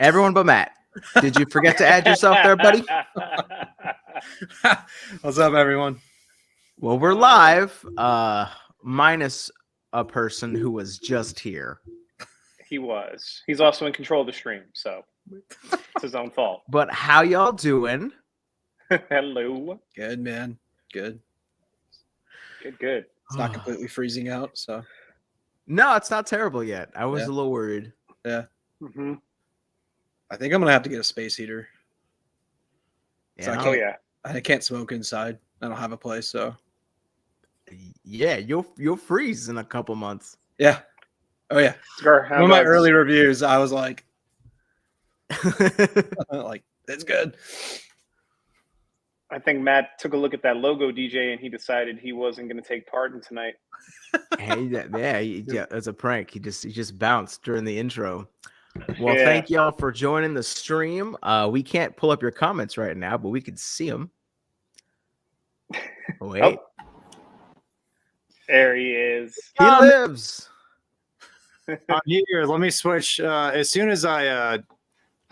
Everyone but Matt. Did you forget to add yourself there, buddy? What's up, everyone? Well, we're live, minus a person who was just here. He was. He's also in control of the stream, so it's his own fault. But how y'all doing? Hello. Good, man. Good. Good. It's not completely freezing out, so. No, it's not terrible yet. I was a little worried. Yeah. Mm-hmm. I think I'm going to have to get a space heater. Yeah. So Yeah. I can't smoke inside. I don't have a place, so. Yeah, you'll freeze in a couple months. Yeah. Oh, yeah. Cigar, One of my early reviews, I was like, it's good. I think Matt took a look at that logo, DJ, and he decided he wasn't going to take part in tonight. Yeah, that's a prank. He just bounced during the intro. Well, thank y'all for joining the stream. We can't pull up your comments right now, but we could see them. Wait. Oh. There he is. He lives. I'm here. Let me switch. As soon as I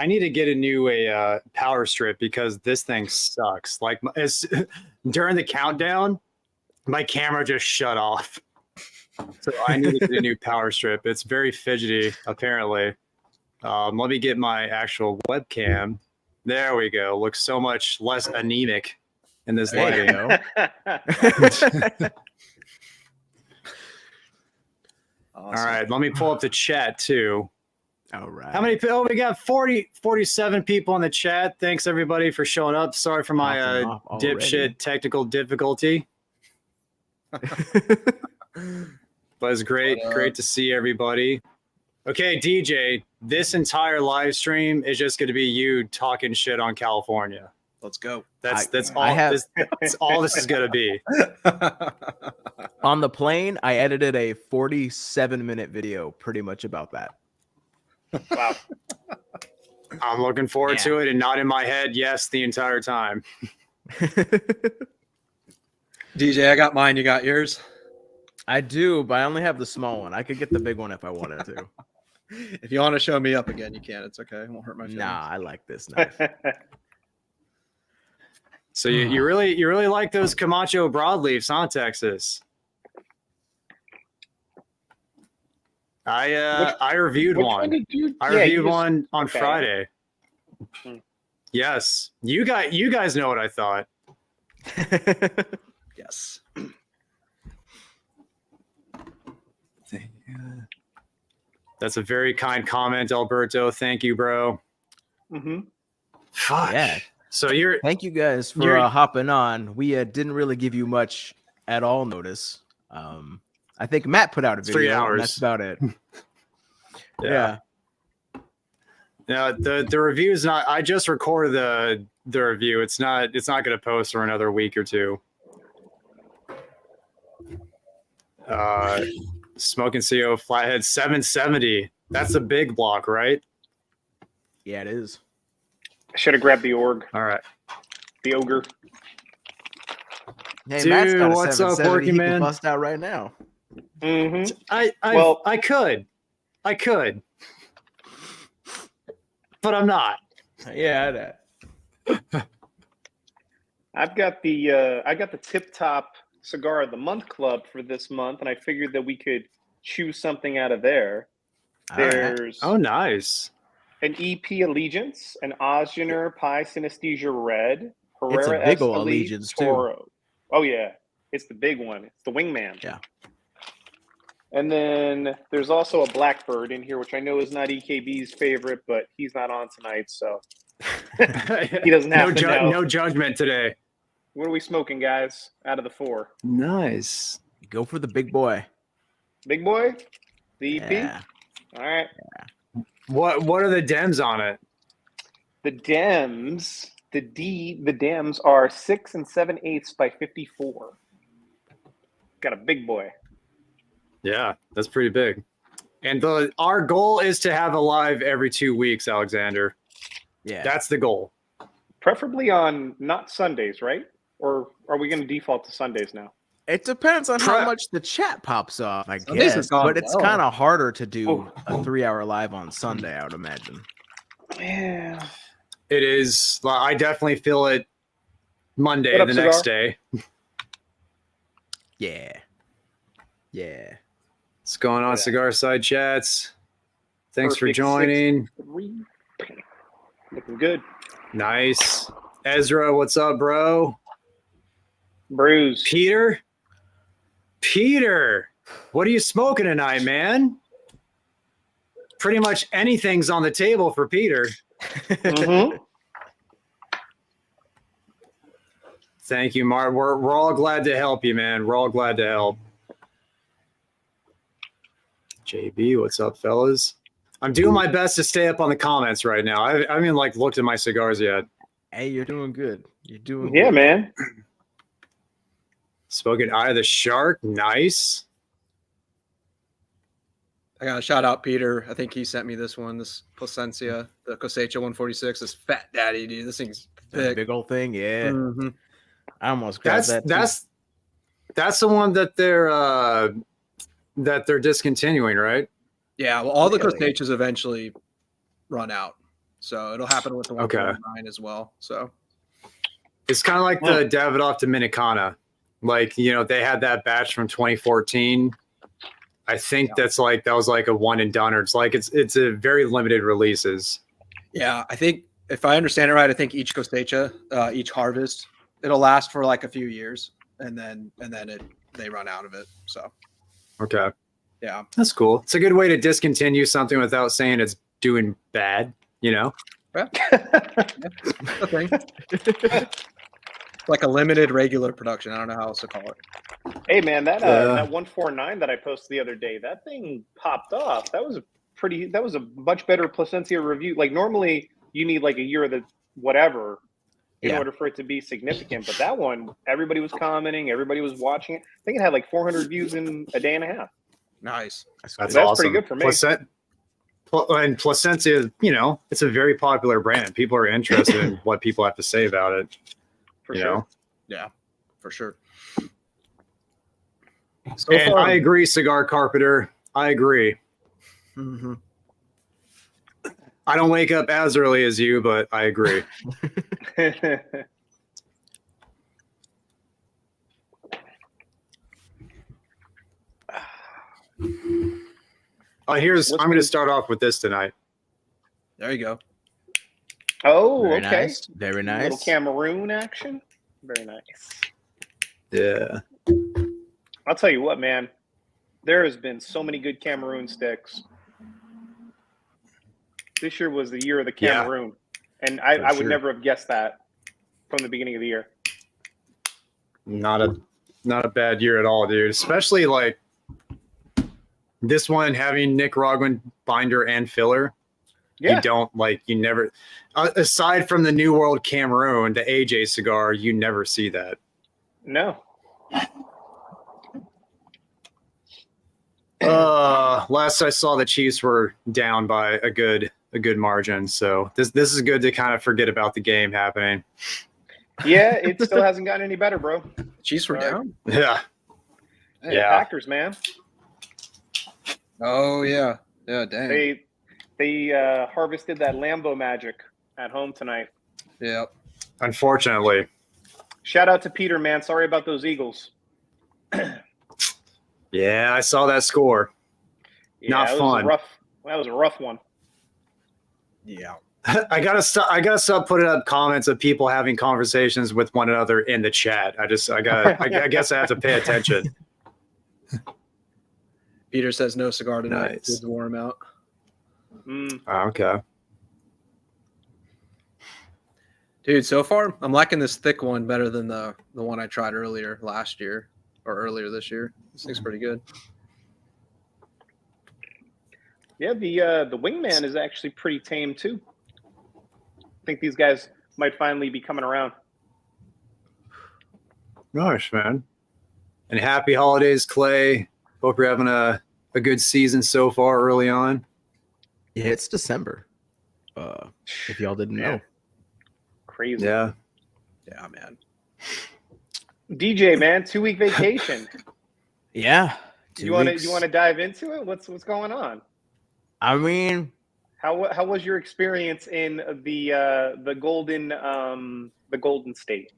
need to get a new power strip because this thing sucks. Like during the countdown, my camera just shut off. So I need to get a new power strip. It's very fidgety, apparently. Let me get my actual webcam. There we go. Looks so much less anemic in this lighting. Awesome. All right, let me pull up the chat too. All right. How many people? Oh, we got 47 people in the chat. Thanks everybody for showing up. Sorry for my dipshit technical difficulty. But it's great to see everybody. Okay, DJ, this entire live stream is just going to be you talking shit on California. Let's go. That's all this is going to be. On the plane, I edited a 47-minute video pretty much about that. Wow. I'm looking forward to it and not in my head, yes, the entire time. DJ, I got mine. You got yours? I do, but I only have the small one. I could get the big one if I wanted to. If you want to show me up again, you can. It's okay. It won't hurt my feelings. Nah, I like this knife. So you really like those Camacho broadleafs, huh, Texas? I reviewed one. I reviewed one on Friday. Yes, you guys know what I thought. Yes. That's a very kind comment, Alberto. Thank you, bro. Mm-hmm. Fuck. Yeah. So thank you guys for hopping on. We didn't really give you much at all notice. I think Matt put out a video. 3 hours. That's about it. Yeah. Now the review is not. I just recorded the review. It's not going to post for another week or two. Smoking CO Flathead 770. That's a big block, right? Yeah, it is. I should have grabbed the org. All right. The ogre. Hey, Dude, Matt's got a what's up, 770 Porky he can Man? bust out right now. Mm-hmm. I could. But I'm not. Yeah, I've got the Tip Top Cigar of the Month Club for this month, and I figured that we could choose something out of there. There's nice. an EP Allegiance, an Ozgener Pi Synesthesia Red, Herrera It's a big ol' Elite Allegiance, too. Toro. Oh yeah, it's the big one. It's the Wingman. Yeah. And then there's also a Blackbird in here, which I know is not EKB's favorite, but he's not on tonight, so he doesn't have to know. No judgment today. What are we smoking, guys? Out of the 4, Nice. Go for the big boy. Big boy, the EP. Yeah. All right. What are the Dems on it? The Dems, the Dems are 6 7/8 by 54. Got a big boy. Yeah, that's pretty big. And our goal is to have a live every 2 weeks, Alexander. Yeah. That's the goal. Preferably on not Sundays, right? Or are we going to default to Sundays now? It depends on how much the chat pops off, I Sundays guess. have gone But it's well. kind of harder to do a 3-hour live on Sunday, I would imagine. Yeah. It is. I definitely feel it Monday, What up, the Cigar? next day. Yeah. Yeah. What's going on, Yeah. Cigar Side Chats? Thanks for Perfect joining. 6-3. Looking good. Nice. Ezra, what's up, bro? Bruise. Peter? Peter, what are you smoking tonight, man? Pretty much anything's on the table for Peter. Mm-hmm. Thank you, Mark. We're all glad to help you, man. We're all glad to help. JB, what's up, fellas? I'm doing my best to stay up on the comments right now. I haven't even looked at my cigars yet. Hey, you're doing good. You're doing Yeah, good. man. Spoken Eye of the Shark, nice. I got to shout out Peter. I think he sent me this one, this Plasencia, the Cosecha 146. This fat daddy, dude. This thing's That thick. big old thing, yeah. Mm-hmm. I almost grabbed that. That's the one that they're discontinuing, right? Yeah, well, all the Really? Cosechas eventually run out. So it'll happen with the Okay. 149 as well. So It's kind of like the Davidoff Dominicana. They had that batch from 2014. I think that was like a one and done, or it's a very limited releases. yeah, I think if I understand it right, I think each Cosecha, each harvest, it'll last for like a few years, and then they run out of it. So Okay. yeah, That's cool. It's a good way to discontinue something without saying it's doing bad, yeah. The thing. Like a limited regular production. I don't know how else to call it. Hey, man, that 149 that I posted the other day, that thing popped off. That was a much better Plasencia review. Like normally you need like a year of the whatever in order for it to be significant. But that one, everybody was commenting, everybody was watching it. I think it had like 400 views in a day and a half. Nice. That's That's awesome. pretty good for me. And Plasencia, it's a very popular brand. People are interested in what people have to say about it. For you sure. know? Yeah, for sure. So And I agree, Cigar Carpenter. I agree. Mm-hmm. I don't wake up as early as you, but I agree. I'm going to start off with this tonight. There you go. Oh, Very okay. nice. Very A nice. little Cameroon action. Very nice. Yeah. I'll tell you what, man. There has been so many good Cameroon sticks. This year was the year of the Cameroon. And I would never have guessed that from the beginning of the year. Not a bad year at all, dude. Especially like this one having Nicaraguan binder and filler. Yeah. You never, aside from the New World Cameroon, the AJ cigar, you never see that. No. Last I saw, the Chiefs were down by a good margin. So this is good to kind of forget about the game happening. Yeah, it still hasn't gotten any better, bro. Chiefs were down. Yeah. Hey, Yeah. Packers, man. Oh yeah, yeah. Dang. They harvested that Lambo magic at home tonight. Yeah. Unfortunately. Shout out to Peter, man. Sorry about those Eagles. Yeah, I saw that score. Not fun. That was a rough one. Yeah. I gotta stop putting up comments of people having conversations with one another in the chat. I guess I have to pay attention. Peter says no cigar tonight. Nice. Kids wore him out. Okay. Dude, so far I'm liking this thick one better than the one I tried earlier this year. This thing's pretty good. Yeah, the wingman is actually pretty tame too. I think these guys might finally be coming around. Gosh, man. And happy holidays, Clay. Hope you're having a good season so far early on. Yeah, it's December. If y'all didn't know. Crazy. Yeah. Yeah, man. DJ, man, 2-week vacation. Yeah. You want to dive into it? What's going on? I mean, How was your experience in the Golden State?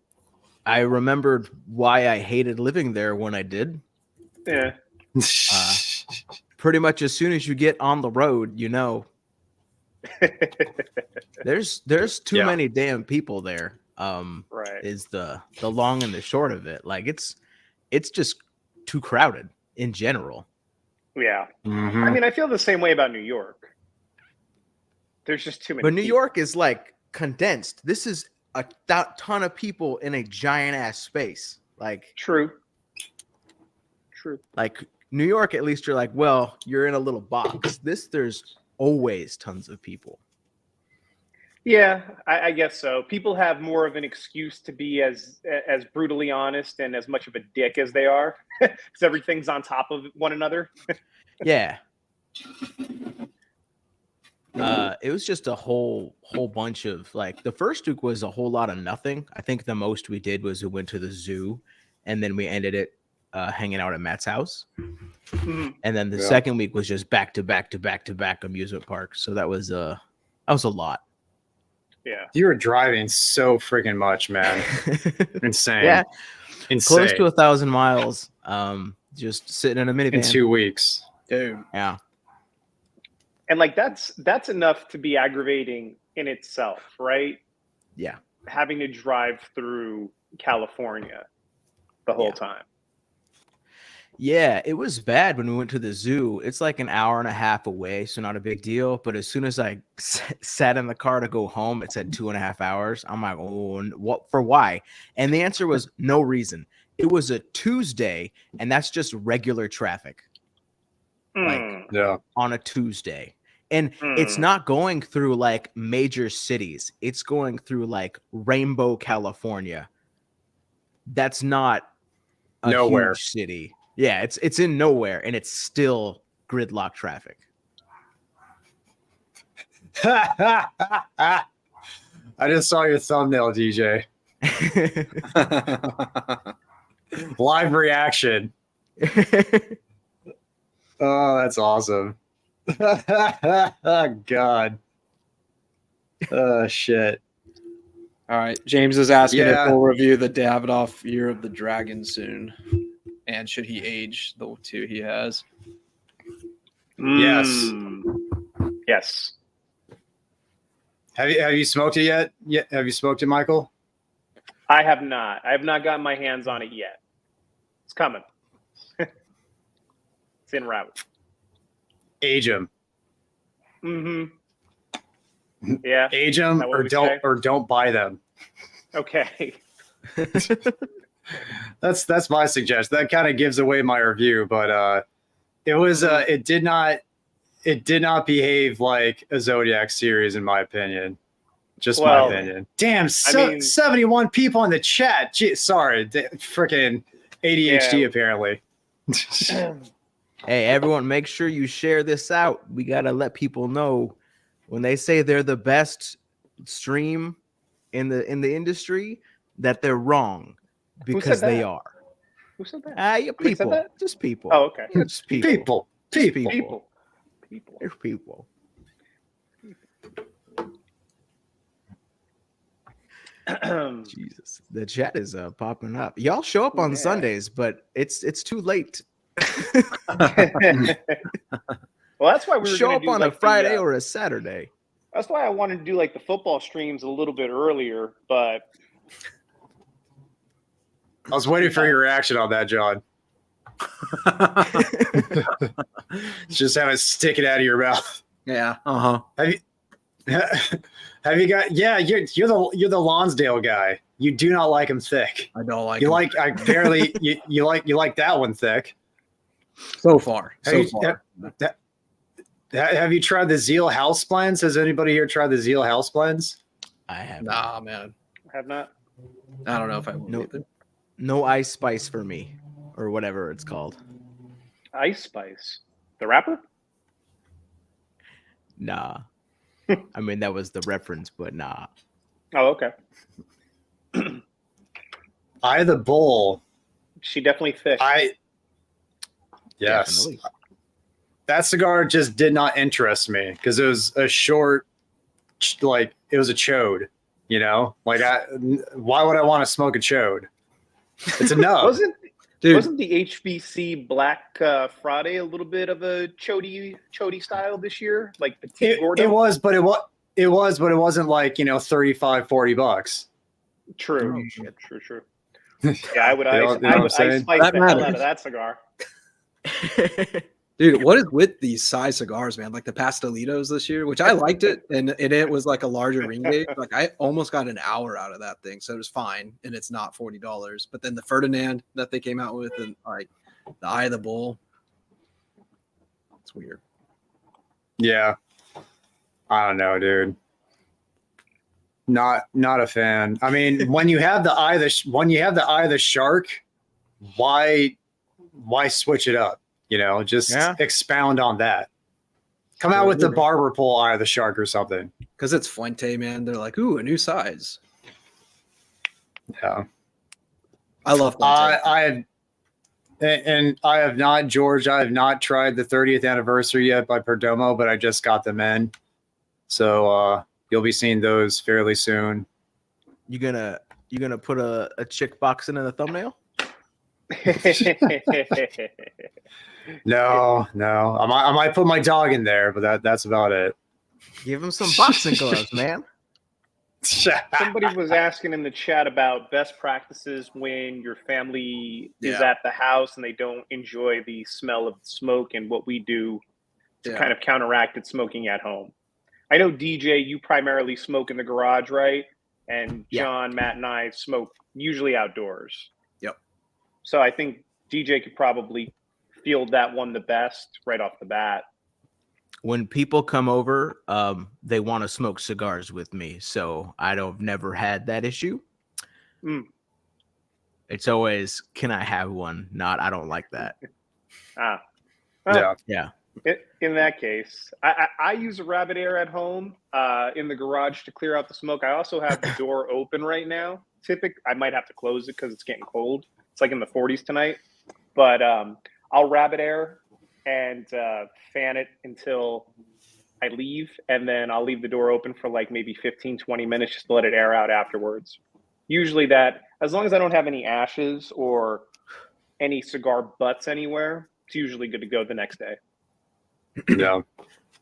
I remembered why I hated living there when I did. Yeah. Pretty much as soon as you get on the road, you know, there's too many damn people there. Right. Is the long and the short of it. Like it's just too crowded in general. Yeah. Mhm. I mean, I feel the same way about New York. There's just too many. But New people. York is like condensed. This is a ton of people in a giant ass space. Like True. Like New York, at least you're like, well, you're in a little box. There's always tons of people. Yeah, I guess so. People have more of an excuse to be as brutally honest and as much of a dick as they are, because everything's on top of one another. Yeah. It was just a whole bunch of like the first week was a whole lot of nothing. I think the most we did was we went to the zoo, and then we ended it hanging out at Matt's house. And then the second week was just back to back amusement parks. So that was a lot. Yeah. You were driving so freaking much, man. Insane. Yeah. Insane. Close to 1,000 miles. Just sitting in a minivan in 2 weeks. Dude. Yeah. And like that's enough to be aggravating in itself, right? Yeah. Having to drive through California the whole time. Yeah, it was bad when we went to the zoo. It's like an hour and a half away, so not a big deal. But as soon as I sat in the car to go home, it said 2.5 hours. I'm like, oh, what for? Why? And the answer was no reason. It was a Tuesday, and that's just regular traffic. Like on a Tuesday. And it's not going through like major cities. It's going through like Rainbow, California. That's not a Nowhere. huge city. Yeah, it's in nowhere, and it's still gridlock traffic. I just saw your thumbnail, DJ. Live reaction. Oh, that's awesome. God. Oh, shit. All right. James is asking Yeah. if we'll review the Davidoff Year of the Dragon soon. And should he age the two he has? Yes. Yes. Have you smoked it yet? Yeah. Have you smoked it, Michael? I have not. I have not gotten my hands on it yet. It's coming. It's en route. Age them. Mm-hmm. Yeah. Age them Is that what or we don't say? or don't buy them. Okay. That's my suggestion. That kind of gives away my review, but it was it did not behave like a Zodiac series in my opinion. Just my opinion. Damn, 71 people in the chat. Gee, sorry, freaking ADHD apparently. Hey, everyone, make sure you share this out. We got to let people know when they say they're the best stream in the industry that they're wrong because they are. Who said that? Yeah, people. Just people. Oh, okay. Yeah, just people. People. There's people. Jesus, the chat is popping up. Y'all show up on Sundays, but it's too late. Well, that's why we were show gonna up do on like a Friday or a Saturday. That's why I wanted to do like the football streams a little bit earlier, but I was waiting for your reaction on that, John. Just have it stick it out of your mouth. Yeah. Have you got? Yeah, you're the Lonsdale guy. You do not like him thick. I don't like. You him. like I barely. you like that one thick. So far. Have you tried the Zeal House Blends? Has anybody here tried the Zeal House Blends? I have. Nah, man. I have not. I don't know if I will either. No ice spice for me, or whatever it's called. Ice Spice, the rapper? Nah. I mean, that was the reference, but nah. Oh, okay. I the Bull. She definitely thick. Yes. Definitely. that cigar just did not interest me because it was a short, like it was a chode. You know, like why would I want to smoke a chode? It's a no. Wasn't the HBC Black Friday a little bit of a chody style this year? Like petite Gordo? It was, but it wasn't like, you know, $35-$40. True. Oh, shit. True. Yeah, I would You know what I'm ice saying? spice That the hell out matters. of that cigar. Dude, what is with these size cigars, man? Like the Pastelitos this year, which I liked it, and it was like a larger ring gauge. Like I almost got an hour out of that thing, so it was fine, and it's not $40. But then the Ferdinand that they came out with, and like the Eye of the Bull, it's weird. Yeah. I don't know, dude. Not a fan. I mean, when you have the eye of the shark, why switch it up? You know, just expound on that. Come out with the barber pole eye of the shark or something. Because it's Fuente, man. They're like, ooh, a new size. Yeah. I love Fuente. I have not, George, I have not tried the 30th anniversary yet by Perdomo, but I just got them in. So you'll be seeing those fairly soon. You gonna put a chick boxing in the thumbnail? No. I might put my dog in there, but that's about it. Give him some boxing gloves, man. Somebody was asking in the chat about best practices when your family is at the house and they don't enjoy the smell of smoke, and what we do to kind of counteract it smoking at home. I know, DJ, you primarily smoke in the garage, right? And John, Matt, and I smoke usually outdoors. Yep. So I think DJ could probably field that one the best right off the bat. When people come over, they want to smoke cigars with me, so I've never had that issue. It's always, can I have one? Not, I don't like that. Yeah. In that case, I use a rabbit air at home in the garage to clear out the smoke. I also have the door open right now. I might have to close it because it's getting cold. It's like in the 40s tonight. But I'll rabbit air and fan it until I leave. And then I'll leave the door open for like maybe 15, 20 minutes just to let it air out afterwards. Usually that, as long as I don't have any ashes or any cigar butts anywhere, it's usually good to go the next day.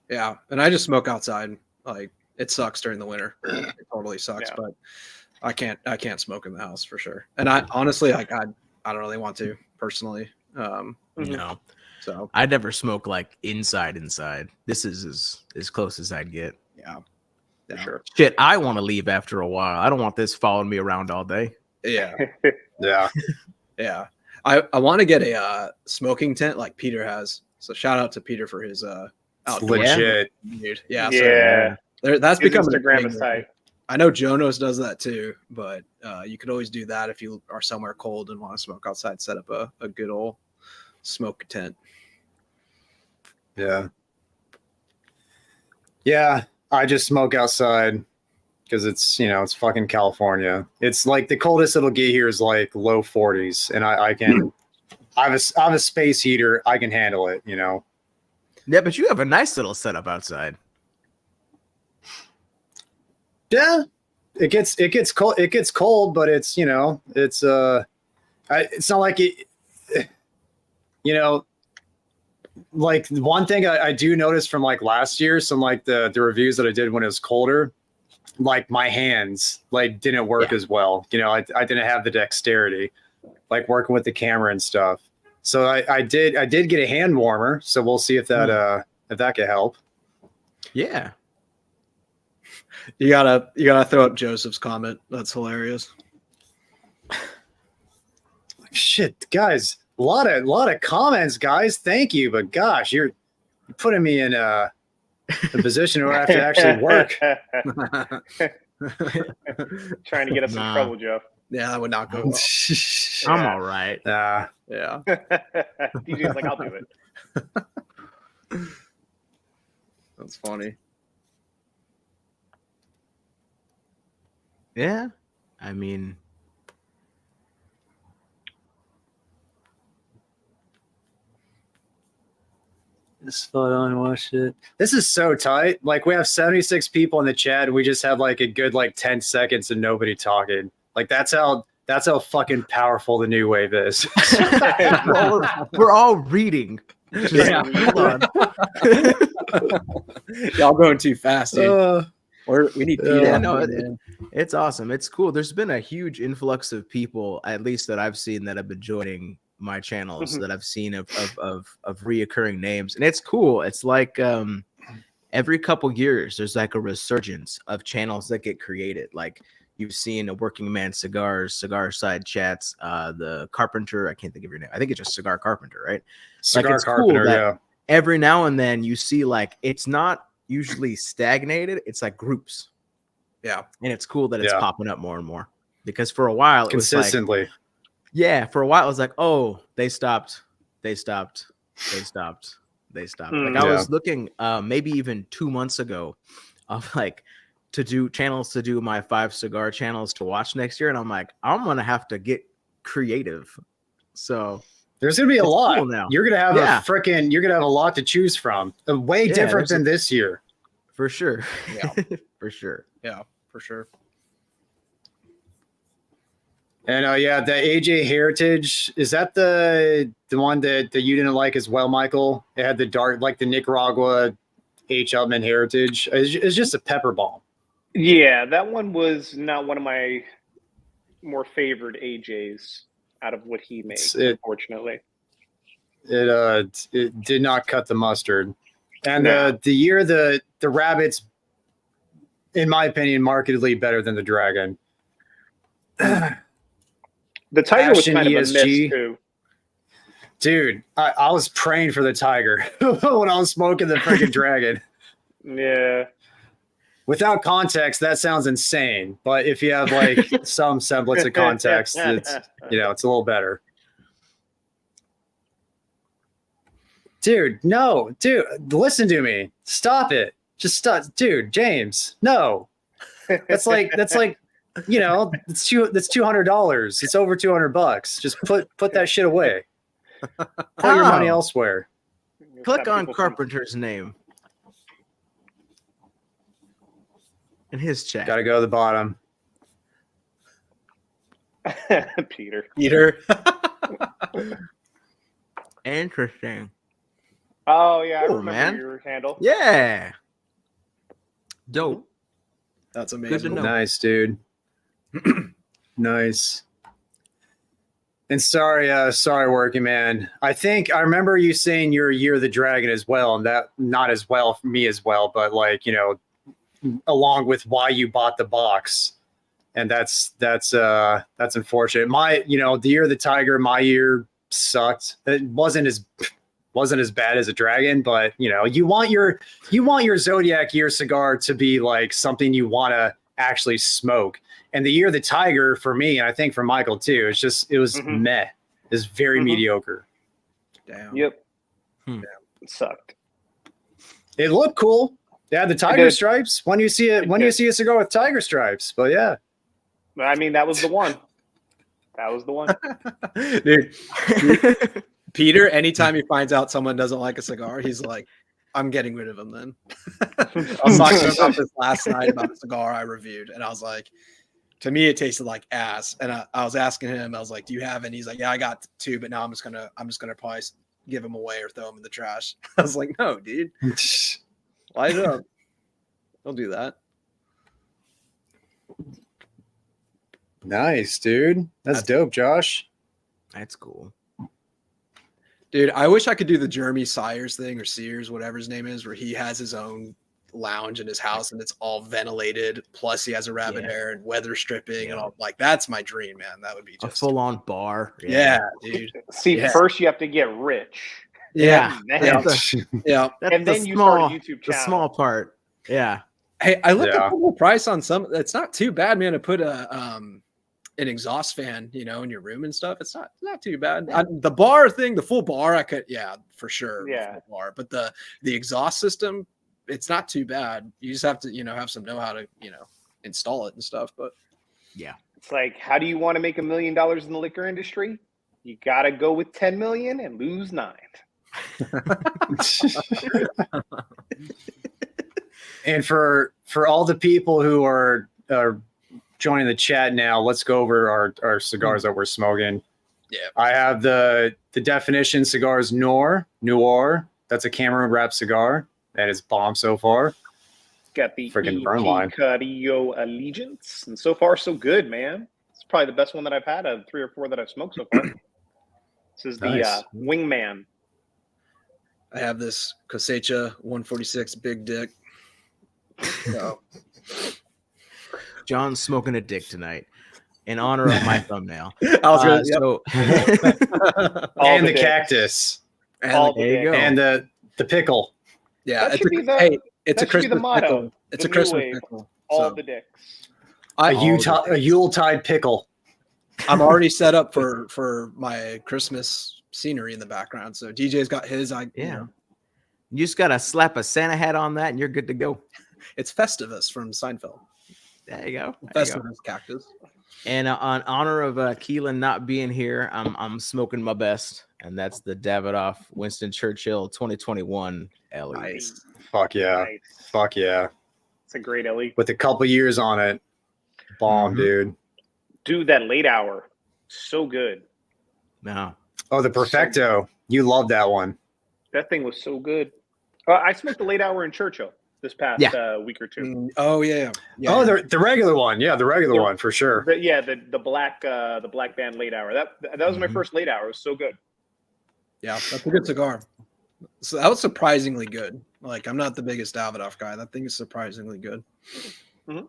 Yeah, and I just smoke outside. Like it sucks during the winter. It totally sucks, but I can't smoke in the house for sure. And I honestly, like I don't really want to personally. No, so I never smoke like inside. This is as close as I'd get. Yeah, for sure. Shit, I want to leave after a while. I don't want this following me around all day. Yeah, yeah. I want to get a smoking tent like Peter has. So shout out to Peter for his outdoor legit. Dude. Yeah. So that's His becoming Instagram is tight. I know Jonas does that too, but you could always do that if you are somewhere cold and want to smoke outside. Set up a good old smoke tent. Yeah. I just smoke outside because it's it's fucking California. It's like the coldest it'll get here is like low 40s, and I can. I have a space heater. I can handle it, Yeah, but you have a nice little setup outside. Yeah, it gets cold. It gets cold, but it's it's it's not like it. Like one thing I do notice from like last year, some like the reviews that I did when it was colder, like my hands like didn't work as well. I didn't have the dexterity. Like working with the camera and stuff. So I did get a hand warmer. So we'll see if that could help. Yeah. You gotta throw up Joseph's comment. That's hilarious. Shit, guys, a lot of comments, guys. Thank you, but gosh, you're putting me in a position where I have to actually work. Trying to get us in trouble, Joe. Yeah, that would not go well. I'm all right. Yeah. DJ's like, I'll do it. That's funny. Yeah. I mean, Just spot on, watch it. This is so tight. Like we have 76 people in the chat, and we just have like a good like 10 seconds and nobody talking. Like that's how fucking powerful the new wave is. we're all reading. Yeah. Hold on. Y'all going too fast, dude. We need Peter. Yeah, no, it's awesome. It's cool. There's been a huge influx of people, at least that I've seen, that have been joining my channels that I've seen of reoccurring names, and it's cool. It's like every couple years there's like a resurgence of channels that get created. Like you've seen a Working Man Cigars, Cigar Side Chats, the Carpenter. I can't think of your name. I think it's just Cigar Carpenter, right? Cigar like, Carpenter, cool yeah. Every now and then you see like it's not usually stagnated. It's like groups. Yeah, and it's cool that it's popping up more and more, because for a while it consistently. was like, for a while it was like, oh, they stopped. Like I was looking maybe even 2 months ago of like to do my 5 cigar channels to watch next year, and I'm like, I'm gonna have to get creative. So there's gonna be a lot cool now. You're gonna have you're gonna have a lot to choose from. Way different than this year. For sure. Yeah. For sure. Yeah, for sure. And the AJ Heritage, is that the one that you didn't like as well, Michael? It had the dark, like the Nicaragua H. Upman Heritage. It's just a pepper bomb. Yeah, that one was not one of my more favored AJs out of what he made, unfortunately. It did not cut the mustard. And the year the Rabbits, in my opinion, markedly better than the Dragon. The Tiger was kind of a miss ESG. too. Dude, I was praying for the Tiger when I was smoking the freaking Dragon. Yeah. Without context, that sounds insane. But if you have like some semblance of context, it's it's a little better. Dude, no, dude, listen to me. Stop it. Just stop, dude. James, no. That's like it's $200. It's over $200. Just put that shit away. Put your money elsewhere. Click on Carpenter's name in his chat. Gotta go to the bottom. Peter. Interesting. Oh yeah, Cool, I remember your handle. Yeah. Dope. That's amazing. Good to know. Nice, dude. Nice. And sorry, Working Man. I think I remember you saying you're a Year of the Dragon as well, and that not as well for me as well, but like, along with why you bought the box. And that's unfortunate. The Year of the Tiger, my year sucked. It wasn't as bad as a Dragon, but you want your Zodiac year cigar to be like something you want to actually smoke. And the Year of the Tiger for me, and I think for Michael too, it was meh. It's very mediocre. Damn. Yep. It sucked. It looked cool. They had the tiger stripes. When you see a cigar with tiger stripes, but yeah. I mean, that was the one. Dude. Peter, anytime he finds out someone doesn't like a cigar, he's like, I'm getting rid of him then. I was talking about this last night about a cigar I reviewed, and I was like, to me, it tasted like ass. And I was asking him, I was like, do you have any? He's like, yeah, I got 2, but now I'm just gonna probably give them away or throw them in the trash. I was like, no, dude. Light it up. Don't do that. Nice, dude. That's dope, Josh. That's cool. Dude, I wish I could do the Jeremy Sires thing, or Sears, whatever his name is, where he has his own lounge in his house and it's all ventilated. Plus he has a rabbit hair and weather stripping and all. Like, that's my dream, man. That would be just a full-on bar. Yeah, dude. See, first you have to get rich. Yeah. Yeah. And then you start a YouTube channel. The small part. Yeah. Hey, I looked at the whole price on some. It's not too bad, man, to put an exhaust fan, in your room and stuff. It's not too bad. The bar thing, the full bar, I could, for sure. Yeah. Full bar. But the exhaust system, it's not too bad. You just have to, have some know-how to, install it and stuff. But yeah, it's like, how do you want to make $1 million in the liquor industry? You got to go with 10 million and lose 9. And for all the people who are joining the chat now, let's go over our cigars that we're smoking. Yeah. I have the definition cigars Noir. That's a Cameroon wrapped cigar. That is bomb so far. Got the Freaking burn line. Carrillo Allegiance, and so far so good, man. It's probably the best one that I've had out of 3 or 4 that I've smoked so far. This is the Nice. Wingman. I have this Cosecha 146 Big Dick. So, John's smoking a dick tonight in honor of my thumbnail. I was gonna, So And the dicks. cactus. All the there you dicks. go. And the pickle. yeah, That it's should a, be the- hey, it's that a should be the Christmas motto. pickle. It's The a Christmas new wave. pickle. All So the dicks. I, A Yuletide pickle. I'm already set up for my Christmas scenery in the background. So DJ's got his. Yeah. You just gotta slap a Santa hat on that, and you're good to go. It's Festivus from Seinfeld. There you go. There you go. Festivus cactus. And on honor of Keelan not being here, I'm smoking my best, and that's the Davidoff Winston Churchill 2021 LE. Nice. Fuck yeah. Nice. Fuck yeah. It's a great Ellie. With a couple years on it. Bomb, Mhm. dude. Dude, that late hour. So good. No, Oh, the Perfecto. You love that one. That thing was so good. I smoked the late hour in Churchill this past week or two. Oh yeah. Yeah. Oh, the regular one. Yeah, the regular one for sure. But yeah, the black band late hour. That was my Mhm. first late hour. It was so good. Yeah, that's a good cigar. So that was surprisingly good. Like, I'm not the biggest Davidoff guy. That thing is surprisingly good. I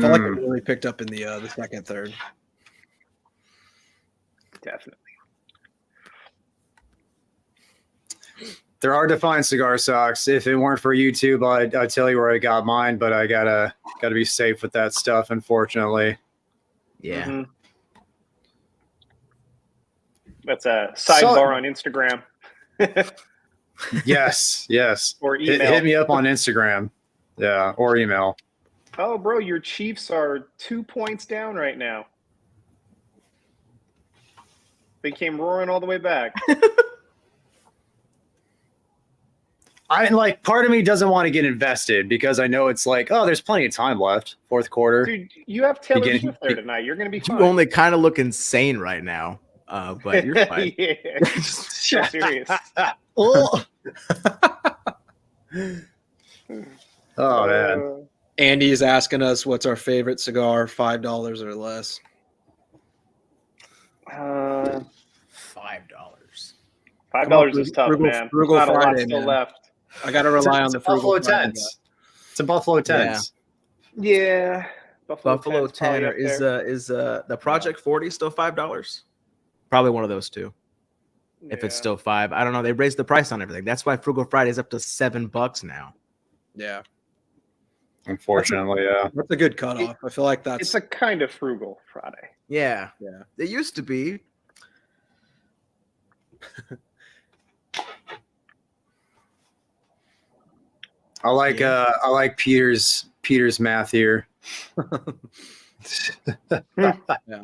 felt like it really picked up in the second, third. Definitely. They're hard to find cigar socks. If it weren't for YouTube, I'd tell you where I got mine, but I gotta be safe with that stuff, unfortunately. yeah. Mhm. That's a sidebar on Instagram. Yes. Or Hit email. me up on Instagram. Yeah, or email. Oh, bro, your Chiefs are 2 points down right now. They came roaring all the way back. Part of me doesn't want to get invested because I know it's like, oh, there's plenty of time left. Fourth quarter. Dude, you have Taylor Beginning- Swift there tonight. You're going to be You fine. only kind of look insane right now, but you're fine. Yeah. So serious. Oh. Oh man. Andy's asking us what's our favorite cigar, $5 or less. $5 $5. is tough, Frugal- man. Frugal There's not a lot Friday, still man. left. I got to rely on It's the a Buffalo Frugal Friday Tens. It's a Buffalo Tens. Yeah. Buffalo 10's 10 probably or up is there. the Project 40 still $5? Probably one of those two. If it's Yeah. still $5, I don't know. They raised the price on everything. That's why Frugal Friday is up to $7 now. Yeah. Unfortunately, yeah. That's a good cutoff. I feel like that's It's a kind of frugal Friday. Yeah, yeah. it used to be. I like Peter's math here.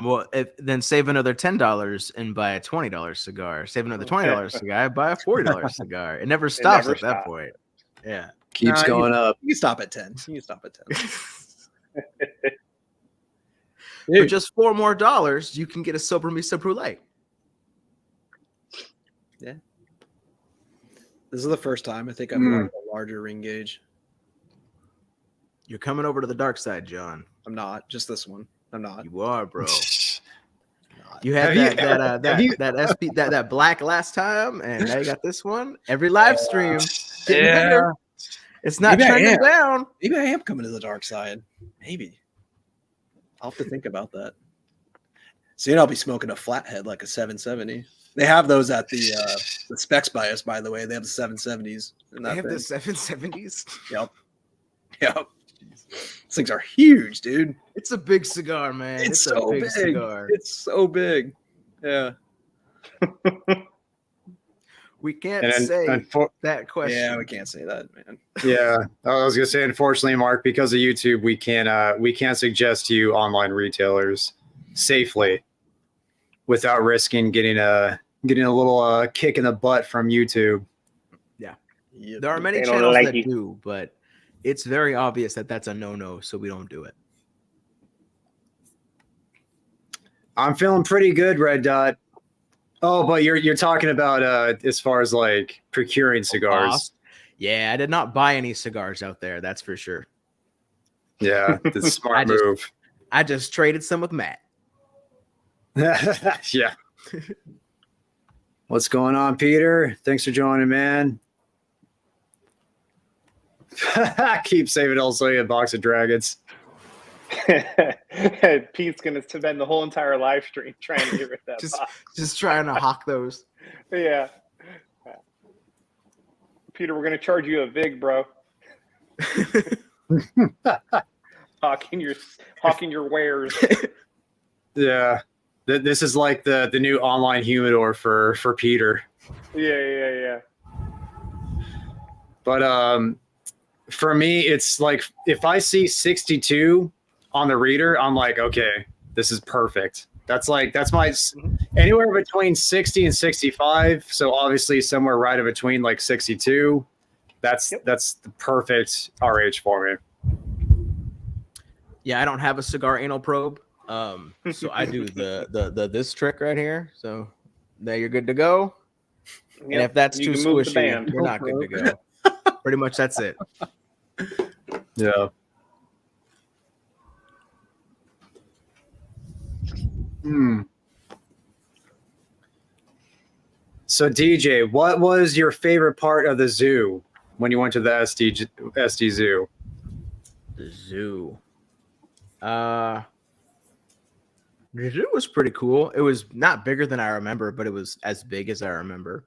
Well, then save another $10 and buy a $20 cigar. Save another $20 cigar, buy a $40 cigar. It never stops never at that stops. point. Yeah. Keeps Nah, going up. You can stop at 10. You can stop at 10. For Dude, just $4 more, you can get a Sober Miso Brulee. this is the first time I think I've bought a larger ring gauge. You're coming over to the dark side, John. I'm not. Just this one. I'm not. You are, bro. Not. You had Have that you- that black last time, and now you got this one. Every live stream, getting Yeah. bigger. It's not Maybe I trending am. down. Maybe I am coming to the dark side. Maybe. I'll have to think about that. Soon I'll be smoking a flathead like a 770. They have those at the specs bias, by the way. They have the 770s. In They that have thing. the 770s. Yep. These things are huge, dude. It's a big cigar, man. It's a so big big. cigar. It's so big. Yeah. We can't And say unfor- that question. Yeah, we can't say that, man. yeah, I was gonna say, unfortunately, Mark, because of YouTube, we can't suggest to you online retailers safely without risking getting a getting a little kick in the butt from YouTube. Yep. There are many They don't channels like that you. do, but it's very obvious that that's a no-no, so we don't do it. I'm feeling pretty good, Red Dot. Oh, but you're talking about as far as like procuring cigars. Cost? Yeah, I did not buy any cigars out there, that's for sure. Yeah, that's a smart move. I just traded some with Matt. Yeah. What's going on, Peter? Thanks for joining, man. Keep saving also a box of dragons. Pete's gonna spend the whole entire live stream trying to get rid of that box. Just trying to hawk those. Yeah. Peter, we're gonna charge you a VIG, bro. Hawking your wares. Yeah. This is like the new online humidor for Peter. Yeah. But for me, it's like if I see 62 on the reader, I'm like, okay, this is perfect. That's my anywhere between 60 and 65. So obviously somewhere right in between like 62. That's the perfect RH for me. Yeah, I don't have a cigar anal probe. So I do the this trick right here. So there you're good to go. And if that's too squishy, you're not good to go. Pretty much that's it. Yeah. So DJ, what was your favorite part of the zoo when you went to the SD zoo? The zoo. The zoo was pretty cool. It was not bigger than I remember, but it was as big as I remember.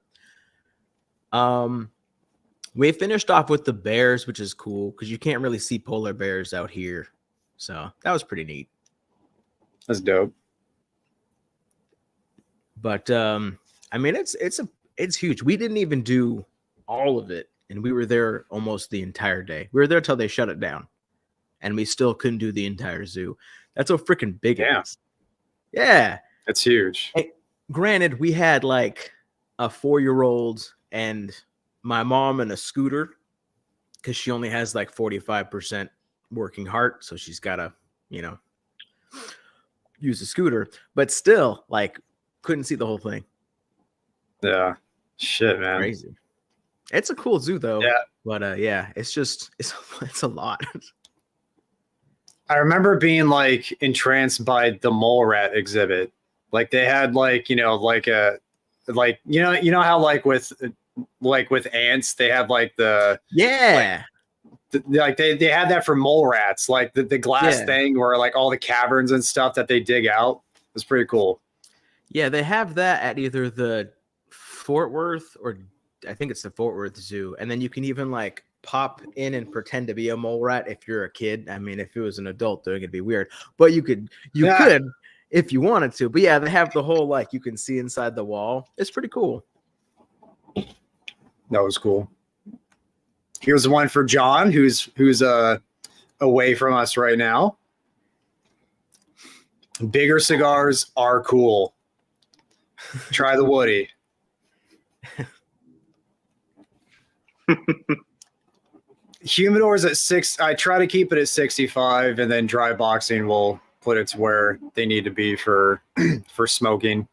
We finished off with the bears, which is cool because you can't really see polar bears out here. So that was pretty neat. That's dope. But I mean, it's huge. We didn't even do all of it, and we were there almost the entire day. We were there till they shut it down, and we still couldn't do the entire zoo. That's how freaking big it is. Yeah, it's huge. Hey, granted, we had like a 4-year-old and my mom and a scooter because she only has like 45% working heart, so she's gotta, use a scooter. But still, like, couldn't see the whole thing. Yeah, shit, man, crazy. It's a cool zoo though. Yeah, but yeah, it's a lot. I remember being like entranced by the mole rat exhibit. Like they had like like how like with ants they have like the they had that for mole rats, like the glass thing where like all the caverns and stuff that they dig out. It's pretty cool. Yeah, they have that at either the Fort Worth or I think it's the Fort Worth Zoo, and then you can even like pop in and pretend to be a mole rat if you're a kid. I mean, if it was an adult, though, it'd be weird. But you could if you wanted to. But yeah, they have the whole like you can see inside the wall. It's pretty cool. That was cool. Here's one for John, who's away from us right now. Bigger cigars are cool. Try the Woody. Humidor's at 6. I try to keep it at 65, and then dry boxing will put it to where they need to be for smoking.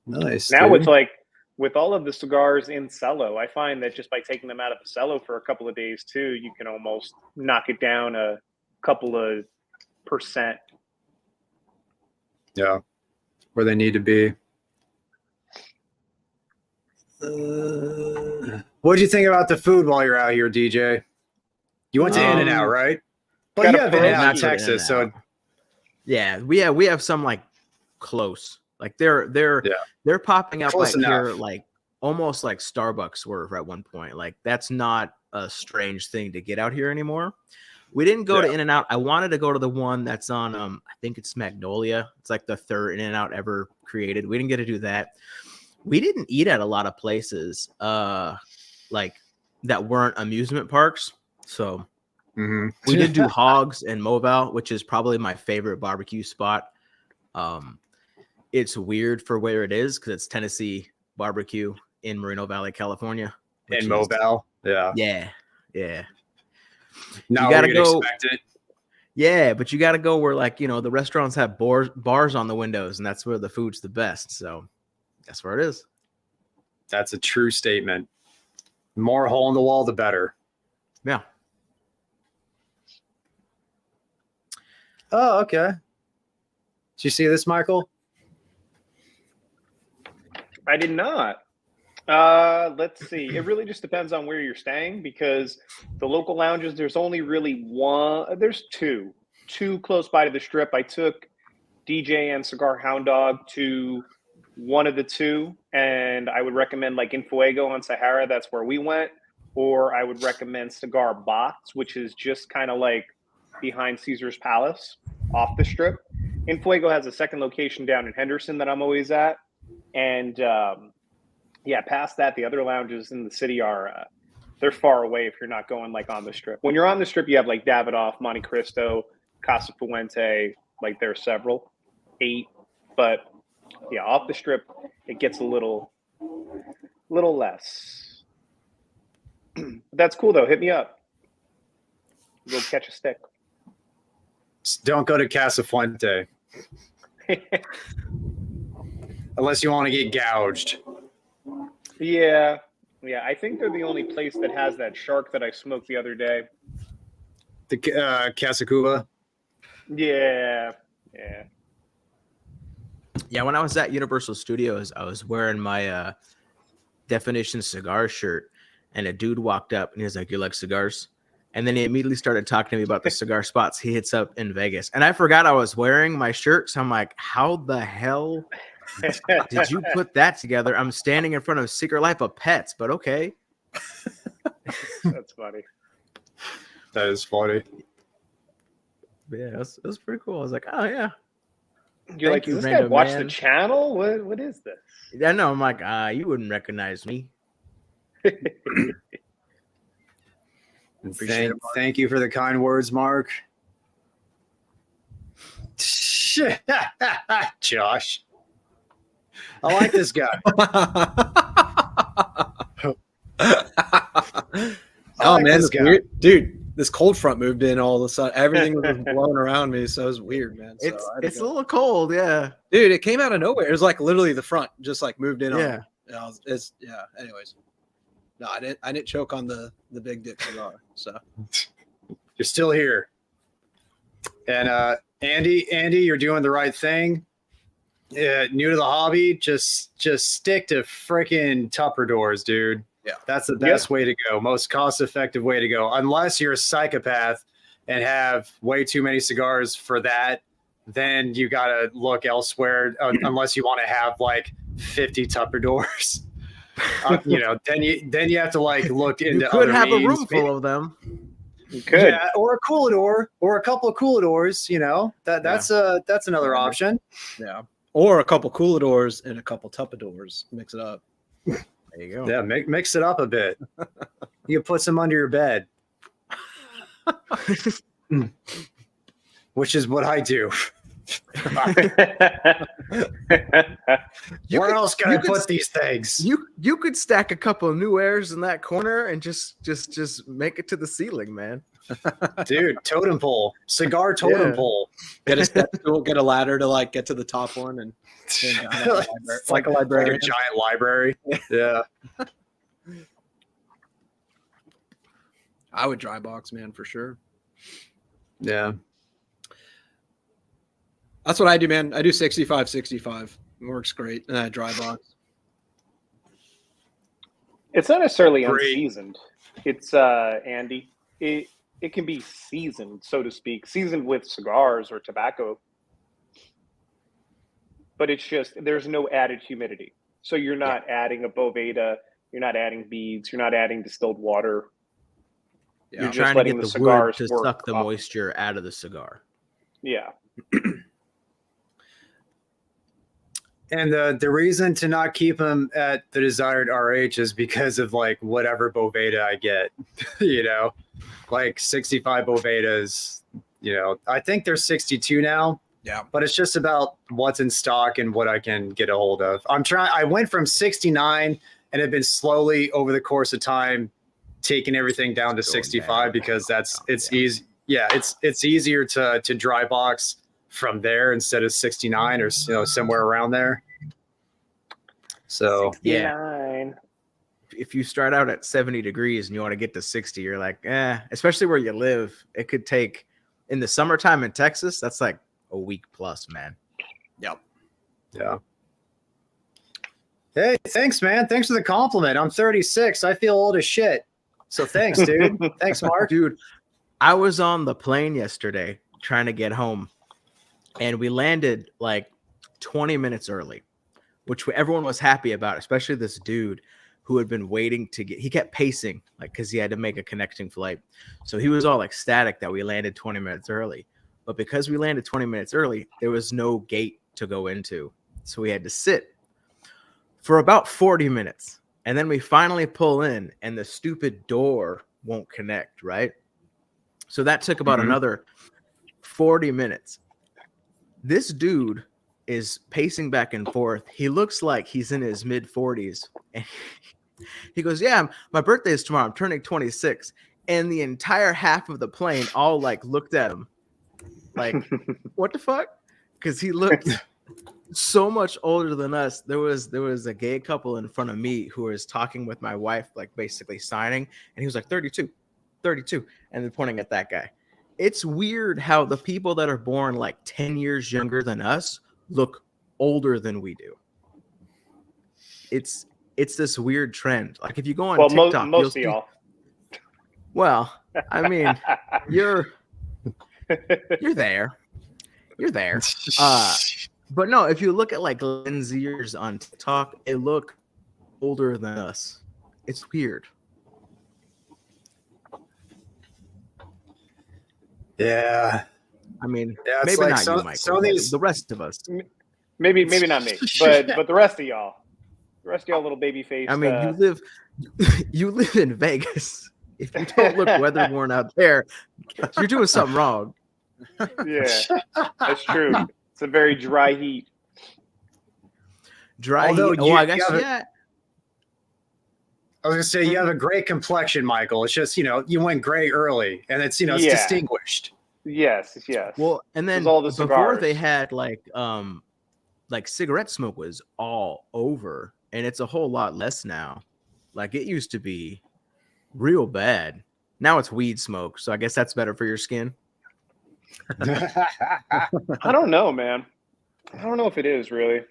Nice. Now dude. it's like with all of the cigars in cello, I find that just by taking them out of the cello for a couple of days too, you can almost knock it down a couple of percent. Yeah, where they need to be. What did you think about the food while you're out here, DJ? You went to In-N-Out, right? But you have In-N-Out in Texas, so yeah, we have some like close, like they're popping up close like enough. here, like almost like Starbucks were at one point. Like that's not a strange thing to get out here anymore. We didn't go to In-N-Out. I wanted to go to the one that's on I think it's Magnolia. It's like the third In-N-Out ever created. We didn't get to do that. We didn't eat at a lot of places like that weren't amusement parks. So Mm-hmm. We did do Hogs and Mobile, which is probably my favorite barbecue spot. It's weird for where it is because it's Tennessee barbecue in Moreno Valley, California. In Mobile, yeah. Yeah. Not You where gotta you'd go. expect it. Yeah, but you got to go where, like, you know, the restaurants have bars on the windows, and that's where the food's the best. So that's where it is. That's a true statement. The more hole in the wall, the better. Yeah. Oh, okay. Did you see this, Michael? I did not. Let's see. It really just depends on where you're staying, because the local lounges, there's only really one. There's two close by to the strip. I took DJ and Cigar Hound Dog to one of the two, and I would recommend like In Fuego on Sahara. That's where we went. Or I would recommend Cigar Box, which is just kind of like behind Caesar's Palace off the strip. In Fuego has a second location down in Henderson that I'm always at. And yeah, past that, the other lounges in the city are they're far away if you're not going like on the strip. When you're on the strip, you have like Davidoff, Monte Cristo, Casa Fuente, like there are several, 8. But yeah, off the strip, it gets a little less. That's cool though. Hit me up. Go catch a stick. Don't go to Casa Fuente. Unless you want to get gouged. Yeah. I think they're the only place that has that shark that I smoked the other day. The Casa Cuba. Yeah. When I was at Universal Studios, I was wearing my Definition cigar shirt, and a dude walked up and he was like, "You like cigars?" And then he immediately started talking to me about the cigar spots he hits up in Vegas. And I forgot I was wearing my shirt, so I'm like, how the hell did you put that together? I'm standing in front of Secret Life of Pets, but okay. That's funny. That is funny. Yeah, it was pretty cool. I was like, oh yeah. You're Thank like, you, does this guy random watch man. the channel? What is this? Yeah, no, I'm like, you wouldn't recognize me. Thank you for the kind words, Mark. Josh. I like this guy. Oh like man, this this guy. weird, dude. This cold front moved in all of a sudden. Everything was just blowing around me, so it was weird, man. So It's a little cold, yeah. dude. It came out of nowhere. It was like literally the front just like moved in. Yeah. On me. Anyways, no, I didn't choke on the big dick cigar. So You're still here. And Andy, you're doing the right thing. New to the hobby, just stick to freaking Tupperdors, dude. Yeah, that's the best way to go. Most cost-effective way to go. Unless you're a psychopath and have way too many cigars for that, then you gotta look elsewhere. Unless you want to have like 50 Tupperdors, then you have to like look into. You could other have means. a room full of them. You could. Yeah, or a coolador, or a couple of cooladors. That's another option. yeah, or a couple cooladors and a couple Tupperdors. Mix it up. There you go. Yeah, mix it up a bit. You can put some under your bed, which is what I do. Where else can I put these things? You could stack a couple of new airs in that corner and just make it to the ceiling, man. Dude, totem pole, cigar totem pole. Get a step stool, get a ladder to like get to the top one, and like a librarian. Like a giant library. Yeah. I would dry box, man, for sure. Yeah. That's what I do, man. I do 65. It works great. And I dry box. It's not necessarily Great. unseasoned. It's Andy. It can be seasoned, so to speak, seasoned with cigars or tobacco. But it's just there's no added humidity. So you're not adding a Boveda, you're not adding beads, you're not adding distilled water. Yeah. You're just trying to letting get the the cigars wood to work suck the off. moisture out of the cigar. Yeah. And the reason to not keep them at the desired RH is because of like whatever Boveda I get, Of like 65 Bovedas. You know, I think there's 62 now. Yeah. But it's just about what's in stock and what I can get a hold of. I went from 69 and have been slowly over the course of time taking everything down to 65 because it's easy. Yeah, it's easier to dry box from there instead of 69 or somewhere around there. So 69. If you start out at 70 degrees and you want to get to 60, you're like, especially where you live, it could take in the summertime in Texas, that's like a week plus, man. Yep. Yeah. Hey, thanks, man. Thanks for the compliment. I'm 36. I feel old as shit. So thanks, dude. Thanks, Mark. Dude, I was on the plane yesterday trying to get home, and we landed like 20 minutes early, which everyone was happy about, especially this dude who had been waiting to he kept pacing, like, because he had to make a connecting flight. So he was all ecstatic that we landed 20 minutes early. But because we landed 20 minutes early, there was no gate to go into. So we had to sit for about 40 minutes. And then we finally pull in, and the stupid door won't connect, right? So that took about another 40 minutes. This dude is pacing back and forth. He looks like he's in his mid-40s. And he goes, yeah, my birthday is tomorrow. I'm turning 26. And the entire half of the plane all like looked at him like, what the fuck? Because he looked so much older than us. There was a gay couple in front of me who was talking with my wife, like basically signing. And he was like, 32. And then pointing at that guy. It's weird how the people that are born like 10 years younger than us look older than we do. It's this weird trend. Like if you go on TikTok, most of y'all. Well, I mean, you're there. But no, if you look at like Gen Zers on TikTok, they look older than us. It's weird. Yeah. I mean, yeah, maybe like not you, Michael. The rest of us. Maybe not me, but the rest of y'all. The rest of y'all little baby face. I mean, you live in Vegas. If you don't look weather-worn out there, you're doing something wrong. Yeah, that's true. It's a very dry heat. Although heat. Oh, I guess yeah. I was gonna say you have a great complexion, Michael. It's just you went gray early, and it's it's distinguished. Yes. Well, and then all the before cigars. they had like cigarette smoke was all over, and it's a whole lot less now. Like it used to be real bad. Now it's weed smoke, so I guess that's better for your skin. I don't know, man. I don't know if it is really,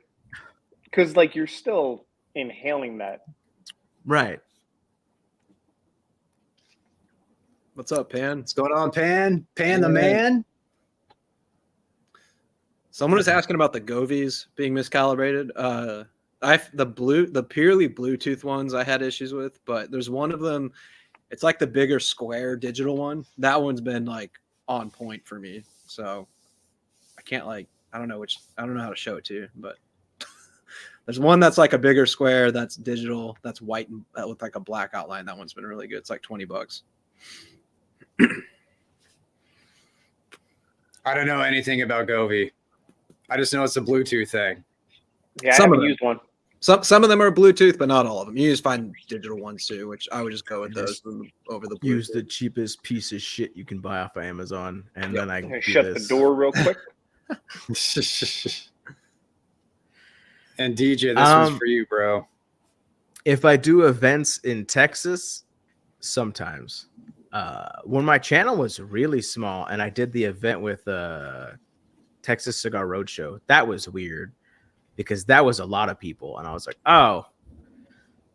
because like you're still inhaling that. Right. What's up, Pan? What's going on, Pan? Pan the man? Someone is asking about the Govies being miscalibrated. The purely Bluetooth ones I had issues with, but there's one of them. It's like the bigger square digital one. That one's been like on point for me. So I don't know how to show it to you, but there's one that's like a bigger square that's digital, that's white and that looked like a black outline. That one's been really good. It's like $20. I don't know anything about Govee. I just know it's a Bluetooth thing. Yeah, I haven't used one. Some of them are Bluetooth, but not all of them. You just find digital ones too, which I would just go with those over the Bluetooth. Use the cheapest piece of shit you can buy off of Amazon, and then I shut the door real quick. And DJ, this one's for you, bro. If I do events in Texas, sometimes. When my channel was really small and I did the event with Texas Cigar Roadshow, that was weird because that was a lot of people. And I was like, oh,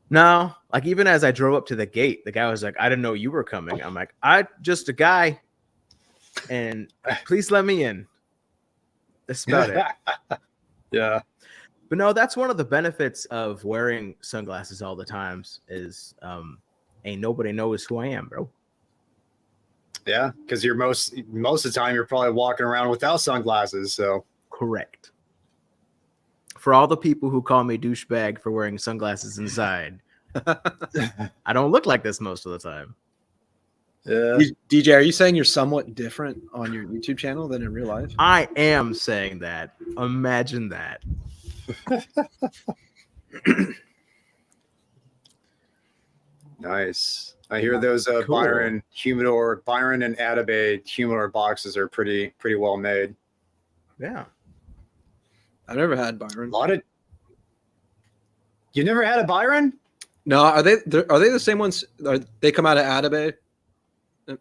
no. Like, even as I drove up to the gate, the guy was like, I didn't know you were coming. I'm like, I'm just a guy. And please let me in. That's about it. Yeah. But no, that's one of the benefits of wearing sunglasses all the times is ain't nobody knows who I am, bro. Yeah, because you're most of the time you're probably walking around without sunglasses. So correct. For all the people who call me douchebag for wearing sunglasses inside, I don't look like this most of the time. Yeah. DJ, are you saying you're somewhat different on your YouTube channel than in real life? I am saying that. Imagine that. Nice. I hear those Cool. Byron and Atabay humidor boxes are pretty well made. Yeah. I've never had A Byron. lot of. You never had a Byron? No, are they the same ones? They come out of Atabay?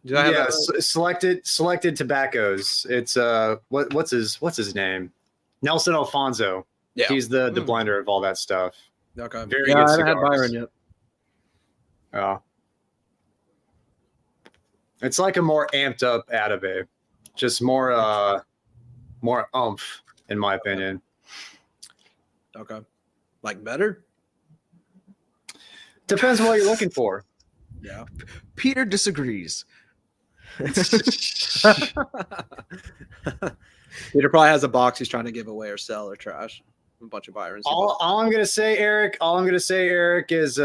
Do I have Yeah, that? selected tobaccos. It's what's his name? Nelson Alfonso. Yeah. He's the blender of all that stuff. Okay. Very yeah, good I haven't had cigars. Byron yet. Oh. It's like a more amped up Atabay. Just more oomph, in my opinion. Okay. Like better? Depends on what you're looking for. Yeah. Peter disagrees. Peter probably has a box he's trying to give away or sell or trash. A bunch of Byrons. All I'm gonna say, Eric, is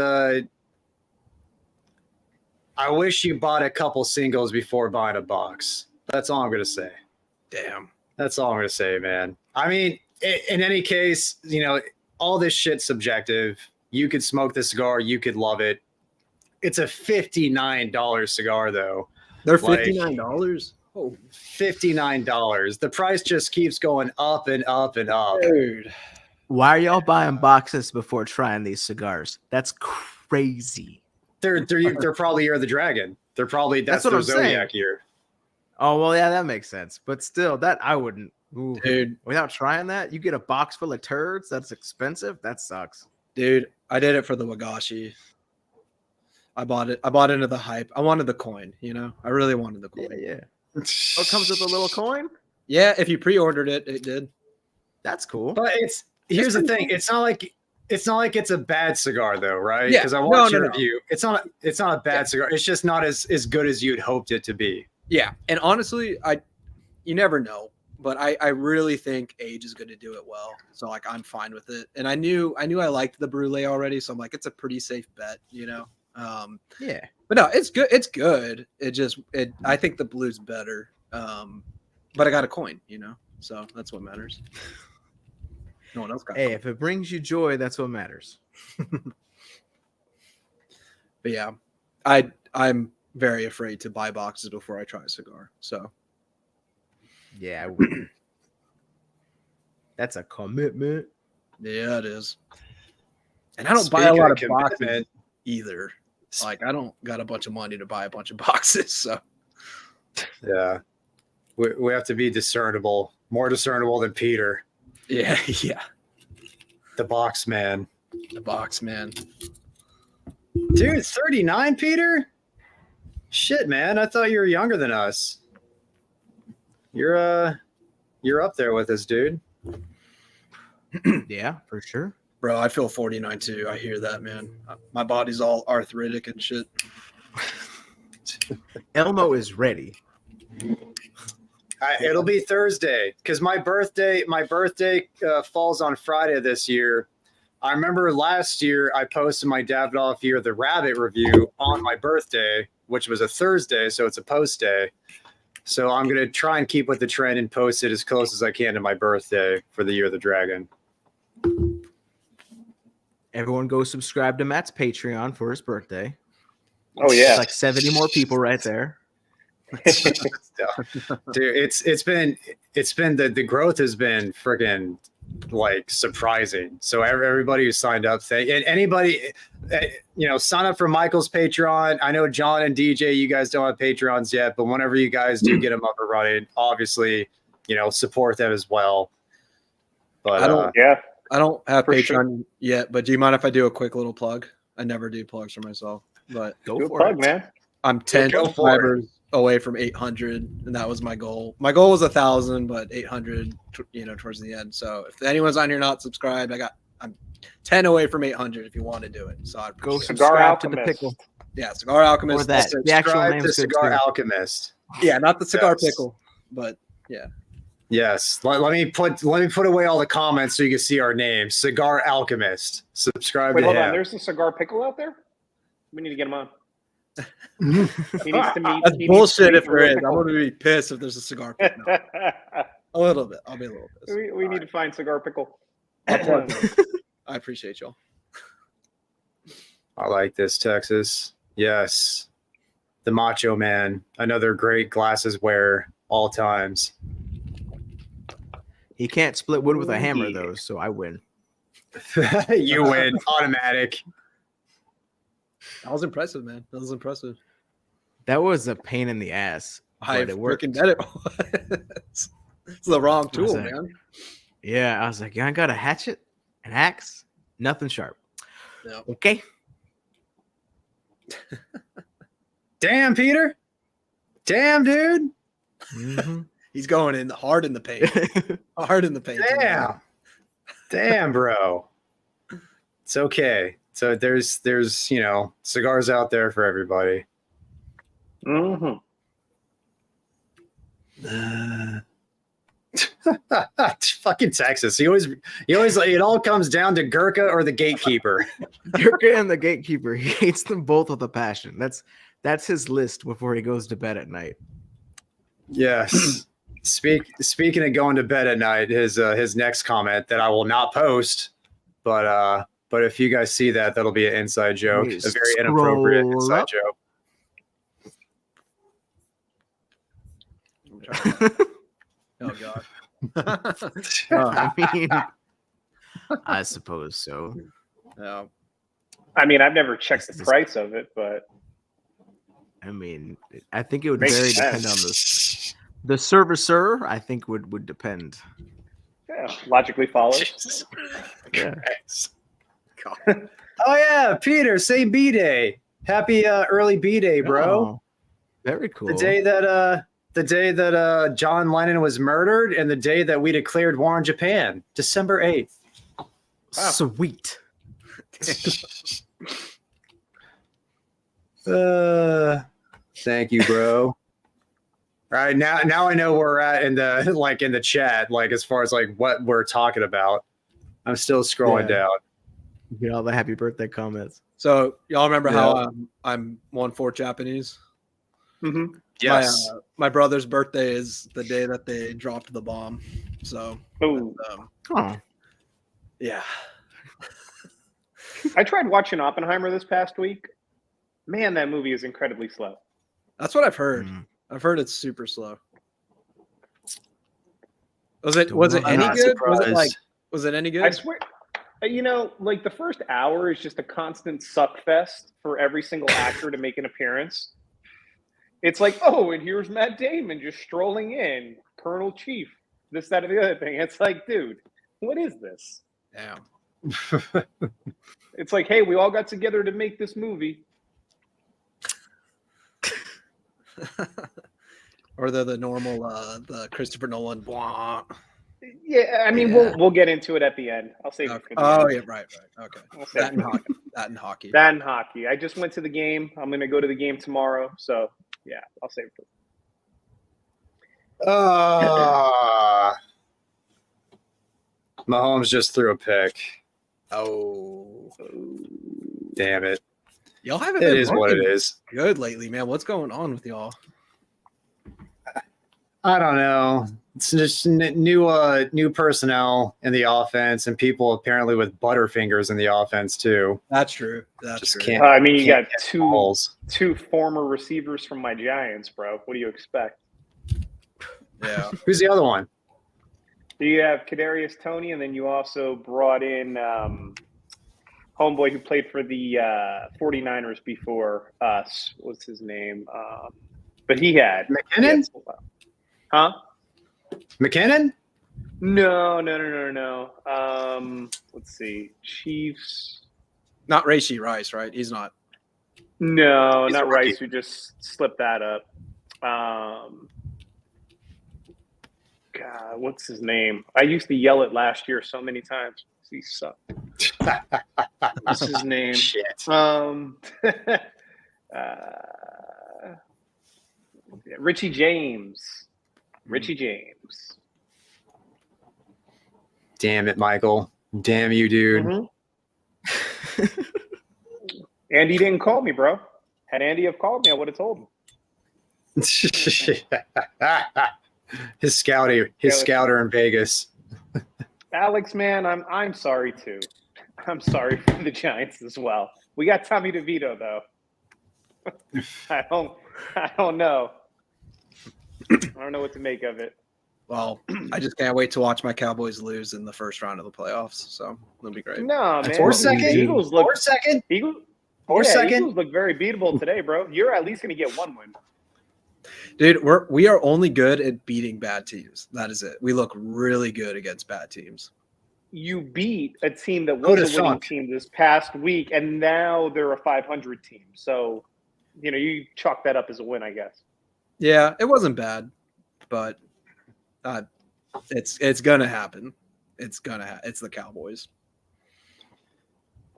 I wish you bought a couple singles before buying a box. That's all I'm gonna say. Damn. That's all I'm gonna say, man. I mean, in any case, all this shit's subjective. You could smoke the cigar, you could love it. It's a $59 cigar, though. They're $59. Oh, $59. The price just keeps going up and up and up. dude. Why are y'all buying boxes before trying these cigars? That's crazy. They're probably Year of the Dragon. That's That's what their I'm saying. Zodiac year. Oh, well, yeah, that makes sense. But still, that I wouldn't. Ooh. Dude, Without trying that, you get a box full of turds. That's expensive. That sucks. I did it for the Wagashi. I bought it. I bought into the hype. I wanted the coin, I really wanted the coin. Yeah. Oh, it comes with a little coin? Yeah, if you pre-ordered it, it did. That's cool. But here's the thing. It's not like it's a bad cigar, though, right? Yeah. Because I watched your No. review. It's not a bad cigar. It's just not as good as you'd hoped it to be. Yeah, and honestly, you never know, but I really think age is going to do it well. So like I'm fine with it, and I knew I liked the brulee already, so I'm like it's a pretty safe bet, Yeah. But no, it's good. It's good. I think the blue's better. But I got a coin, so that's what matters. No one else got. Hey, if it brings you joy, that's what matters. But yeah, I'm very afraid to buy boxes before I try a cigar. So Yeah. I wouldn't. That's a commitment. yeah, it is. And I don't buy a Speaking lot of of boxes commitment, either. Like I don't got a bunch of money to buy a bunch of boxes. So yeah, we have to be discernible, more discernible than Peter, yeah, the box man. the box man. Dude, 39, Peter? Shit, man. I thought you were younger than us. You're up there with us, dude. Yeah, for sure. Bro, I feel 49 too. I hear that, man. My body's all arthritic and shit. Elmo is ready. It'll be Thursday because my birthday falls on Friday this year. I remember last year I posted my Davidoff Year of the Rabbit review on my birthday, which was a Thursday, so it's a post day. So I'm gonna try and keep with the trend and post it as close as I can to my birthday for the Year of the Dragon. Everyone go subscribe to Matt's Patreon for his birthday. Oh yeah. It's like 70 more people right there. Dude, it's been the growth has been freaking like surprising. So everybody who signed up, and anybody sign up for Michael's Patreon. I know John and DJ, you guys don't have Patreons yet, but whenever you guys do get them up and running, obviously support them as well. But I don't have For Patreon sure. yet, but do you mind if I do a quick little plug? I never do plugs for myself, but Go Good for plug, it. man. I'm 10 Go for it. subscribers away from 800, and that was my goal. My goal was 1,000, but 800, towards the end. So if anyone's on here not subscribed, I'm 10 away from 800. If you want to do it, so I'd Go appreciate it. Cigar subscribe to the Alchemist. pickle. Yeah, Cigar Alchemist. Or that. The actual subscribe name's to good Cigar too. Alchemist. Yeah, not the Cigar Yes. Pickle, but yeah. Yes. Let me put away all the comments so you can see our name. Cigar Alchemist. Subscribe Wait, to hold him. on. There's a cigar pickle out there. We need to get him on. He needs to meet. That's he needs to bullshit meet if the there real is. I'm pickle. gonna be pissed if there's a cigar pickle. A little bit. I'll be a little pissed. we need to find cigar pickle. I'll plug it. I appreciate y'all. I like this, Texas. Yes. The Macho Man. Another great glasses wearer all times. He can't split wood with a hammer Yeah. though, so I win. You win. Automatic. That was impressive, man. That was impressive. That was a pain in the ass, I but it worked. freaking bet it was. It's the wrong tool, that? man. Yeah, I was like, yeah, I got a hatchet, an axe, nothing sharp. No. Okay. Damn, Peter. Damn, dude. Mhm. He's going in hard in the paint. Hard in the paint. Damn. Damn, bro. It's okay. So there's cigars out there for everybody. Mm-hmm. Fucking Texas. He always it all comes down to Gurkha or the gatekeeper. Gurkha and the gatekeeper. He hates them both with a passion. That's his list before he goes to bed at night. Yes. Speaking of going to bed at night, his next comment that I will not post, but if you guys see that, that'll be an inside joke, Please a very inappropriate scroll inside up. joke. Oh god. I mean, I suppose so. Yeah. I mean, I've never checked the price of it, but I mean, I think it would Makes very sense. depend on the servicer. I think would depend. yeah, logically follows. Jesus Yeah. Christ. Oh yeah, Peter, same B day. Happy early B day, bro. Oh, very cool. The day that John Lennon was murdered and the day that we declared war on Japan, December 8th. Sweet. Thank you, bro. All right, now I know where we're at in the chat, like as far as like what we're talking about. I'm still scrolling Yeah. down. Get all the happy birthday comments. So y'all remember how Yeah. I'm 1/4 Japanese? Mm-hmm. Yes. My brother's birthday is the day that they dropped the bomb. So Oh, Oh, yeah. I tried watching Oppenheimer this past week. Man, that movie is incredibly slow. That's what I've heard. Mm. I've heard it's super slow. Was it I'm any not good? surprised. Was it any good? I swear, like the first hour is just a constant suck fest for every single actor to make an appearance. It's like, oh, and here's Matt Damon just strolling in, Colonel Chief, this, that, and the other thing. It's like, dude, what is this? Yeah. It's like, hey, we all got together to make this movie. Or the normal the Christopher Nolan. Blah. Yeah, I mean, Yeah. we'll get into it at the end. I'll save it Okay. for the Oh end. yeah, right. Okay. I'll save That it and for- hockey. That and hockey. That and hockey. I just went to the game. I'm going to go to the game tomorrow. So, yeah, I'll save it for Mahomes just threw a pick. Oh, Damn it. y'all haven't It been is what it looking is. good lately, man. What's going on with y'all? I don't know. It's just new personnel in the offense and people apparently with butterfingers in the offense too. That's true. That's Just true. can't. I mean, you Can't got get two balls. former receivers from my Giants, bro. What do you expect? Yeah. Who's the other one? You have Kadarius Toney, and then you also brought in homeboy who played for the 49ers before us. What's his name? But he had McKinnon? Huh? McKinnon? No. Let's see. Chiefs. Not Rashee Rice, right? He's not. No, He's a not rookie. Rice. Who just slipped that up. God, what's his name? I used to yell it last year so many times. He sucked. What's his name? Shit. Richie James. Richie James. Damn it, Michael. Damn you, dude. And he didn't call me, bro. Had Andy have called me, I would have told him. His scouter in Vegas. Alex, man, I'm sorry too. I'm sorry for the Giants as well. We got Tommy DeVito though. I don't know. I don't know what to make of it. Well, I just can't wait to watch my Cowboys lose in the first round of the playoffs. So it'll be great. No, man. Or second. Eagles look Second. Eagles Second. Eagles look very beatable today, bro. You're at least going to get one win. Dude, we are only good at beating bad teams. That is it. We look really good against bad teams. You beat a team that was a winning team this past week, and now they're a 500 team. So, you chalk that up as a win, I guess. Yeah, it wasn't bad, but it's gonna happen. It's the Cowboys.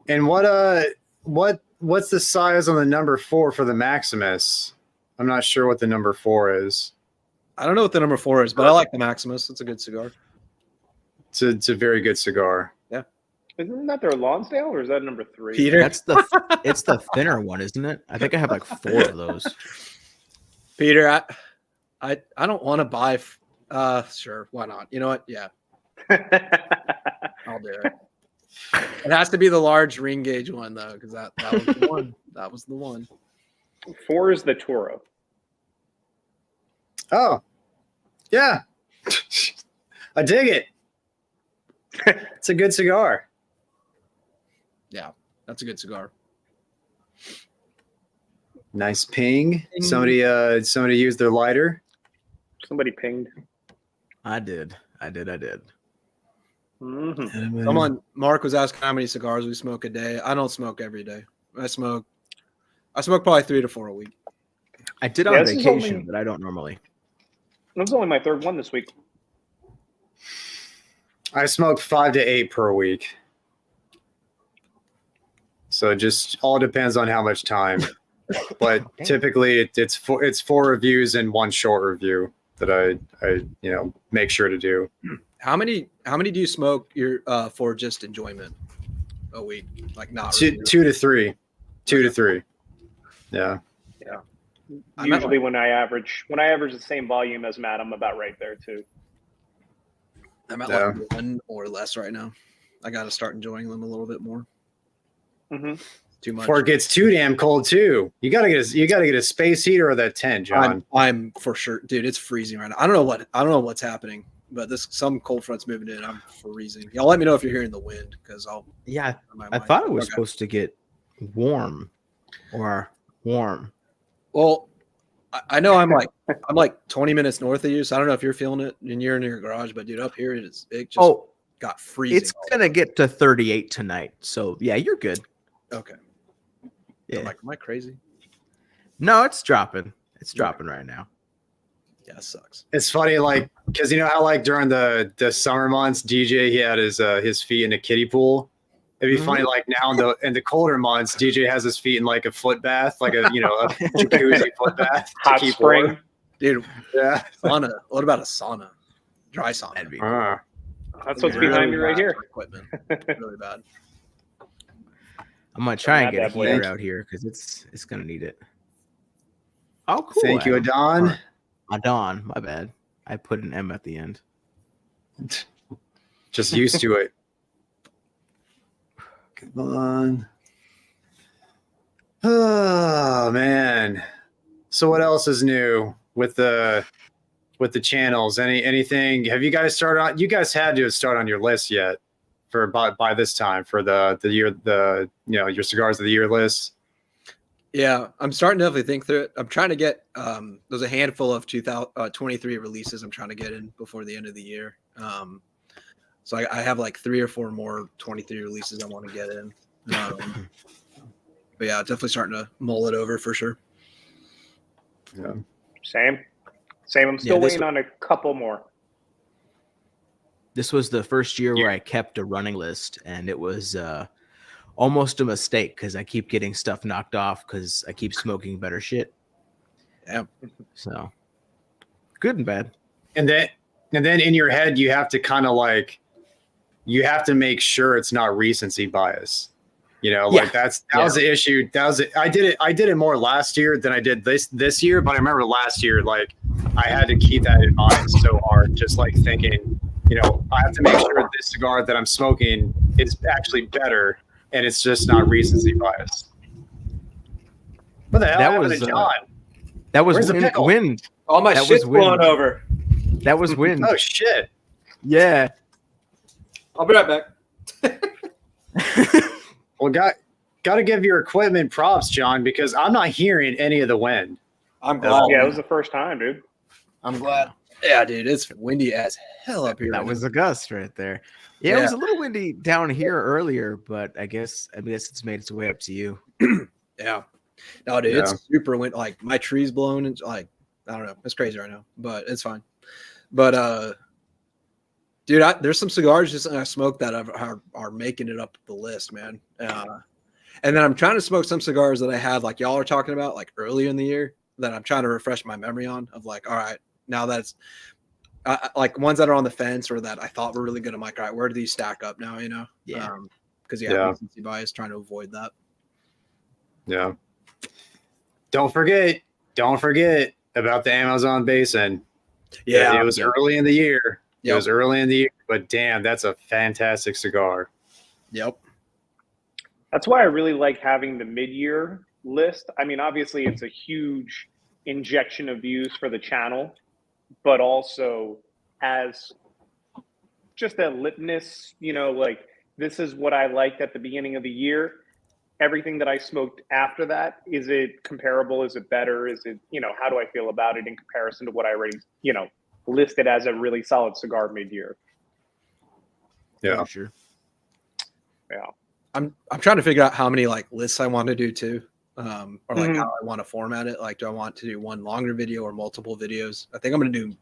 And what's the size on the number 4 for the Maximus? I'm not sure what the number 4 is. I don't know what the number 4 is, but I like the Maximus. It's a good cigar. It's a very good cigar. Yeah. Isn't that their Lonsdale, or is that number 3? Peter, it's the thinner one, isn't it? I think I have like 4 of those. Peter, I don't want to buy. Sure, why not? You know what? Yeah, I'll do it. It has to be the large ring gauge one though, because that was the one. That was the one. 4 is the Toro. Oh, yeah. I dig it. It's a good cigar. Yeah, that's a good cigar. Nice ping. Somebody used their lighter. Somebody pinged. I did. Mm-hmm. Mark was asking how many cigars we smoke a day. I don't smoke every day. I smoke probably 3 to 4 a week. I did on vacation, but I don't normally. That was only my 3rd one this week. I smoke 5 to 8 per week. So it just all depends on how much time. But typically it's 4 reviews and 1 short review that I make sure to do. How many do you smoke for just enjoyment a week? Like not 2 to 3. 2 to 3. Yeah. Yeah. Usually when I average the same volume as Matt, I'm about right there too. I'm at like 1 or less right now. I got to start enjoying them a little bit more. Mm-hmm. Too much. Before it gets too damn cold too. You gotta get a space heater or that tent, John. I'm for sure, dude. It's freezing right now. I don't know what's happening, but some cold front's moving in. I'm freezing. Y'all let me know if you're hearing the wind because I'll. Yeah, I thought it was supposed to get warm. Well, I know I'm like 20 minutes north of you, so I don't know if you're feeling it and you're in your garage, but dude, up here it just got freezing. It's gonna get to 38 tonight, so yeah, you're good. Okay. Yeah. Am I crazy? No, it's dropping. It's dropping right now. Yeah, it sucks. It's funny, like, because you know how like during the summer months, DJ he had his feet in a kiddie pool. It'd be funny, like now in the colder months, DJ has his feet in like a foot bath, like a jacuzzi foot bath. Hot spring, warm. Dude. Yeah. Sauna. What about a sauna? Dry sauna. That's what's behind me right here. Equipment. Really bad. I'm gonna try and get a heater out here because it's gonna need it. Oh, cool. Thank you, Adon. Adon, my bad. I put an M at the end. Just used to it. Come on. Oh man. So what else is new with the channels? Anything? Have you guys started on? You guys had to start on your list yet for by this time for the year your cigars of the year list. Yeah, I'm starting to definitely think through it. I'm trying to get there's a handful of 2023 releases I'm trying to get in before the end of the year. So I have like 3 or 4 more 23 releases I want to get in. But yeah, definitely starting to mull it over for sure. Yeah. Same. I'm still waiting on a couple more. This was the first year where I kept a running list, and it was almost a mistake because I keep getting stuff knocked off because I keep smoking better shit. Yeah. So good and bad. And then in your head, you have to kind of like, you have to make sure it's not recency bias. You know, like that was the issue. I did it more last year than I did this year. But I remember last year, like I had to keep that in mind so hard, just like thinking, you know, I have to make sure this cigar that I'm smoking is actually better, and it's just not recency bias. What the hell happened to John? That was wind. All my shit's blowing over. That was wind. Oh shit! Yeah. I'll be right back. Well, got to give your equipment props, John, because I'm not hearing any of the wind. I'm glad. Yeah, it was the first time, dude. I'm glad. Yeah, dude, it's windy as hell up here. That was a gust right there. Yeah, it was a little windy down here earlier, but I guess it's made its way up to you. Yeah. No, dude, it's super wind. Like my tree's blowing, and like I don't know, it's crazy right now, but it's fine. But dude, there's some cigars just I smoked that are making it up the list, man. And then I'm trying to smoke some cigars that I had, like y'all are talking about, like earlier in the year, that I'm trying to refresh my memory on. Of like, all right, now that's like ones that are on the fence or that I thought were really good. I'm like, all right, where do these stack up now? You know, because recency bias, trying to avoid that. Yeah. Don't forget about the Amazon basin. Yeah, it was early in the year. It was early in the year, but damn, that's a fantastic cigar. Yep. That's why I really like having the mid-year list. I mean, obviously, it's a huge injection of views for the channel, but also as just a litmus, you know, like this is what I liked at the beginning of the year. Everything that I smoked after that, is it comparable? Is it better? Is it, you know, how do I feel about it in comparison to what I already, you know, listed as a really solid cigar mid-year? Yeah, for sure. Yeah. I'm trying to figure out how many like lists I want to do too. Or like how I want to format it. Like, do I want to do one longer video or multiple videos? I think I'm going to do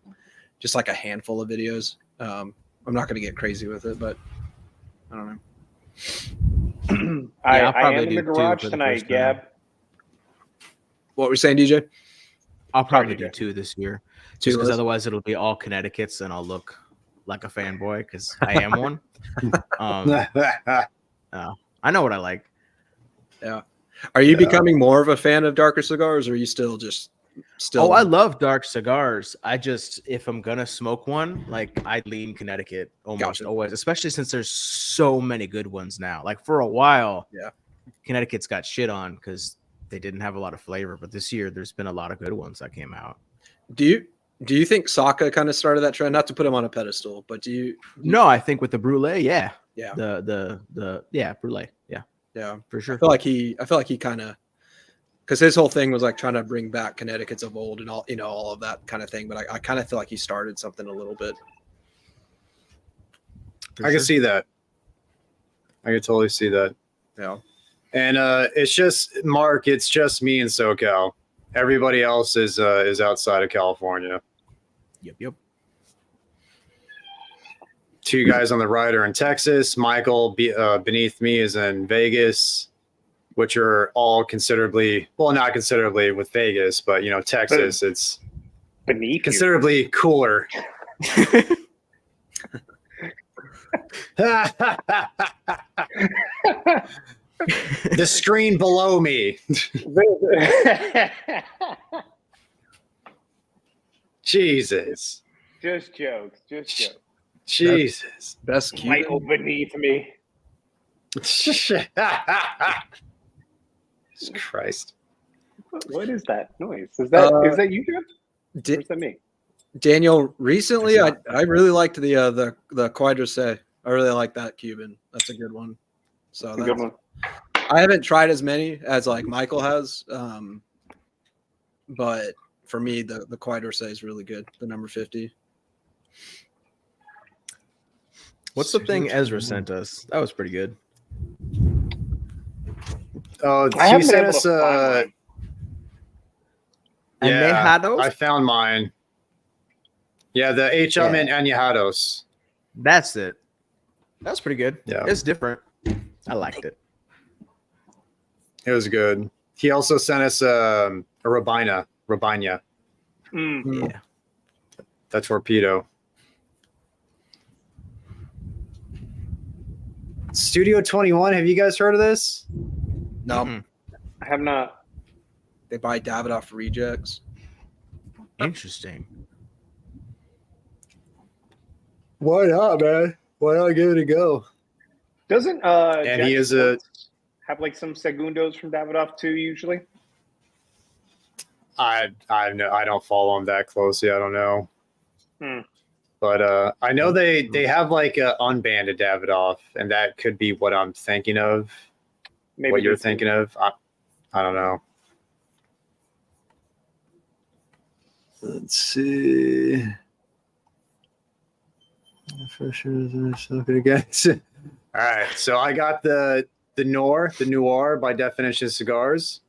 just like a handful of videos. I'm not going to get crazy with it, but I don't know. I am in the garage tonight, Gab. What were you saying, DJ? I'll probably do 2 this year. Just because otherwise it'll be all Connecticut's and I'll look like a fanboy because I am one. I know what I like. Yeah. Are you becoming more of a fan of darker cigars, or are you still? Oh, I love dark cigars. I just, if I'm gonna smoke one, like I lean Connecticut almost always, especially since there's so many good ones now. Like for a while, Connecticut's got shit on because they didn't have a lot of flavor, but this year there's been a lot of good ones that came out. Do you think Saka kind of started that trend? Not to put him on a pedestal, but do you? No, I think with the brulee, yeah. The brulee, yeah, for sure. I feel like he kind of, because his whole thing was like trying to bring back Connecticut's of old and all, you know, all of that kind of thing. But I kind of feel like he started something a little bit. I can see that. I can totally see that. Yeah. And it's just Mark. It's just me in SoCal. Everybody else is outside of California. Yep. 2 guys on the right are in Texas. Michael beneath me is in Vegas, which are all considerably, well, not considerably with Vegas, but you know, Texas, it's beneath considerably cooler. The screen below me. Jesus. Just jokes. Jesus. Best Cuban. Michael beneath me. Jesus Christ. What is that noise? Is that you, Jeff? Or is that me? Daniel, recently I really liked the Quadrocé. I really like that Cuban. That's a good one. So that's a good one. I haven't tried as many as like Michael has. But for me, the Quadrocé is really good. The number 50. What's the thing Ezra sent us? That was pretty good. Oh, he sent us Añejados? I found mine. Yeah, the HM and Añejados. That's it. That's pretty good. Yeah. It's different. I liked it. It was good. He also sent us a Robina. Yeah. The torpedo. Studio 21. Have you guys heard of this? No, Mm-mm. I have not. they buy Davidoff rejects. Interesting. Why not, man? Why not give it a go? Doesn't And Jack he is Schwartz have like some segundos from Davidoff too? Usually. I don't follow him that closely. I don't know. Hmm. But I know they have like a unbanded Davidoff, and that could be what I'm thinking of. Maybe What you're they do. thinking of? I don't know. Let's see. For sure, looking again. All right, so I got the Noir by Definition Cigars.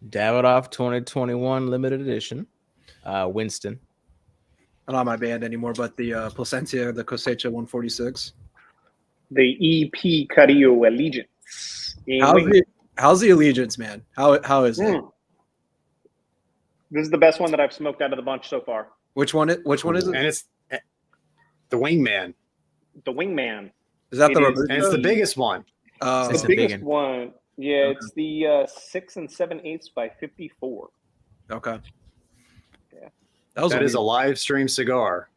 Davidoff 2021 limited edition. Winston. I don't have my band anymore, but the Placencia, the Cosecha 146. The EP Carillo Allegiance. How's the Allegiance, man? How is it? This is the best one that I've smoked out of the bunch so far. Which one is it? And it's the Wingman. The Wingman. Is that it the is- Robusto? And it's the biggest one. Oh, It's The a big biggest one. one. Yeah, it's the 6 7/8 by 54. okay. Yeah. That is a live stream cigar.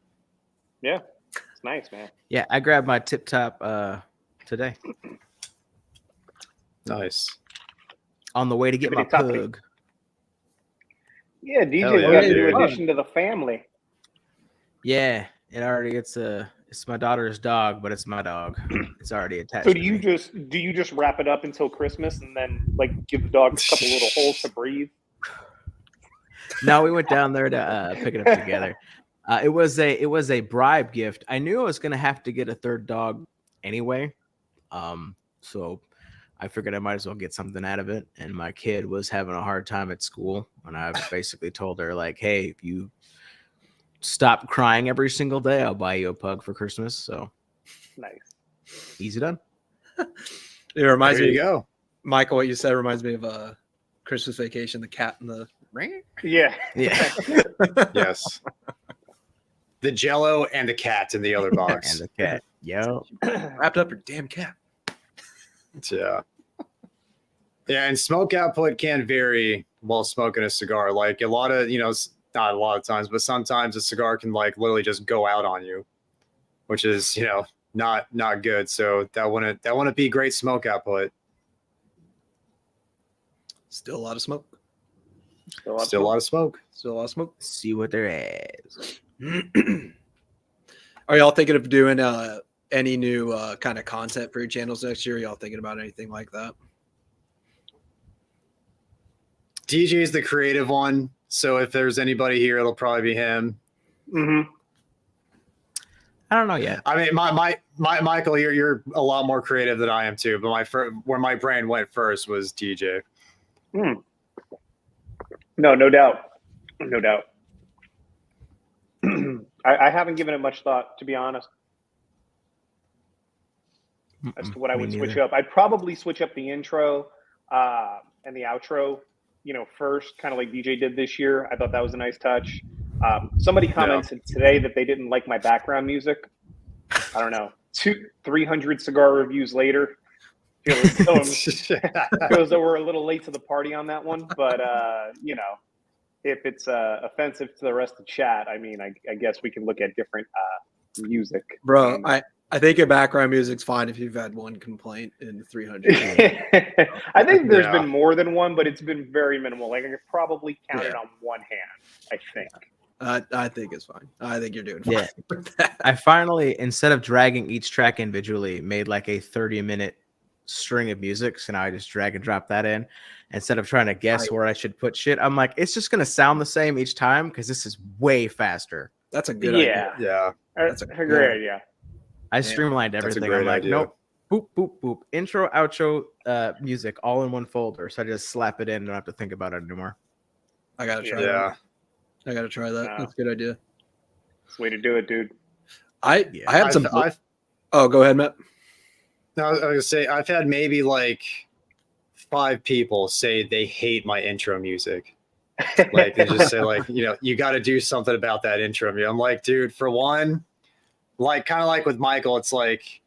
Yeah, it's nice, man. Yeah, I grabbed my tip top today Nice. on the way to get my Humidi Toppy. pug. Yeah, DJ Hell yeah, got a new dude. addition to the family. Yeah, it already it's my daughter's dog, but it's my dog. It's already attached. So to do you me. just wrap it up until Christmas and then like give the dog a couple little holes to breathe? No, we went down there to pick it up together. It was a bribe gift. I knew I was gonna have to get a third dog anyway, so I figured I might as well get something out of it. And my kid was having a hard time at school, and I basically told her like, "Hey, if you stop crying every single day, I'll buy you a pug for Christmas." So Nice. easy done. It reminds There me, you go. Michael. What you said reminds me of Christmas Vacation. The cat and the Yeah. Yeah, Yes. The Jello and the cat in the other box. and the cat. Yo, wrapped up your damn cat. Yeah. Yeah, and smoke output can vary while smoking a cigar. Like a lot of, not a lot of times, but sometimes a cigar can like literally just go out on you, which is, not good. So that wouldn't be great smoke output. Still a lot of smoke. Still a lot of smoke. Still a lot of smoke. see what there is. Are y'all thinking of doing any new kind of content for your channels next year? Are y'all thinking about anything like that? DJ is the creative one. So if there's anybody here, it'll probably be him. Mm-hmm. I don't know yet. I mean, my Michael, you're a lot more creative than I am too. But where my brain went first was DJ. No doubt. No doubt. I haven't given it much thought, to be honest, as to what I Me would switch neither. up. I'd probably switch up the intro and the outro, first, kind of like DJ did this year. I thought that was a nice touch. Somebody commented today that they didn't like my background music. I don't know. 300 cigar reviews later, feels as though we're a little late to the party on that one. But if it's offensive to the rest of the chat, I mean, I guess we can look at different music. Bro, I think your background music's fine if you've had one complaint in 300. I think there's been more than one, but it's been very minimal. Like I could probably count it on one hand, I think. I think it's fine. I think you're doing fine. Yeah. with that. I finally, instead of dragging each track individually, made like a 30-minute string of music. So now I just drag and drop that in. Instead of trying to guess where I should put shit, I'm like, it's just going to sound the same each time because this is way faster. That's a good idea. Yeah. That's a great idea. I streamlined That's a everything. great I'm like, idea. nope, boop, boop, boop. Intro, outro, music, all in one folder. So I just slap it in. Don't have to think about it anymore. I gotta try Yeah. that. I gotta try that. No. That's a good idea. It's the way to do it, dude. I had some. I've Oh, go ahead, Matt. No, I was gonna say I've had maybe like 5 people say they hate my intro music. Like they just say like, you got to do something about that intro. I'm like, dude, for one, like kind of like with Michael, it's like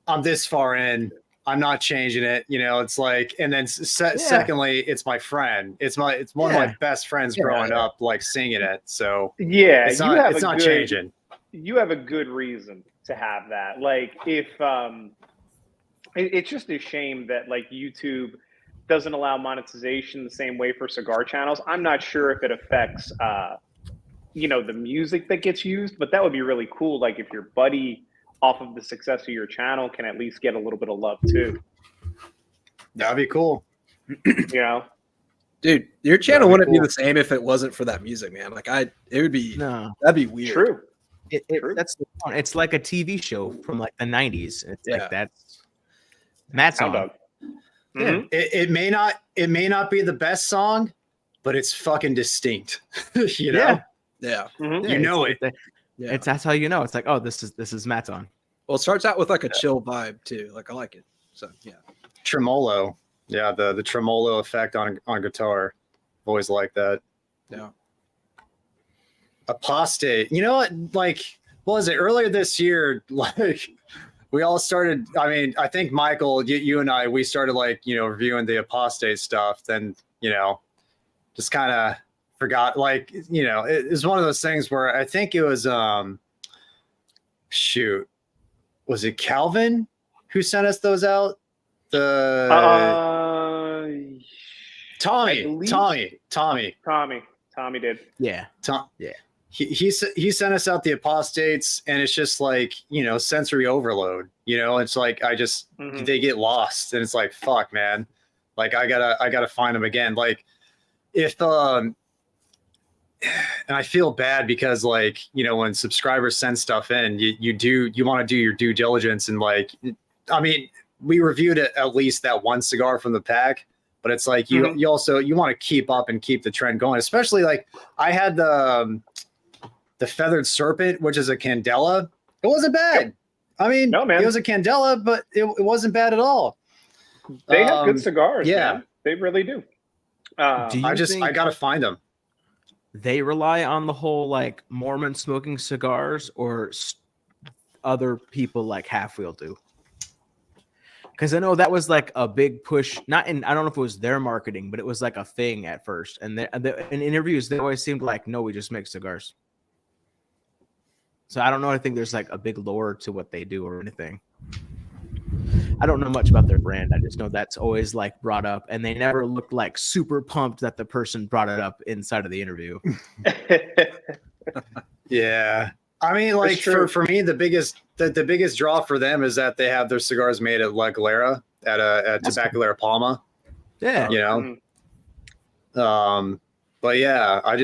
I'm this far in, I'm not changing it. You know, it's like, and then secondly, it's my friend. It's one of my best friends growing up, like singing it. So yeah, it's not changing. You have a good reason to have that. Like if it's just a shame that like YouTube doesn't allow monetization the same way for cigar channels. I'm not sure if it affects you know, the music that gets used, but that would be really cool. Like if your buddy off of the success of your channel can at least get a little bit of love too. That'd be cool. You know, dude, your channel wouldn't be the same if it wasn't for that music, man. Like it would be, that'd be weird. True. That's the point. It's like a TV show from like the 90s. It's like that's Matt's on. Yeah. It may not be the best song, but it's fucking distinct. You know? Yeah. You know it. That's how you know. It's like, oh, this is Matt's on. Well, it starts out with like a chill vibe too. Like I like it. So yeah. Tremolo. Yeah, the tremolo effect on guitar. Always like that. Yeah. Apostate. You know what? Like, what was it? Earlier this year, like we all started. I mean, I think Michael, you and I, we started like, you know, reviewing the apostate stuff. Then, you know, just kind of forgot. Like, you know, it was one of those things where I think it was shoot, was it Calvin who sent us those out? Tommy did. Yeah. He sent us out the apostates, and it's just like, you know, sensory overload. You know, it's like they get lost, and it's like, fuck, man. Like I gotta find them again. Like if and I feel bad because, like, you know, when subscribers send stuff in, you want to do your due diligence, and like, I mean, we reviewed at least that one cigar from the pack, but it's like you also want to keep up and keep the trend going. Especially like I had the Feathered Serpent, which is a Candela. It wasn't bad. I mean, no, man. It was a Candela, but it wasn't bad at all. They have good cigars. Yeah, man. They really do. I gotta find them. They rely on the whole like Mormon smoking cigars, or other people like Half Wheel do. Because I know that was like a big push. I don't know if it was their marketing, but it was like a thing at first. And in interviews, they always seemed like, no, we just make cigars. So I don't know. I think there's like a big lore to what they do or anything. I don't know much about their brand. I just know that's always like brought up, and they never looked like super pumped that the person brought it up inside of the interview. Yeah. I mean, like for me, the biggest draw for them is that they have their cigars made at La Galera at Tabacalera Palma. Yeah. You know? But yeah, I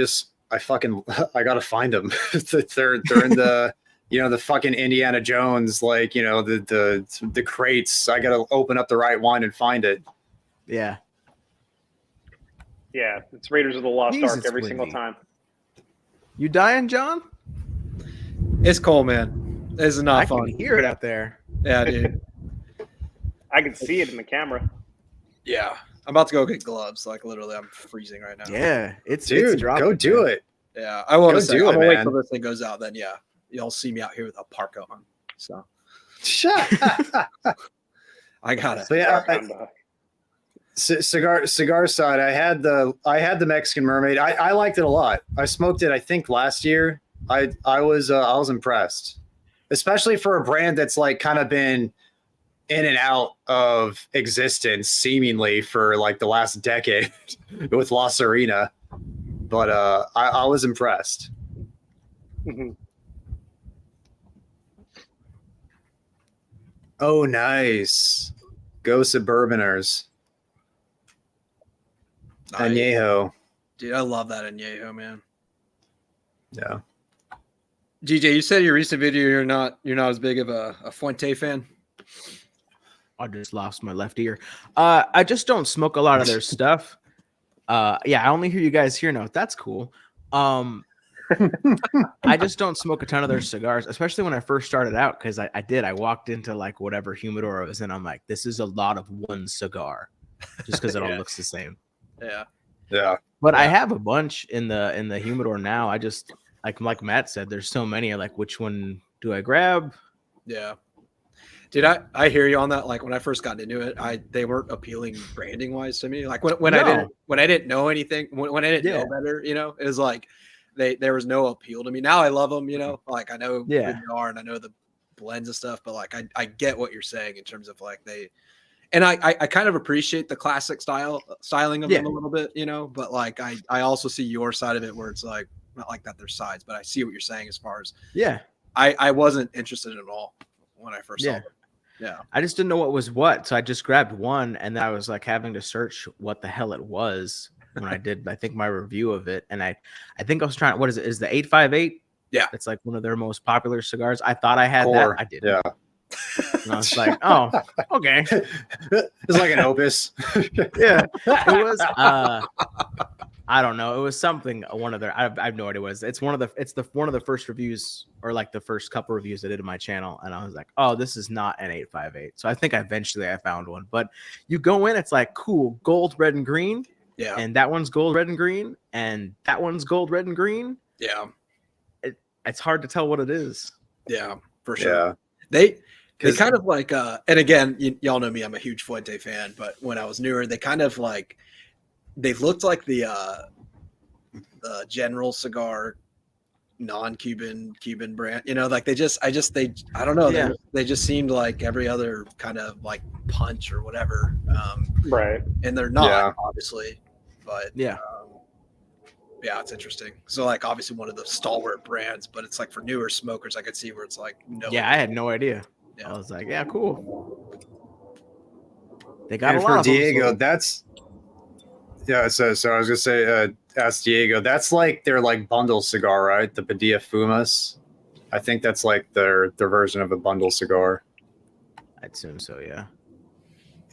gotta find them. they're in the, you know, the fucking Indiana Jones, like, you know, the crates. I gotta open up the right one and find it. Yeah. Yeah. It's Raiders of the Lost Ark every single time. You dying, John? It's cold, man. This is not fun. I can hear it out there. Yeah, dude. I can see it in the camera. Yeah. I'm about to go get gloves. Like literally, I'm freezing right now. Yeah, it's dropping, go do it. Yeah, I want to say. I'm gonna wait till this thing goes out. Then yeah, you'll see me out here with a parka on. So I got it. So yeah, cigar side. I had the Mexican Mermaid. I liked it a lot. I smoked it, I think, last year. I was impressed, especially for a brand that's like kind of been in and out of existence seemingly for like the last decade with La Serena. But I was impressed. Mm-hmm. Oh, nice. Go Suburbaners. Nice. Añejo. Dude, I love that Añejo, man. Yeah. DJ, you said in your recent video you're not as big of a Fuente fan. I just lost my left ear. I just don't smoke a lot of their stuff. Yeah, I only hear you guys here now. That's cool. I just don't smoke a ton of their cigars, especially when I first started out, because I walked into like whatever humidor I was in. I'm like, this is a lot of one cigar, just because it all looks the same. Yeah. Yeah. But I have a bunch in the humidor now. I just like Matt said, there's so many. Like, which one do I grab? Yeah. Dude, I hear you on that. Like when I first got into it, they weren't appealing branding wise to me. Like when I didn't know anything, when I didn't know better, you know, it was like there was no appeal to me. Now I love them, you know, like I know who they are and I know the blends and stuff, but like I get what you're saying in terms of like I kind of appreciate the classic styling of them a little bit, you know, but like I also see your side of it where it's like not like that there's sides, but I see what you're saying as far as I wasn't interested at all when I first saw them. Yeah. I just didn't know what was what. So I just grabbed one and then I was like having to search what the hell it was when I did, I think, my review of it. And I think I was trying, what is it? Is the 858? Yeah. It's like one of their most popular cigars. I thought I had that. I didn't. Yeah. And I was like, oh, okay. It's like an Opus. Yeah. It was, I don't know. It was something, one of their, I have no idea what it was. It's one of the first reviews or like the first couple reviews I did on my channel. And I was like, oh, this is not an 858. So I think eventually I found one, but you go in, it's like cool, gold, red, and green. Yeah. And that one's gold, red, and green. And that one's gold, red, and green. Yeah. It's hard to tell what it is. Yeah, for sure. Yeah. They kind of like, and again, y'all know me, I'm a huge Fuente fan, but when I was newer, they kind of like, they looked like the General Cigar non-Cuban brand, you know, like I don't know. They just seemed like every other kind of like Punch or whatever. Right. And they're not obviously, but yeah, it's interesting. So like obviously one of the stalwart brands, but it's like for newer smokers, I could see where it's like, no. Yeah. I had no idea. Yeah. I was like, yeah, cool. They got and a lot for of Diego, them, that's so I was gonna say, ask Diego. That's like their like bundle cigar, right? The Padilla Fumas. I think that's like their version of a bundle cigar. I'd assume so, yeah.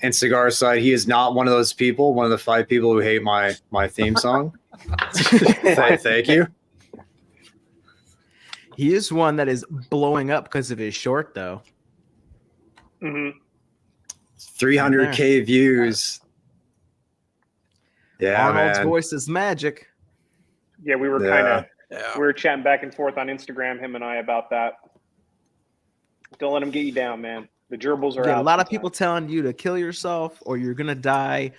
And Cigar side, he is not one of those people. One of the 5 people who hate my theme song. Thank you. He is one that is blowing up because of his short, though. Mm-hmm. 300K views. Yeah, Arnold's man. voice is magic. Yeah, we were we were chatting back and forth on Instagram, him and I, about that. Don't let him get you down, man. The gerbils are out. A lot of people telling you to kill yourself or you're gonna die,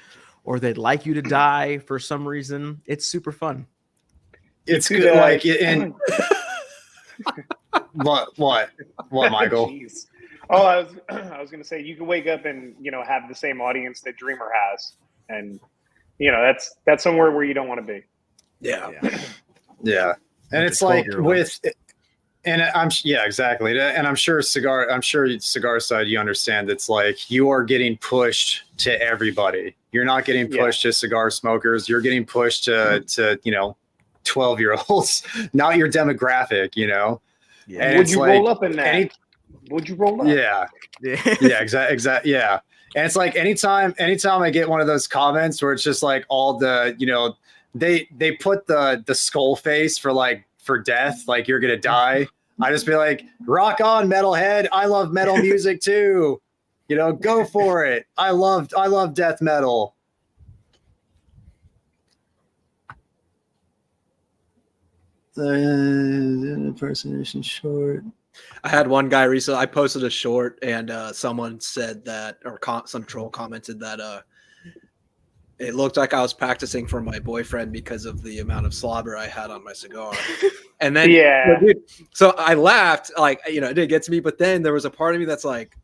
or they'd like you to die for some reason. It's super fun. It's good. Like in what, Michael? Jeez. Oh, I was gonna say you can wake up and have the same audience that Dreamer has, and that's somewhere where you don't want to be. Yeah. Yeah. And it's like with, and exactly. And I'm sure cigar side, you understand. It's like you are getting pushed to everybody. You're not getting pushed to cigar smokers. You're getting pushed to 12-year-olds, not your demographic, Yeah. And would you roll up in that? Would you roll up? Yeah. Yeah, exactly. Yeah. And it's like anytime I get one of those comments where it's just like all the, they put the skull face for death, like you're gonna die. I just be like, rock on, metalhead. I love metal music too. Go for it. I love death metal. Impersonation short. I had one guy recently. I posted a short, and someone said that, or some troll commented that it looked like I was practicing for my boyfriend because of the amount of slobber I had on my cigar. And then, so I laughed, like, it didn't get to me, but then there was a part of me that's like,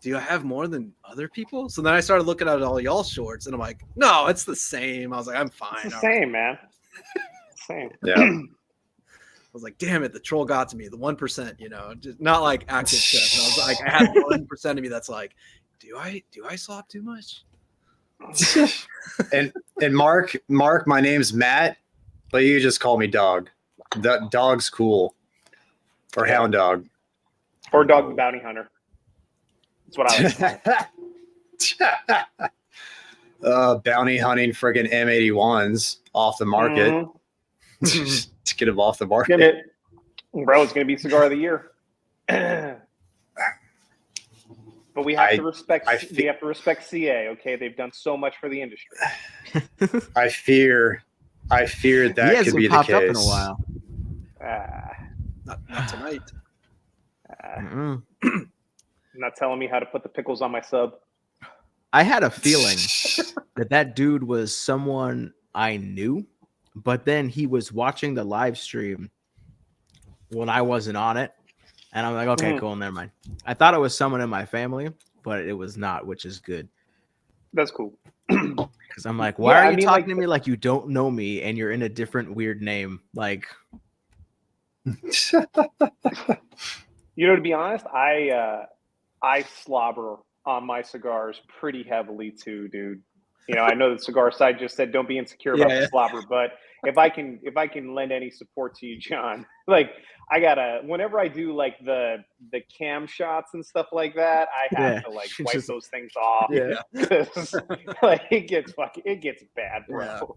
do I have more than other people? So then I started looking at all y'all shorts, and I'm like, no, it's the same. I was like, I'm fine. It's the same, man. Same. Yeah. I was like, damn it, the troll got to me. The 1%, just not like active stuff. I was like, I had 1% of me that's like, do I slop too much? and Mark, my name's Matt, but you just call me Dog. That Dog's cool. Or Hound Dog. Or Dog the Bounty Hunter. That's what I like. Bounty hunting friggin' M81s off the market. Mm-hmm. To get them off the market. Bro, it's going to be Cigar of the Year. But we have to respect. We have to respect CA. Okay, they've done so much for the industry. I fear that could be the case. Up in a while. Not tonight. You're not telling me how to put the pickles on my sub. I had a feeling that dude was someone I knew, but then he was watching the live stream when I wasn't on it. And I'm like, okay, cool, never mind. I thought it was someone in my family, but it was not, which is good. That's cool. Because I'm like, why are you talking to me like you don't know me and you're in a different weird name? Like, to be honest, I slobber on my cigars pretty heavily too, dude. I know the cigar side just said don't be insecure about the slobber, but if I can lend any support to you, John, like I gotta, whenever I do like the cam shots and stuff like that, I have to like wipe those things off. Yeah. Like it gets bad, bro.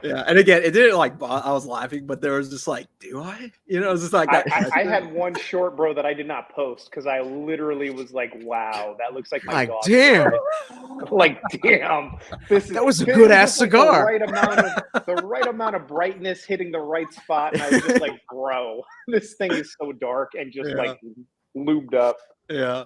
Yeah, and again, it didn't like I was laughing, but there was just like, do I? It was just like I had one short, bro, that I did not post because I literally was like, wow, that looks like my dog. Damn. Like, damn. That was a good ass cigar. The right amount of brightness hitting the right spot, and I was just like, bro, this thing is so dark and just like lubed up. Yeah.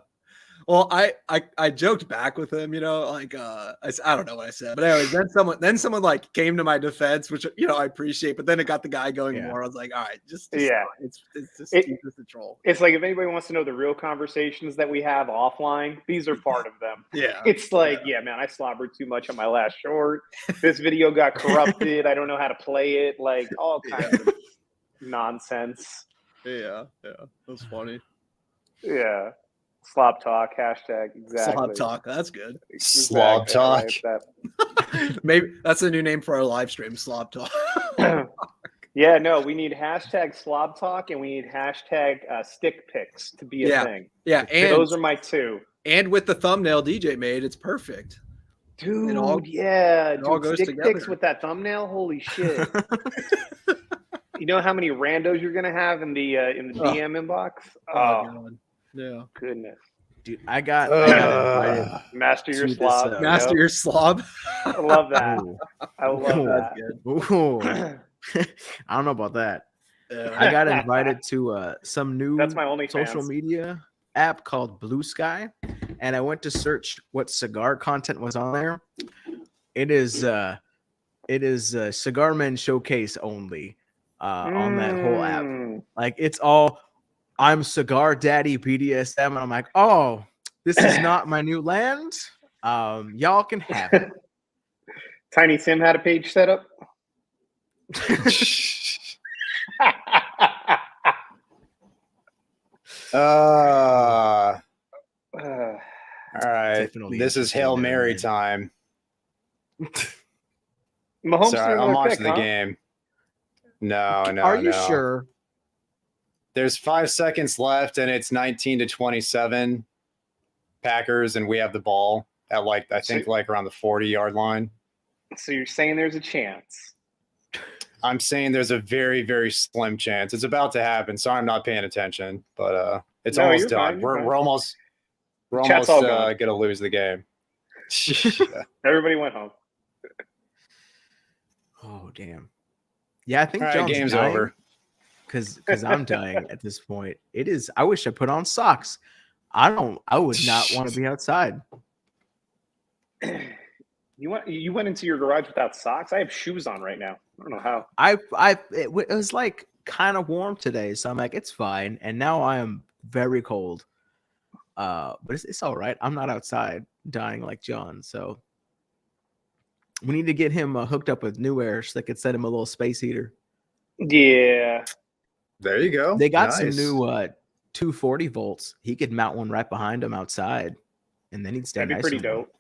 Well, I joked back with him, like I don't know what I said, but anyways, then someone like came to my defense, which I appreciate, but then it got the guy going more. I was like, all right, just it's just keep this a troll. It's like if anybody wants to know the real conversations that we have offline, these are part of them. Yeah, it's like, man, I slobbered too much on my last short. This video got corrupted. I don't know how to play it. Like all kinds of nonsense. Yeah, that's funny. Yeah. Slob talk, hashtag, exactly. Slob talk, that's good. Slob talk. Maybe that's a new name for our live stream, Slob talk. Yeah, no, we need hashtag slob talk and we need hashtag stick pics to be a thing. Yeah, and those are my two. And with the thumbnail DJ made, it's perfect. Dude, it all goes stick together. pics with that thumbnail, holy shit. You know how many randos you're gonna have in the DM inbox? God. Yeah. Goodness. Dude, I got invited. Master your slob. Master your slob. I love that. I love that. Ooh. I don't know about that. I got invited to some new social media app called Blue Sky, and I went to search what cigar content was on there. It is Cigar Men Showcase only on that whole app. Like it's all I'm Cigar Daddy BDSM, and I'm like, oh, this is not my new land. Y'all can have it. Tiny Tim had a page set up. All right, this is Hail Mary time. Sorry, I'm watching the game. No. Are you sure? There's 5 seconds left, and it's 19-27 Packers, and we have the ball at I think around the 40-yard line. So you're saying there's a chance? I'm saying there's a very, very slim chance. It's about to happen, so I'm not paying attention. But it's almost done. We're almost gonna lose the game. Everybody went home. Oh damn! Yeah, I think game's over. Because I'm dying at this point. It is. I wish I put on socks. I would not want to be outside. You went into your garage without socks? I have shoes on right now. I don't know how. It was like kind of warm today, so I'm like, it's fine. And now I am very cold. But it's all right. I'm not outside dying like John. So we need to get him hooked up with New Air so they could set him a little space heater. Yeah. There you go. They got some new 240 volts. He could mount one right behind him outside, and then he'd stay nice. That'd be pretty dope.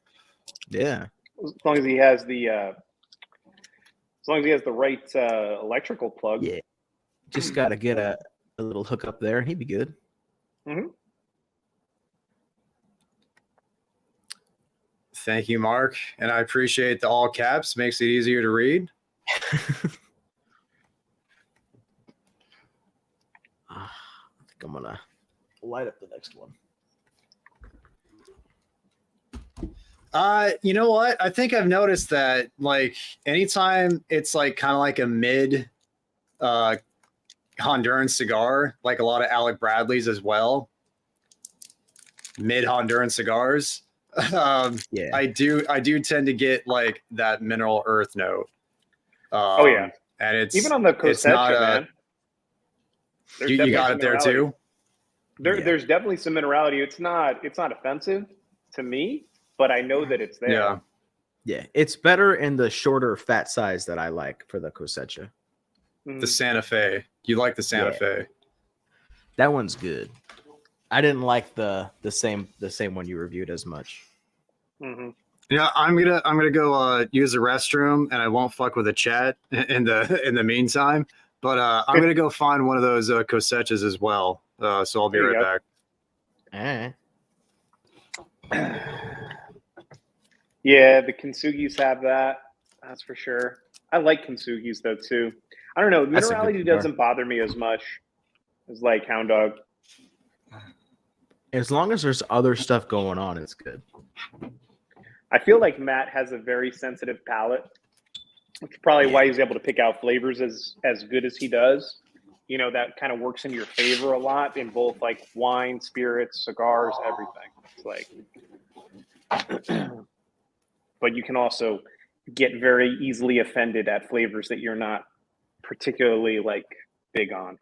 Yeah. As long as he has the right electrical plug. Yeah. Just got to get a little hookup there, and he'd be good. Mm-hmm. Thank you, Mark. And I appreciate the all caps. Makes it easier to read. I think I'm gonna light up the next one. You know what? I think I've noticed that anytime it's kind of like a mid Honduran cigar, like a lot of Alec Bradley's as well. Mid Honduran cigars. Yeah. I do tend to get like that mineral earth note. Oh yeah, and it's even on the it's not cosecha, man. There's you definitely got some it there minerality. too. There's definitely some minerality. It's not offensive to me, but I know that it's there. Yeah. Yeah, it's better in the shorter fat size that I like for the cosecha. Mhm. The Santa Fe. You like the Santa Yeah. Fe? That one's good. I didn't like the same one you reviewed as much. Mhm. Yeah, I'm gonna go use the restroom, and I won't fuck with the chat in the meantime. But I'm gonna go find one of those cosechas as well. So I'll be There you right go. Eh. Yeah, the Kintsugi's have that. That's for sure. I like Kintsugi's though too. I don't know. That's a good Minerality cigar. doesn't bother me as much as like Hound Dog. As long as there's other stuff going on, it's good. I feel like Matt has a very sensitive palate, which is probably why he's able to pick out flavors as good as he does. You know, that kind of works in your favor a lot in both like wine, spirits, cigars, everything. It's like, but you can also get very easily offended at flavors that you're not particularly like big on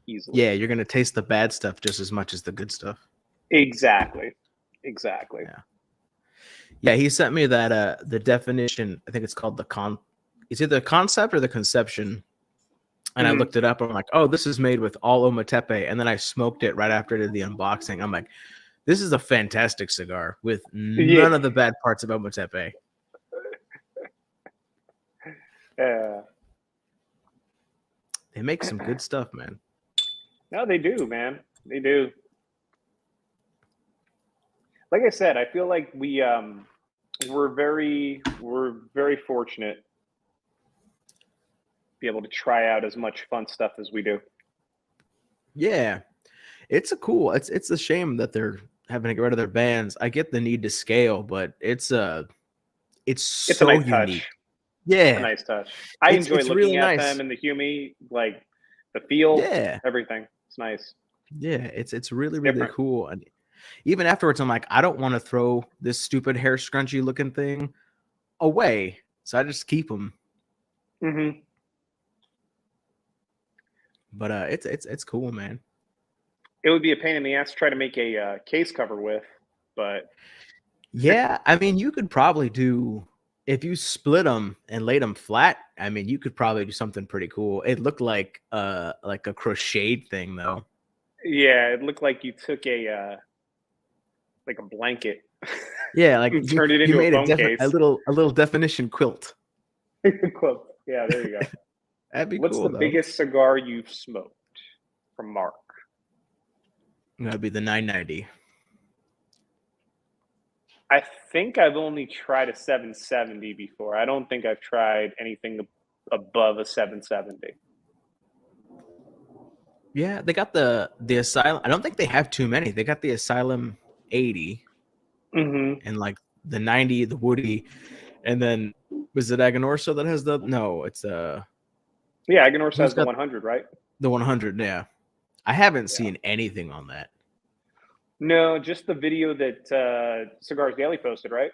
easily. Yeah, you're gonna taste the bad stuff just as much as the good stuff. Exactly. Yeah, he sent me that the definition. I think it's called it's either the concept or the conception. And I looked it up. I'm like, oh, this is made with all Ometepe. And then I smoked it right after I did the unboxing. I'm like, this is a fantastic cigar with none of the bad parts of Ometepe. Yeah. They make some good stuff, man. No, they do, man. They do. Like I said, I feel like we're very fortunate to be able to try out as much fun stuff as we do. Yeah, it's a shame that they're having to get rid of their bands. I get the need to scale, but it's so a nice unique. touch. Yeah, It's a nice touch. I enjoy it's looking really at nice. them in the Humi, like the feel, everything. It's nice. Yeah, it's really Different. cool. And even afterwards, I'm like, I don't want to throw this stupid hair scrunchy looking thing away, so I just keep them. Mm-hmm. But it's cool, man. It would be a pain in the ass to try to make a case cover with, but yeah, I mean, you could probably do if you split them and laid them flat. I mean, you could probably do something pretty cool. It looked like a crocheted thing, though. Yeah, it looked like you took a blanket. Yeah, like turned it into you made a phone case. a little definition quilt. Quote. Yeah, there you go. That'd be What's cool. the biggest cigar you've smoked? From Mark. That'd be the 990. I think I've only tried a 770 before. I don't think I've tried anything above a 770. Yeah, they got the Asylum. I don't think they have too many. They got the Asylum 80 and like the 90, the Woody, and then was it Aganorsa that has the? No, it's yeah, Aganorsa has the 100, right? The 100. Yeah, I haven't seen anything on that. No, just the video that Cigars Daily posted, right?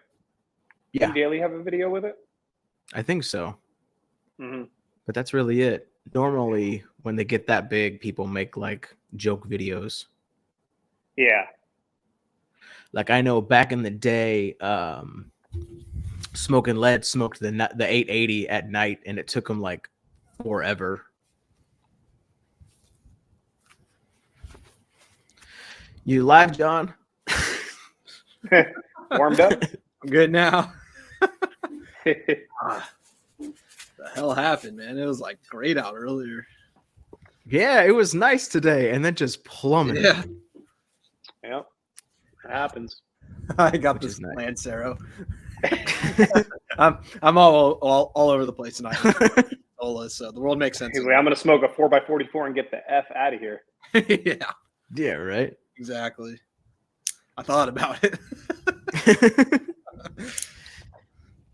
Yeah. Did Daily have a video with it? I think so. Mm-hmm. But that's really it. Normally, when they get that big, people make like joke videos. Yeah. Like I know back in the day, Smoking Lead smoked the 880 at night, and it took them like forever. You live, John? Warmed up? I'm good now. The hell happened, man? It was like great out earlier. Yeah, it was nice today, and then just plummeted. Yeah. Yep. It happens. I got Which this is nice. Lancero. I'm all over the place tonight. So the world makes sense. He's like, I'm going to smoke a 4x44 and get the F out of here. Yeah. Yeah, right? Exactly. I thought about it.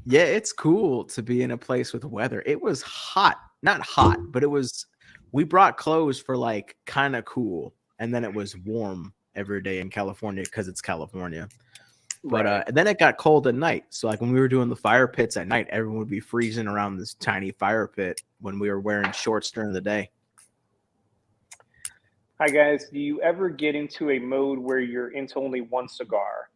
Yeah, it's cool to be in a place with weather. It was hot. Not hot, but it was we brought clothes for like kind of cool, and then it was warm every day in California because it's California. But then it got cold at night. So like when we were doing the fire pits at night, everyone would be freezing around this tiny fire pit when we were wearing shorts during the day. Hi guys, do you ever get into a mode where you're into only one cigar?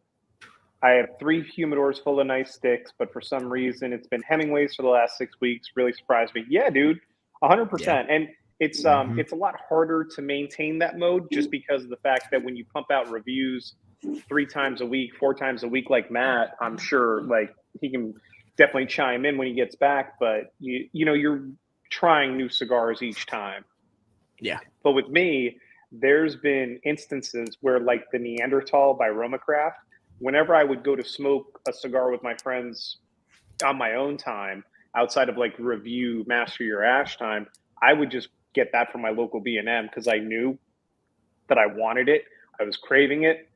I have 3 humidors full of nice sticks, but for some reason it's been Hemingway's for the last 6 weeks. Really surprised me. Yeah, dude, 100%. Yeah. And it's it's a lot harder to maintain that mode just because of the fact that when you pump out reviews 3 times a week, 4 times a week, like Matt, I'm sure like he can definitely chime in when he gets back. But you know you're trying new cigars each time. Yeah. But with me, there's been instances where like the Neanderthal by Romacraft, whenever I would go to smoke a cigar with my friends on my own time, outside of like review, master your ash time, I would just get that from my local B&M because I knew that I wanted it. I was craving it.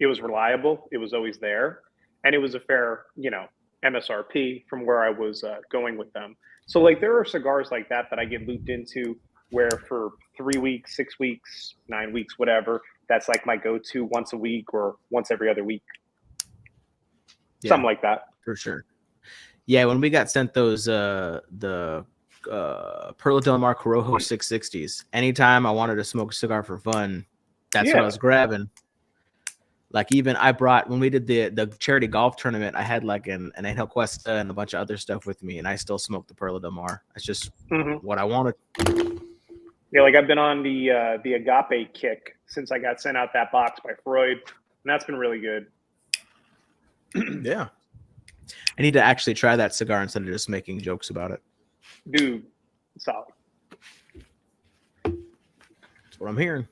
It was reliable. It was always there. And it was a fair, you know, MSRP from where I was going with them. So like there are cigars like that that I get looped into where for 3 weeks, 6 weeks, 9 weeks, whatever, that's like my go-to once a week or once every other week. Yeah, something like that. For sure. Yeah, when we got sent those the Perla Del Mar Corojo 660s, anytime I wanted to smoke a cigar for fun, that's what I was grabbing. Like even I brought, when we did the charity golf tournament, I had like an Angel Cuesta and a bunch of other stuff with me, and I still smoked the Perla Del Mar. It's just what I wanted. Yeah, like I've been on the Agape kick since I got sent out that box by Freud, and that's been really good. Yeah. I need to actually try that cigar instead of just making jokes about it. Dude, solid. That's what I'm hearing.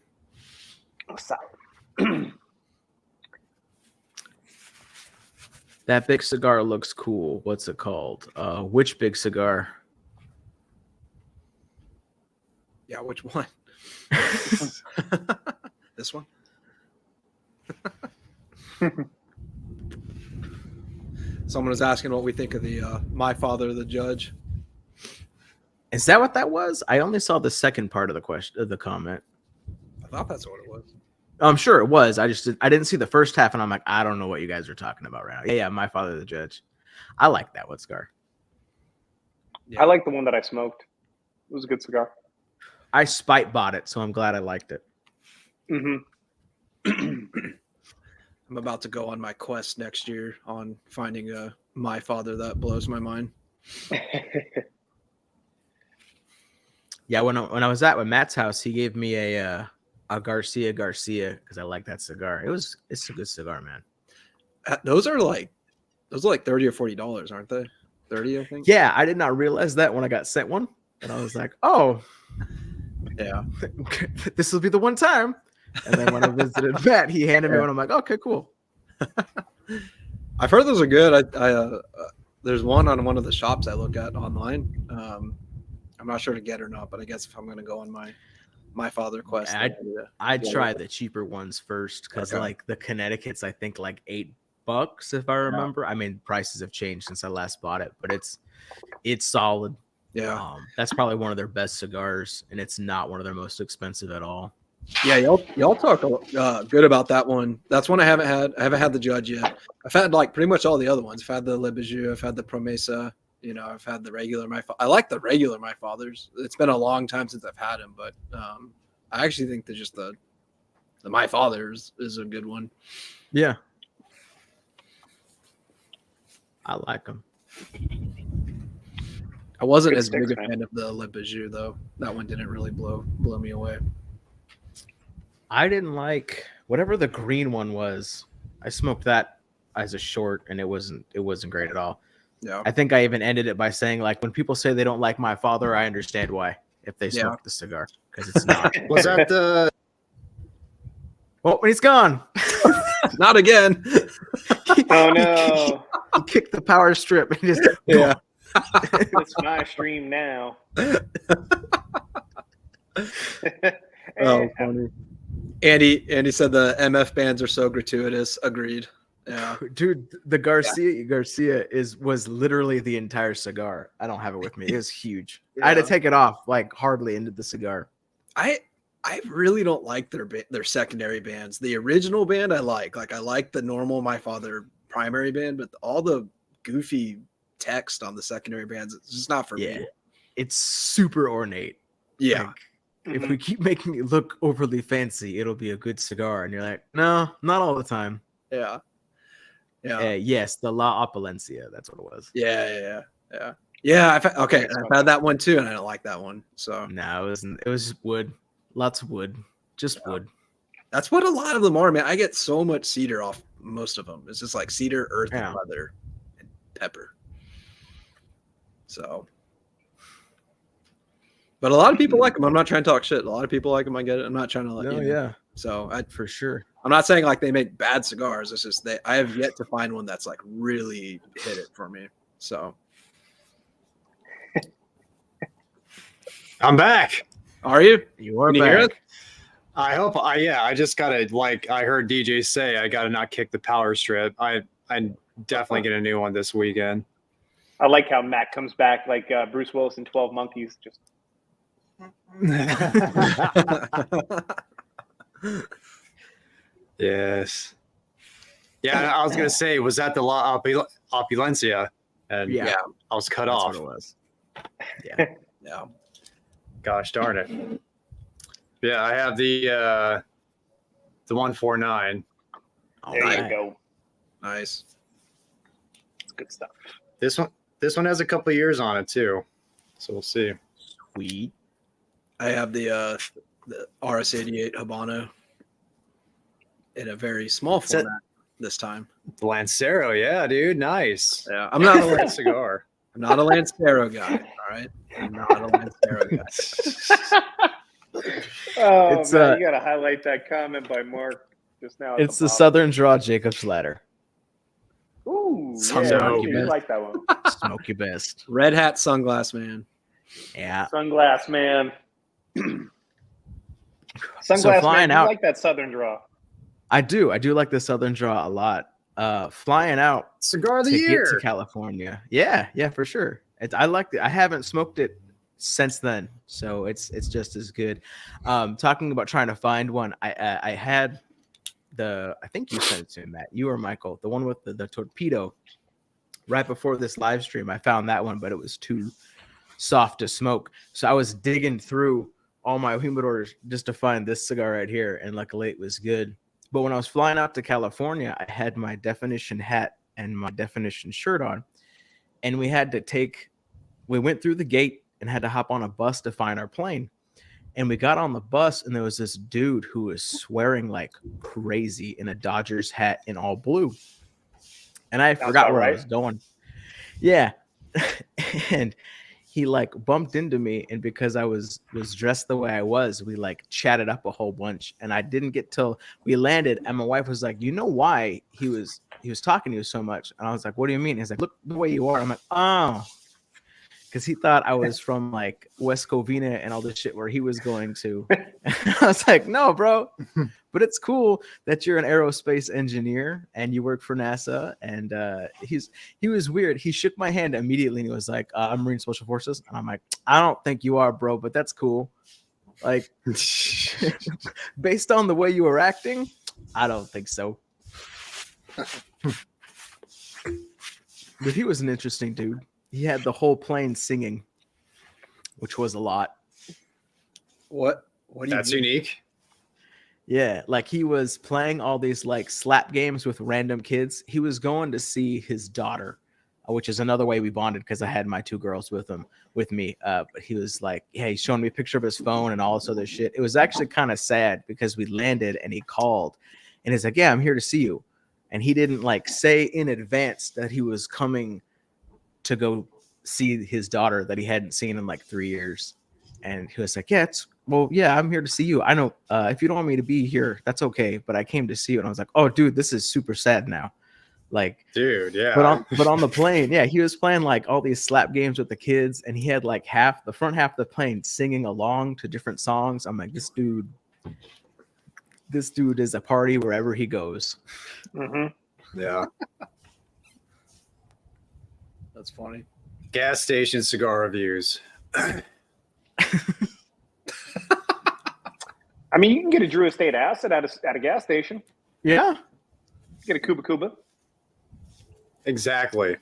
Solid. That big cigar looks cool. What's it called? Which big cigar? Yeah, which one? This one? Someone was asking what we think of the My Father the Judge. Is that what that was? I only saw the second part of the question, of the comment. I thought that's what it was. I'm sure it was. I didn't see the first half, and I'm like, I don't know what you guys are talking about right now. Yeah, My Father the Judge. I like that one cigar. Yeah. I like the one that I smoked. It was a good cigar. I spite bought it, so I'm glad I liked it. I'm about to go on my quest next year on finding a My Father that blows my mind. Yeah, when I was at Matt's house, he gave me a Garcia because I like that cigar. It's a good cigar, man. Those are like $30 or $40, aren't they? 30, I think. Yeah, I did not realize that when I got sent one, and I was like, oh, yeah, this will be the one time. And then when I visited Matt, he handed me one. I'm like, okay, cool. I've heard those are good. I there's one on one of the shops I look at online. I'm not sure to get or not, but I guess if I'm going to go on my Father quest, I'd try the cheaper ones first because like the Connecticut's I think like $8 if I remember. I mean, prices have changed since I last bought it, but it's solid. Yeah, that's probably one of their best cigars, and it's not one of their most expensive at all. Yeah, y'all talk good about that one. That's one I haven't had. I haven't had the Judge yet. I've had like pretty much all the other ones. I've had the Le Bijou. I've had the Promesa. You know, I've had the regular I like the regular My Fathers. It's been a long time since I've had him, but I actually think that just the My Fathers is a good one. Yeah, I like them. I wasn't as big a fan of the Le Bijou though. That one didn't really blow me away. I didn't like whatever the green one was. I smoked that as a short, and it wasn't great at all. Yeah, I think I even ended it by saying like, when people say they don't like My Father, I understand why if they smoke the cigar because it's not. Was that the? Well, he's gone. Not again. Oh no! He kicked the power strip and just It's my stream now. Oh, funny. Andy said the MF bands are so gratuitous. Agreed. Yeah. Dude, the Garcia was literally the entire cigar. I don't have it with me. It was huge. I had to take it off like hardly into the cigar. I really don't like their secondary bands. The original band I like I like the normal My Father primary band, but all the goofy text on the secondary bands, it's just not for me. It's super ornate. Yeah. Like, if we keep making it look overly fancy, it'll be a good cigar. And you're like, no, not all the time. Yeah. Yes, the La Opulencia. That's what it was. Yeah. I've had that one too, and I don't like that one. So no, it wasn't. It was wood. Lots of wood. Just wood. That's what a lot of them are, man. I get so much cedar off most of them. It's just like cedar, earth, and leather, and pepper. So, but a lot of people like them. I'm not trying to talk shit. A lot of people like them. I get it. I'm not trying to let So for sure. I'm not saying like they make bad cigars. It's just I have yet to find one that's like really hit it for me. So I'm back. Are you? You are Can back. you hear it? I hope. I just gotta I heard DJ say I gotta not kick the power strip. I definitely get a new one this weekend. I like how Matt comes back like Bruce Willis in 12 Monkeys. Just yes. Yeah, I was gonna say, was that the La Opulencia? And I was cut off. That's what it was. Yeah. Gosh darn it. Yeah, I have the 149. there you go. Nice. It's good stuff. This one has a couple of years on it too, so we'll see. Sweet. I have the RS88 Habano in a very small format this time. The Lancero, yeah, dude, nice. Yeah, I'm not a cigar. I'm not a Lancero guy. All right, I'm not a Lancero guy. Oh, It's, man, you got to highlight that comment by Mark just now. It's the Southern Draw Jacob's Ladder. Ooh, Smoky you Best. like that one. Smoky Best. Red hat sunglass man. Yeah. Sunglass man. Sunglass flying man, out- you like that Southern draw. I do like the Southern Draw a lot. Flying out Cigar of the to year. get to California. Yeah, for sure. I like it. I haven't smoked it since then, so it's just as good. Talking about trying to find one, I had I think you sent it to me, Matt. You or Michael, the one with the torpedo. Right before this live stream, I found that one, but it was too soft to smoke. So I was digging through all my humidors just to find this cigar right here, and luckily it was good. But when I was flying out to California, I had my definition hat and my definition shirt on, and we went through the gate and had to hop on a bus to find our plane. And we got on the bus, and there was this dude who was swearing like crazy in a Dodgers hat in all blue. And I forgot where I was going. Yeah. And he like bumped into me, and because I was dressed the way I was, we like chatted up a whole bunch. And I didn't get till we landed, and my wife was like, "You know why he was talking to you so much?" And I was like, "What do you mean?" He's like, "Look the way you are." I'm like, "Oh," because he thought I was from like West Covina and all this shit where he was going to. I was like, "No, bro," but it's cool that you're an aerospace engineer and you work for NASA. And he was weird. He shook my hand immediately and he was like, "I'm Marine Special Forces," and I'm like, "I don't think you are, bro, but that's cool." Like, based on the way you were acting, I don't think so. But he was an interesting dude. He had the whole plane singing, which was a lot. What do you That's mean? unique. Yeah, like he was playing all these like slap games with random kids. He was going to see his daughter, which is another way we bonded because I had my two girls with me. But he was like, yeah, he's showing me a picture of his phone and all this other shit. It was actually kind of sad because we landed and he called and he's like, "Yeah, I'm here to see you." And he didn't like say in advance that he was coming to go see his daughter that he hadn't seen in like 3 years. And he was like, "Yeah, I'm here to see you. I know if you don't want me to be here, that's okay, but I came to see you." And I was like, "Oh, dude, this is super sad now." Like, Dude, yeah. But on the plane, yeah, he was playing like all these slap games with the kids, and he had like the front half of the plane singing along to different songs. I'm like, this dude is a party wherever he goes. Mm-hmm. Yeah. That's funny. Gas station cigar reviews. I mean, you can get a Drew Estate acid at a gas station. Yeah. Get a Cuba Cuba. Exactly.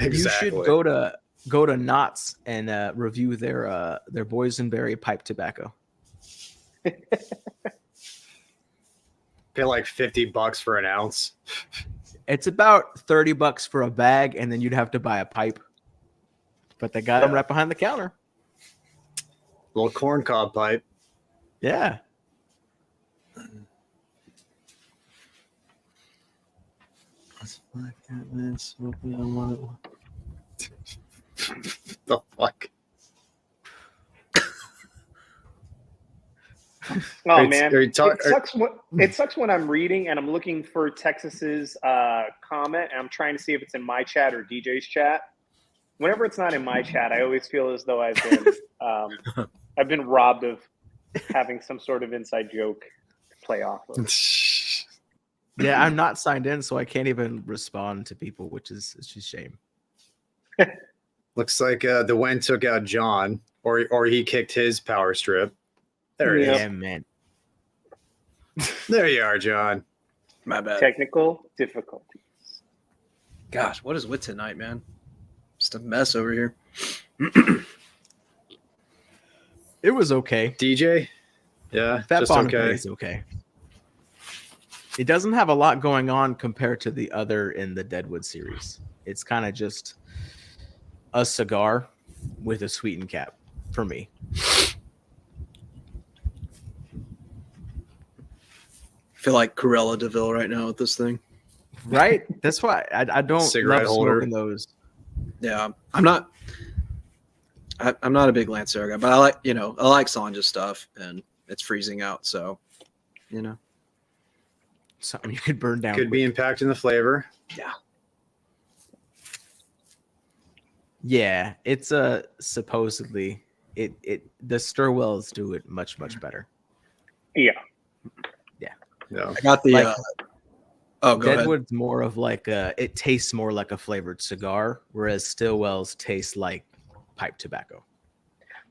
You should go to Knott's and review their boysenberry pipe tobacco. Pay like $50 for an ounce. It's about $30 for a bag, and then you'd have to buy a pipe. But they got them right behind the counter. Little corncob pipe. Yeah. The fuck? Oh man, it sucks when I'm reading and I'm looking for Texas's comment and I'm trying to see if it's in my chat or DJ's chat. Whenever it's not in my chat, I always feel as though I've been robbed of having some sort of inside joke to play off of. Yeah, I'm not signed in, so I can't even respond to people, which is a shame. Looks like the wind took out John, or he kicked his power strip. There he is. Yeah, man. There you are, John. My bad. Technical difficulties. Gosh, what is with tonight, man? Just a mess over here. It was okay. DJ? Yeah, Fat just Bottom okay. is okay. It doesn't have a lot going on compared to the other in the Deadwood series. It's kind of just a cigar with a sweetened cap for me. I feel like Corella DeVille right now with this thing. Right? That's why I don't Cigarette love holder. smoking those. Yeah, I'm not a big Lancero guy, but I like Sanja's stuff, and it's freezing out, so Something you could burn down. Could be impacting the flavor. Yeah, it's supposedly the Stirwells do it much better. Yeah. Yeah. I got the Like, go ahead. Deadwood's more of like it tastes more like a flavored cigar, whereas Stillwell's taste like pipe tobacco.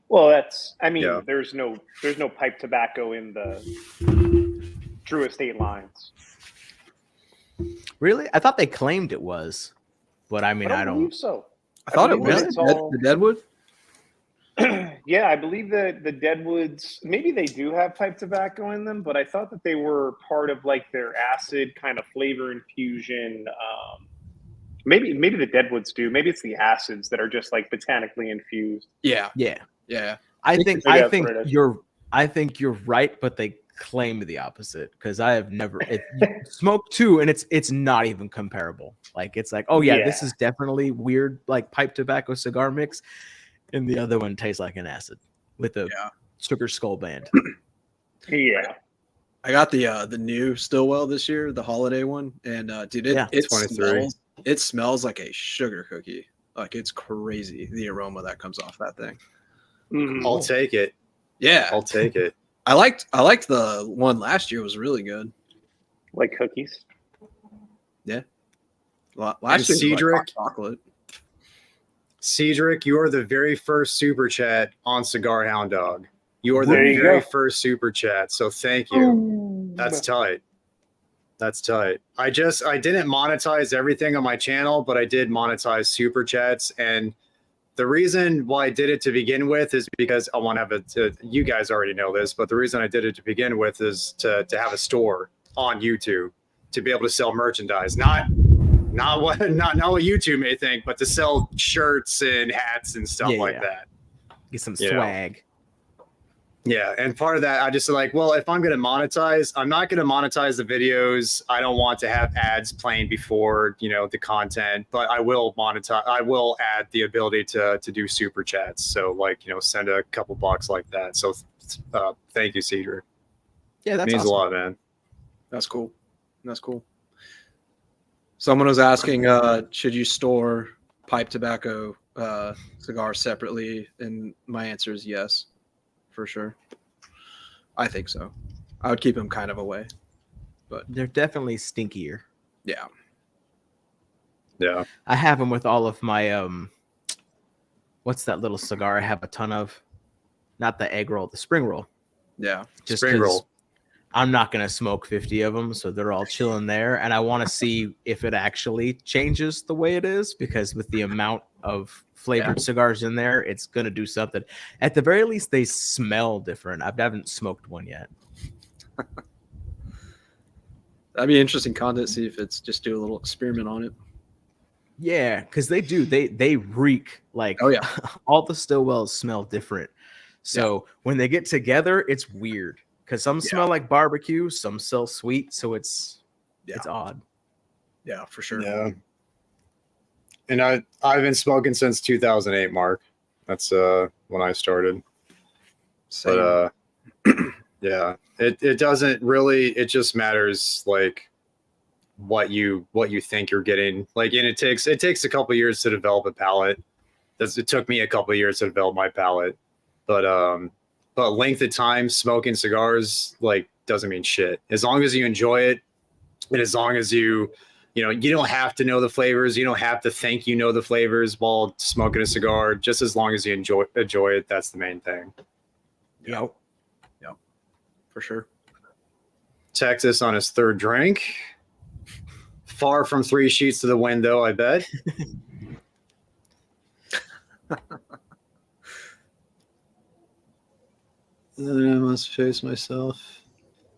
Well, there's no pipe tobacco in the Drew Estate lines. Really? I thought they claimed it was, but I mean, I don't. believe so. I thought it believe was it's all- the Deadwood. Yeah, I believe that the Deadwoods, maybe they do have pipe tobacco in them, but I thought that they were part of like their acid kind of flavor infusion. Maybe the Deadwoods do. Maybe it's the acids that are just like botanically infused. Yeah. I think you're right, but they claim the opposite because I have never smoked two, and it's not even comparable. Like it's like, oh yeah, this is definitely weird, like pipe tobacco cigar mix. And the other one tastes like an acid with a sugar skull band. Yeah. I got the new Stillwell this year, the holiday one, and dude, it smells like a sugar cookie. Like it's crazy the aroma that comes off that thing. Mm-hmm. I'll take it. Yeah, I'll take it. I liked the one last year. It was really good. Like cookies. Yeah. Last year was like hot chocolate. Cedric, you are the very first super chat on Cigar Hound Dog. You are the very first super chat, so thank you. Ooh. That's tight. That's tight. I didn't monetize everything on my channel, but I did monetize super chats, and the reason why I did it to begin with is because I want to have you guys already know this, but the reason I did it to begin with is to have a store on YouTube to be able to sell merchandise, not what YouTube may think, but to sell shirts and hats and stuff like that. Get some swag. Yeah, and part of that, I just like, well, if I'm going to monetize, I'm not going to monetize the videos. I don't want to have ads playing before, the content, but I will monetize. I will add the ability to do super chats. So like, send a couple bucks like that. So thank you, Cedric. Yeah, that means awesome. a lot, man. That's cool. Someone was asking, should you store pipe tobacco cigars separately? And my answer is yes, for sure. I think so. I would keep them kind of away. but They're definitely stinkier. yeah. Yeah. I have them with all of my what's that little cigar I have a ton of? Not the egg roll, the spring roll. Yeah. Just Spring roll. I'm not going to smoke 50 of them, so they're all chilling there. And I want to see if it actually changes the way it is, because with the amount of flavored cigars in there, it's going to do something. At the very least, they smell different. I haven't smoked one yet. That'd be interesting content. See if it's just do a little experiment on it. Yeah, because they do. They reek like, Oh, yeah. all the Stillwells smell different. So when they get together, it's weird. Because some smell like barbecue, some smell sweet, so it's odd. Yeah, for sure. Yeah. And I've been smoking since 2008, Mark. That's when I started. Same. But yeah, it doesn't really. It just matters like what you think you're getting. Like, and it takes a couple years to develop a palate. It took me a couple years to develop my palate, but length of time smoking cigars like doesn't mean shit. As long as you enjoy it, and as long as you don't have to know the flavors, you don't have to think you know the flavors while smoking a cigar. Just as long as you enjoy it, that's the main thing. Yep. For sure. Texas on his third drink. Far from 3 sheets to the window, I bet. Then I must face myself.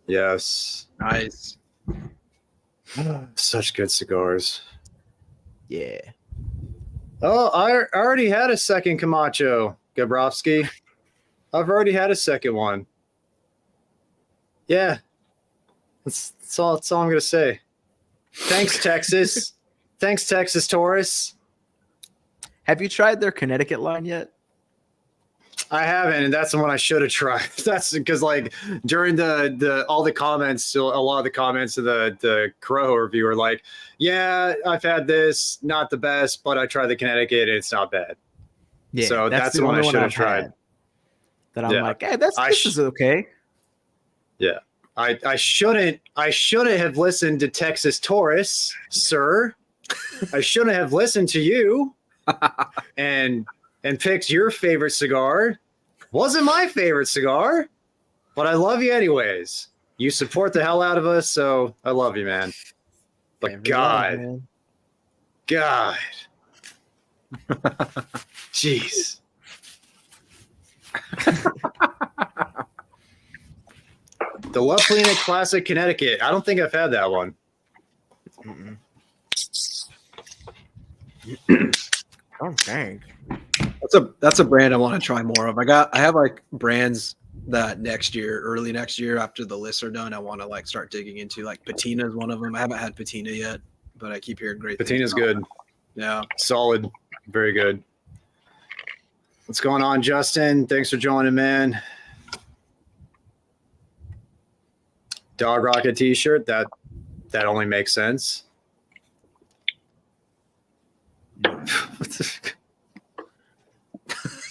Yes. Nice. Such good cigars. Yeah. Oh, I already had a second Camacho, Gabrovsky. I've already had a second one. Yeah. That's all I'm going to say. Thanks, Texas. Thanks, Texas Taurus. Have you tried their Connecticut line yet? I haven't, and that's the one I should have tried. That's because, like, during all the comments, a lot of the comments of the Corojo review are like, "Yeah, I've had this, not the best, but I tried the Connecticut, and it's not bad." Yeah, So that's the one I should have tried. had that I'm like, hey, this is okay. Yeah, I shouldn't have listened to Texas Taurus, sir. I shouldn't have listened to you, and picked your favorite cigar. Wasn't my favorite cigar, but I love you anyways. You support the hell out of us, so I love you, man. But God. Jeez. The La Plena Classic Connecticut. I don't think I've had that one. I don't think. That's a brand I want to try more of. I have like brands that early next year after the lists are done, I want to like start digging into. Like Patina is one of them. I haven't had Patina yet, but I keep hearing great things. Patina's good. Yeah. Solid. Very good. What's going on, Justin? Thanks for joining, man. Dog Rocket t-shirt. That only makes sense.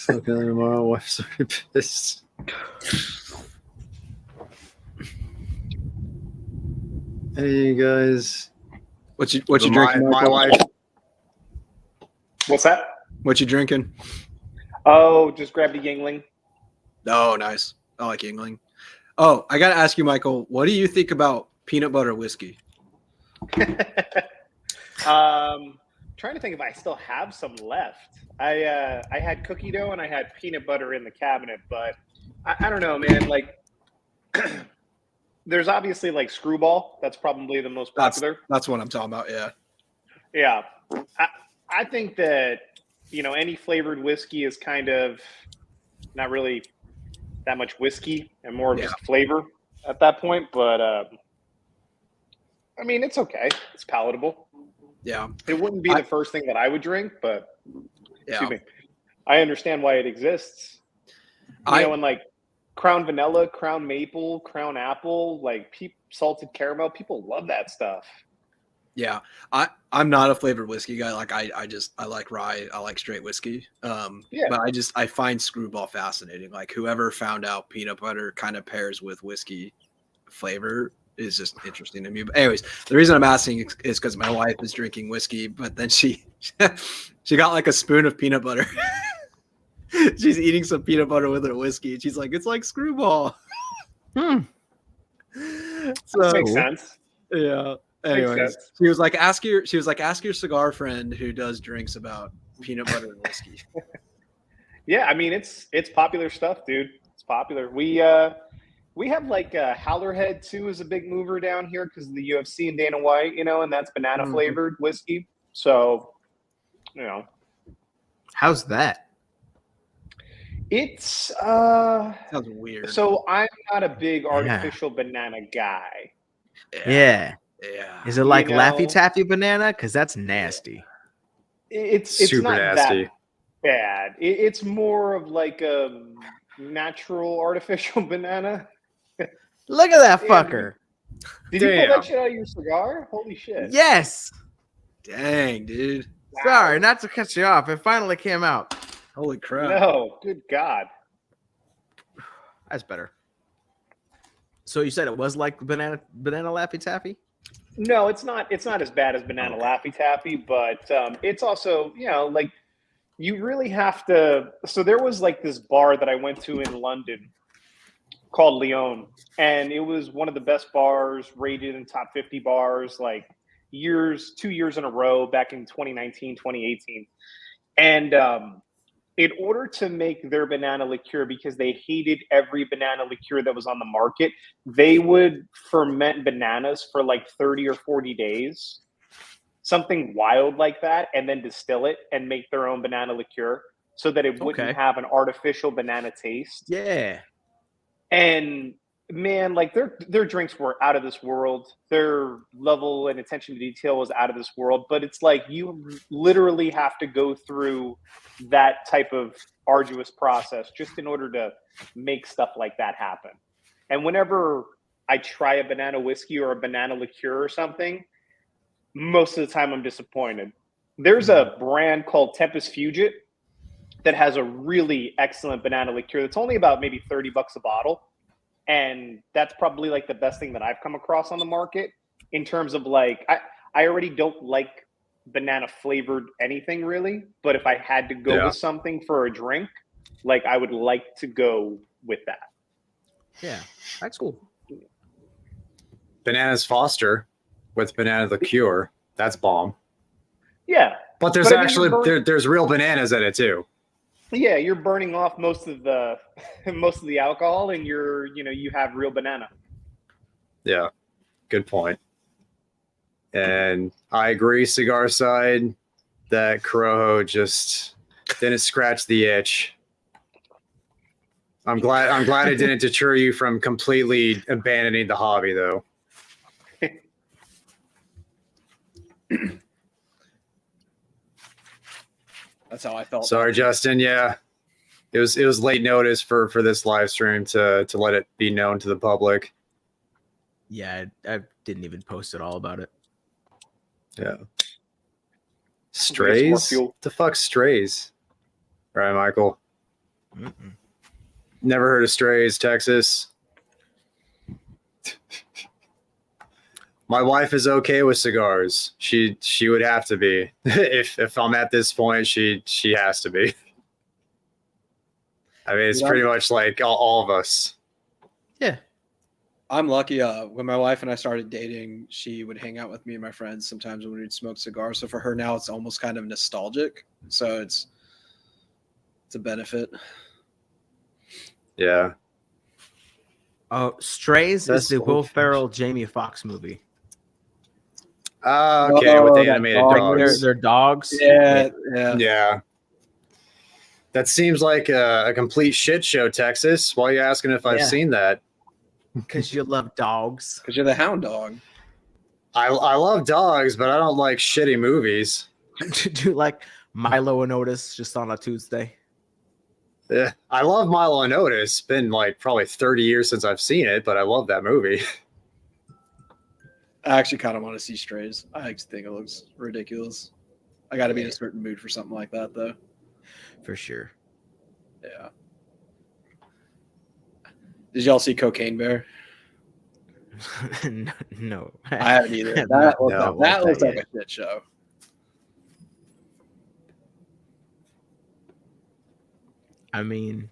Okay, tomorrow, wife's already pissed. Hey, you guys. What you drinking? My wife. What's that? What you drinking? Oh, just grab the Yingling. Oh, nice. I like Yingling. Oh, I got to ask you, Michael, what do you think about peanut butter whiskey? Trying to think if I still have some left. I had cookie dough and I had peanut butter in the cabinet, but I don't know, man. Like, there's obviously like Screwball. That's probably the most popular. That's what I'm talking about. Yeah. Yeah. I think that, any flavored whiskey is kind of not really that much whiskey and more of just flavor at that point. But, I mean, it's okay. It's palatable. Yeah. It wouldn't be the first thing that I would drink, but excuse me. I understand why it exists. And like Crown Vanilla, Crown Maple, Crown Apple, like salted caramel, people love that stuff. Yeah. I'm not a flavored whiskey guy. Like I like rye. I like straight whiskey. But I find Screwball fascinating. Like whoever found out peanut butter kind of pairs with whiskey flavor is just interesting to me. But anyways, the reason I'm asking is because my wife is drinking whiskey, but then she got like a spoon of peanut butter. She's eating some peanut butter with her whiskey, and she's like, "It's like Screwball." Hmm. So That makes sense. yeah. Makes Anyways, sense. she was like, ask your cigar friend who does drinks about peanut butter and whiskey. Yeah, I mean it's popular stuff, dude. It's popular. We have like Howlerhead too is a big mover down here because of the UFC and Dana White, you know, and that's banana flavored whiskey. So, you know, How's that? it's Sounds weird. so I'm not a big artificial banana guy. Yeah. Yeah. Is it like You Laffy know- Taffy banana? Because that's nasty. It's Super not nasty. that bad. It's more of like a natural artificial banana. Look at that Yeah, fucker. Did you pull Damn. that shit out of your cigar? Holy shit. Yes. Dang, dude. Wow. Sorry, not to cut you off. It finally came out. Holy crap. No, good God. That's better. So you said it was like banana Laffy Taffy? No, it's not. It's not as bad as banana Laffy Taffy, but it's also, you know, like you really have to. So there was like this bar that I went to in London called Leon, and it was one of the best bars, rated in top 50 bars, like 2 years in a row back in 2019, 2018. And in order to make their banana liqueur, because they hated every banana liqueur that was on the market, they would ferment bananas for like 30 or 40 days, something wild like that, and then distill it and make their own banana liqueur so that it wouldn't have an artificial banana taste. Yeah. And man, like their drinks were out of this world. Their level and attention to detail was out of this world. But it's like you literally have to go through that type of arduous process just in order to make stuff like that happen. And whenever I try a banana whiskey or a banana liqueur or something, most of the time I'm disappointed. There's a brand called Tempest Fugit that has a really excellent banana liqueur. That's only about maybe $30 a bottle. And that's probably like the best thing that I've come across on the market in terms of like, I already don't like banana flavored anything really, but if I had to go with something for a drink, like I would like to go with that. Yeah, that's cool. Bananas Foster with banana liqueur. That's bomb. Yeah. But there's But I mean, actually there's real bananas in it too. Yeah, you're burning off most of the alcohol, and you have real banana. Yeah, good point. And I agree, cigar side, that Corojo just didn't scratch the itch. I'm glad it didn't deter you from completely abandoning the hobby, though. That's how I felt. Sorry, Justin. Yeah, it was late notice for this live stream to let it be known to the public. Yeah, I didn't even post at all about it. Yeah. Strays? Fuel. The fuck strays? Right, Michael. Mm-mm. Never heard of Strays, Texas. My wife is okay with cigars. She would have to be. if I'm at this point, she has to be. I mean, it's pretty much like all of us. Yeah. I'm lucky. When my wife and I started dating, she would hang out with me and my friends sometimes when we'd smoke cigars. So for her now, it's almost kind of nostalgic. So it's a benefit. Yeah. Oh, Strays That's is the Will old-fashioned. Ferrell Jamie Foxx movie. Okay, with the animated dogs. They're dogs. Yeah. Yeah. That seems like a complete shit show, Texas. Why are you asking if I've seen that? Because you love dogs. Because you're the hound dog. I love dogs, but I don't like shitty movies. Do you like Milo and Otis just on a Tuesday? Yeah, I love Milo and Otis. Been like probably 30 years since I've seen it, but I love that movie. I actually kind of want to see Strays. I actually think it looks ridiculous. I got to be in a certain mood for something like that, though. For sure. Yeah. Did y'all see Cocaine Bear? No, I haven't either. have That not was, dealt that with was like yet. a shit show. I mean,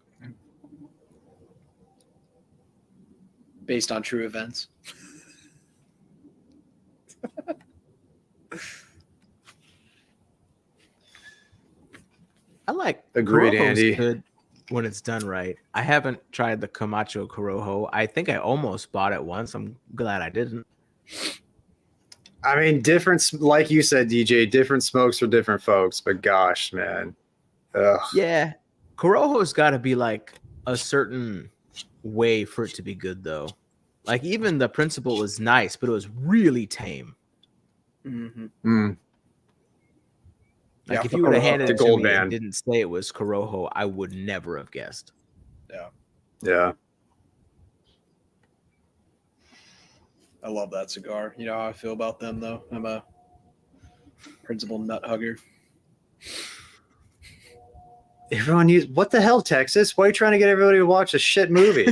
Based on true events. I like Agreed, Corojo's Andy. good when it's done right. I haven't tried the Camacho Corojo. I think I almost bought it once. I'm glad I didn't. I mean, like you said, DJ, different smokes for different folks. But gosh, man. Ugh. Yeah, Corojo's got to be like a certain way for it to be good, though. Like even the principle was nice, but it was really tame. Mm-hmm. Mm. Like Yeah, if you would have Corojo. handed The it to gold me and band. didn't say it was Corojo, I would never have guessed. Yeah. I love that cigar. You know how I feel about them, though. I'm a principal nut hugger. Everyone what the hell, Texas? Why are you trying to get everybody to watch a shit movie?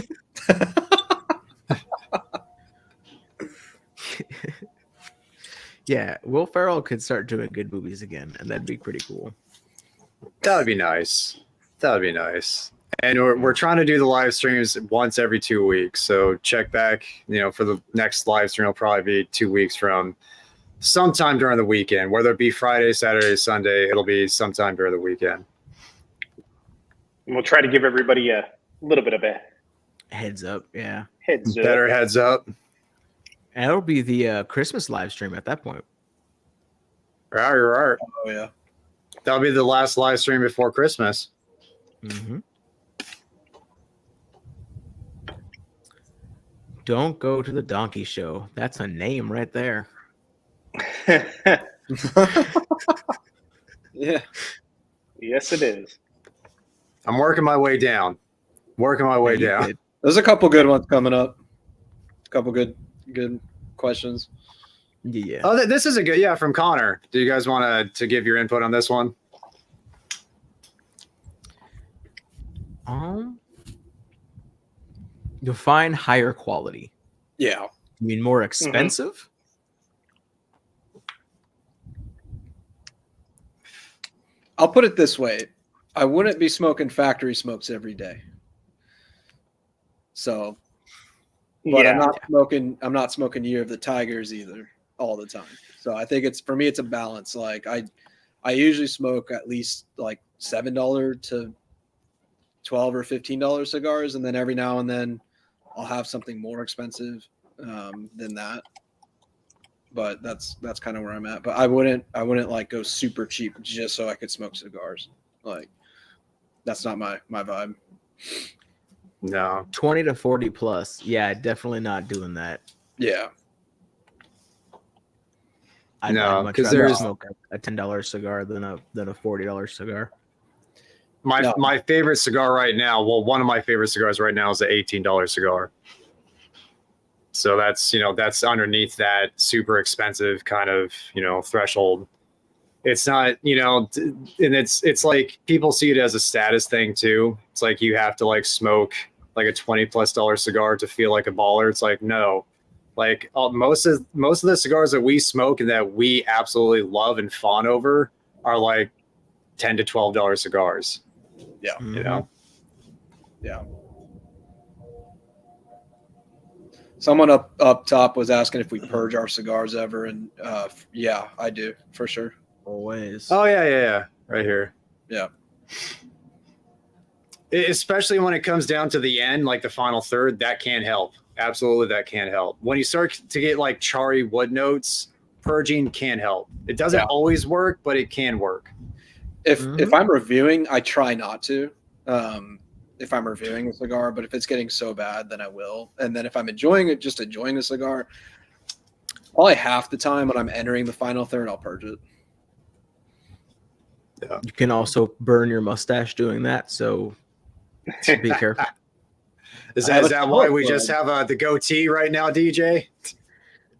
Yeah, Will Ferrell could start doing good movies again, and that'd be pretty cool. That would be nice. That would be nice. And we're trying to do the live streams once every 2 weeks. So check back, for the next live stream will probably be 2 weeks from sometime during the weekend, whether it be Friday, Saturday, Sunday, it'll be sometime during the weekend. And we'll try to give everybody a little bit of a Heads up, yeah. heads up. Better heads up. And it'll be the Christmas live stream at that point. Right. Oh, yeah. That'll be the last live stream before Christmas. Mm-hmm. Don't go to the donkey show. That's a name right there. Yeah. Yes, it is. I'm working my way down. Yeah, you did. There's a couple good ones coming up. A couple good questions. Yeah. Oh, this is a good, from Connor. Do you guys want to give your input on this one? Define higher quality. Yeah. You mean more expensive? I'll put it this way. I wouldn't be smoking factory smokes every day. So, but Yeah. I'm not smoking Year of the Tigers either all the time. So I think for me, it's a balance. Like I usually smoke at least like $7 to $12 or $15 cigars. And then every now and then I'll have something more expensive than that. But that's kind of where I'm at. But I wouldn't like go super cheap just so I could smoke cigars. Like that's not my vibe. No. 20 to 40 plus. Yeah, definitely not doing that. Yeah. I'd No, much 'cause rather there's- smoke a $10 cigar than a $40 cigar. My favorite cigar right now, one of my favorite cigars right now is the $18 cigar. So that's, that's underneath that super expensive kind of, threshold. It's not, and it's like people see it as a status thing too. It's like you have to like smoke like a $20+ cigar to feel like a baller. It's like, no, like most of the cigars that we smoke and that we absolutely love and fawn over are like $10 to $12 cigars. Yeah. Mhm. Yeah. Someone up top was asking if we purge our cigars ever, and yeah, I do for sure. Always. Oh yeah, right here. Yeah. Especially when it comes down to the end, like the final third, that can't help. Absolutely, that can't help. When you start to get like charry wood notes, purging can help. It doesn't always work, but it can work. If I'm reviewing, I try not to. If I'm reviewing a cigar, but if it's getting so bad, then I will. And then if I'm enjoying it, just enjoying the cigar, probably half the time when I'm entering the final third, I'll purge it. Yeah. You can also burn your mustache doing that, so be careful. Is that why we just have the goatee right now, DJ?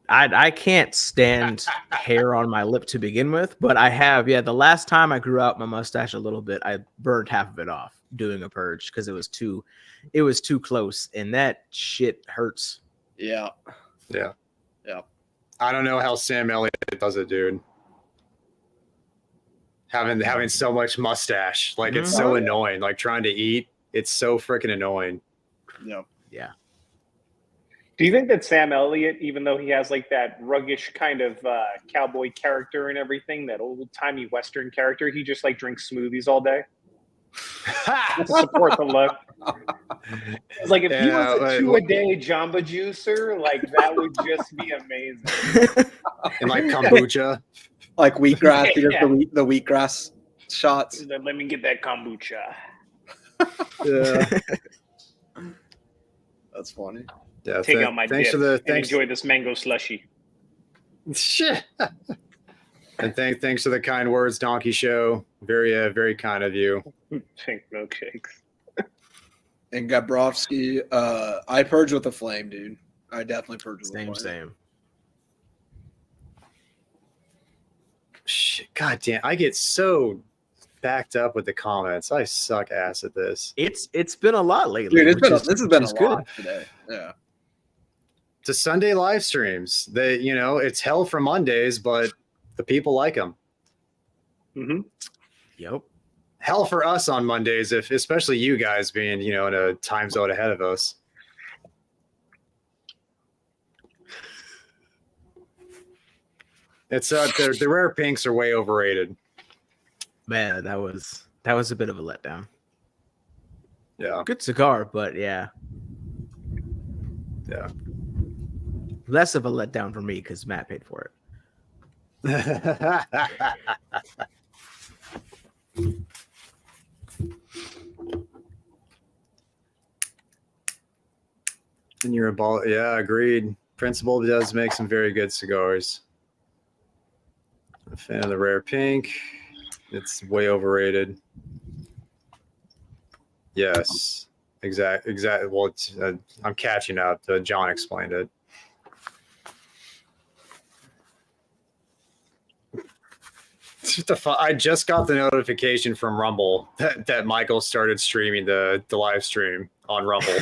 I can't stand hair on my lip to begin with, but I have. Yeah, the last time I grew out my mustache a little bit, I burned half of it off doing a purge because it was too close, and that shit hurts. Yeah. Yeah. Yeah. I don't know how Sam Elliott does it, dude. Having so much mustache, like it's so annoying. Like trying to eat, it's so freaking annoying. Yeah. Yeah. Do you think that Sam Elliott, even though he has like that ruggish kind of cowboy character and everything, that old timey Western character, he just like drinks smoothies all day to support the look? It's like if he was a 2-a-day Jamba Juicer, like that would just be amazing. And like kombucha. Like wheatgrass, the wheatgrass shots. Let me get that kombucha. Yeah. That's funny. Yeah, Take out my dip and enjoy this mango slushy. Shit. And thanks for the kind words, Donkey Show. Very very kind of you. Pink milkshakes. And Gabrovsky, I purge with a flame, dude. I definitely purge with a flame. Same. Shit, God damn, I get so backed up with the comments. I suck ass at this. It's been a lot lately. Dude, this has been a lot today. Yeah. To Sunday live streams, it's hell for Mondays, but the people like them. Mm-hmm. Yep. Hell for us on Mondays, especially you guys being, in a time zone ahead of us. It's the rare pinks are way overrated. Man, that was a bit of a letdown. Yeah. Good cigar, but yeah. Yeah. Less of a letdown for me because Matt paid for it. And you're a ball. Yeah, agreed. Principal does make some very good cigars. A fan of the rare pink. It's way overrated. Yes, exactly. Well, I'm catching up. John explained it. I just got the notification from Rumble that Michael started streaming the live stream on Rumble.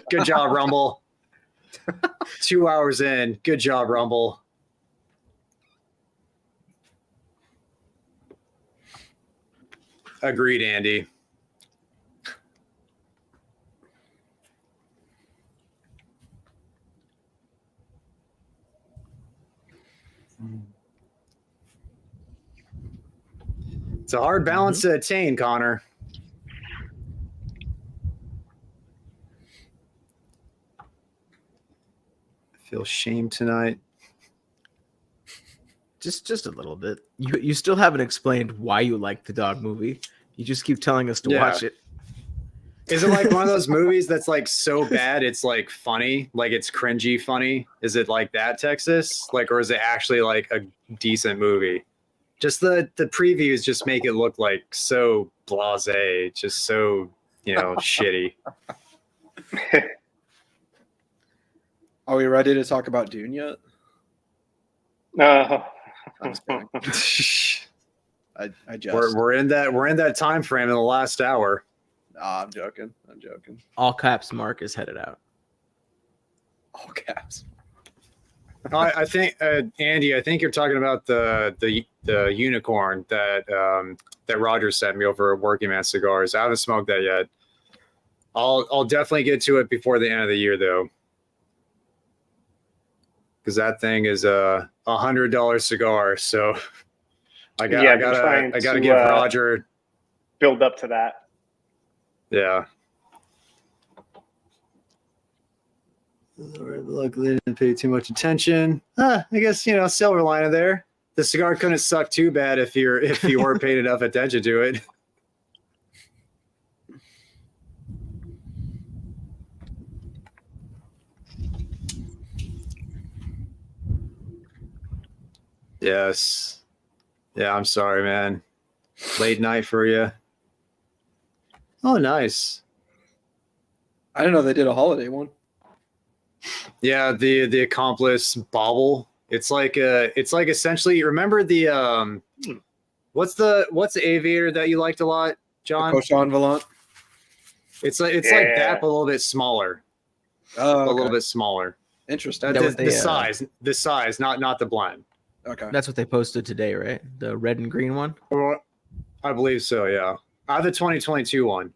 Good job, Rumble. 2 hours in. Good job, Rumble. Agreed, Andy. It's a hard balance to attain, Connor. I feel shame tonight. Just a little bit. You still haven't explained why you like the dog movie. You just keep telling us to watch it. Is it like one of those movies that's like so bad it's like funny, like it's cringy funny? Is it like that, Texas? Like, or is it actually like a decent movie? Just the previews just make it look like so blasé, just so shitty. Are we ready to talk about Dune yet? No. I'm just kidding. I just. We're in that time frame in the last hour. Nah, I'm joking. All caps Mark is headed out. All caps. I think Andy, I think you're talking about the unicorn that Roger sent me over at Working Man Cigars. I haven't smoked that yet. I'll definitely get to it before the end of the year though, because that thing is a $100 cigar. So I gotta give Roger build up to that. Yeah. Luckily, didn't pay too much attention. I guess silver lining there. The cigar couldn't suck too bad if you weren't paying enough attention to it. Yes. Yeah, I'm sorry, man. Late night for you. Oh, nice. I didn't know they did a holiday one. Yeah, the Accomplice bauble. It's like essentially, remember the what's the aviator that you liked a lot, John? Cochon Volant. It's like that, but a little bit smaller. Oh, okay. A little bit smaller. Interesting. The size, not the blend. Okay. That's what they posted today, right? The red and green one. Or I believe so. Yeah, I have the 2022 one.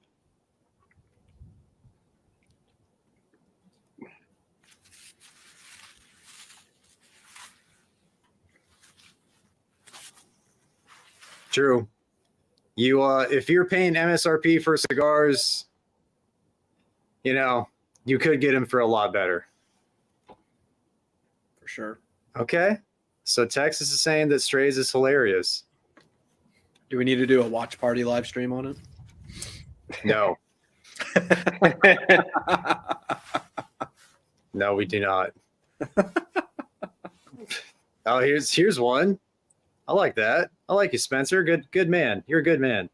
True. You if you're paying MSRP for cigars, you know, you could get them for a lot better. For sure. Okay. So Texas is saying that Strays is hilarious. Do we need to do a watch party live stream on it? No. No, we do not. Oh, here's one. I like that. I like you, Spencer. Good man. You're a good man.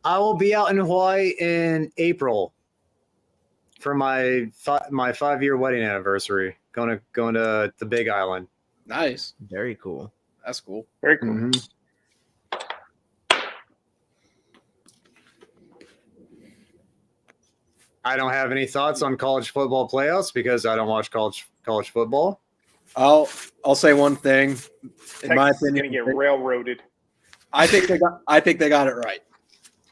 I will be out in Hawaii in April for my 5-year wedding anniversary. Going to the Big Island. Nice. Very cool. That's cool. Very cool. Mm-hmm. I don't have any thoughts on college football playoffs because I don't watch college football. I'll say one thing. In my opinion, going to get railroaded. I think they got it right.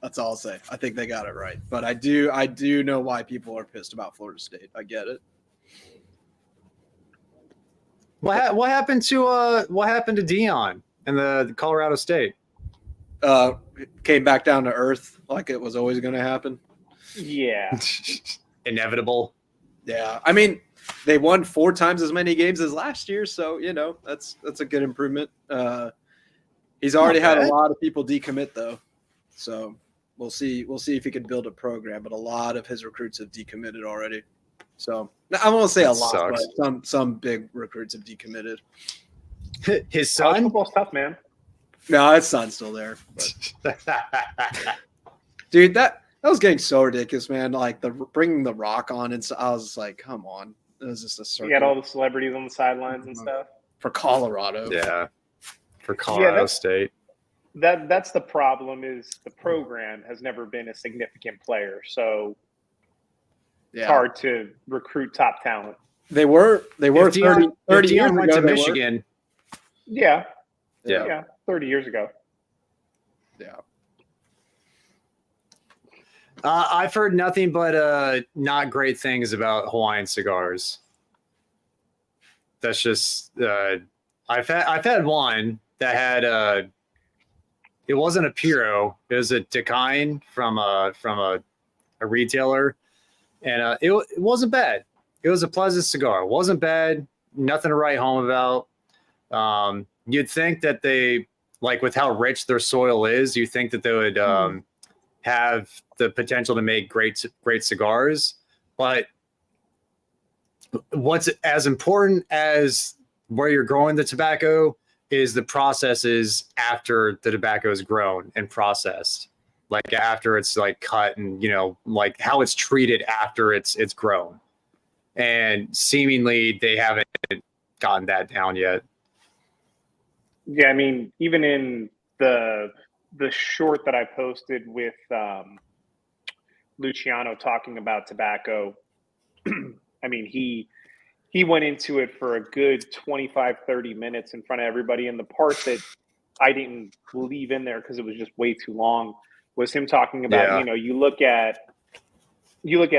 That's all I'll say. I think they got it right. But I do know why people are pissed about Florida State. I get it. What happened to Dion and the Colorado State? Came back down to earth like it was always going to happen. Yeah. Inevitable. Yeah. I mean, they won 4 times as many games as last year, so that's a good improvement. He's already had a lot of people decommit though, so we'll see if he can build a program. But a lot of his recruits have decommitted already. So I won't say a lot, sucks. but some big recruits have decommitted. His College son? football's tough, man. No, his son's still there. But. Dude, that was getting so ridiculous, man. Like bringing the Rock on, and so I was like, come on. It was just a circle. You got all the celebrities on the sidelines and stuff. For Colorado. Yeah. For Colorado State. That's the problem is the program has never been a significant player. So it's hard to recruit top talent. They were 30 years went ago. To Michigan. Yeah. 30 years ago. Yeah. I've heard nothing but not great things about Hawaiian cigars. That's just I've had one that had it wasn't a Puro, it was a Decine from a retailer, and it wasn't bad. It was a pleasant cigar. It wasn't bad. Nothing to write home about. You'd think that they, like with how rich their soil is, you think that they would have the potential to make great cigars. But what's as important as where you're growing the tobacco is the processes after the tobacco is grown and processed, like after it's like cut and like how it's treated after it's grown. And seemingly they haven't gotten that down yet. Yeah, I mean, even in the short that I posted with Luciano talking about tobacco, I mean, he went into it for a good 25, 30 minutes in front of everybody. And the part that I didn't leave in there because it was just way too long was him talking about, you look at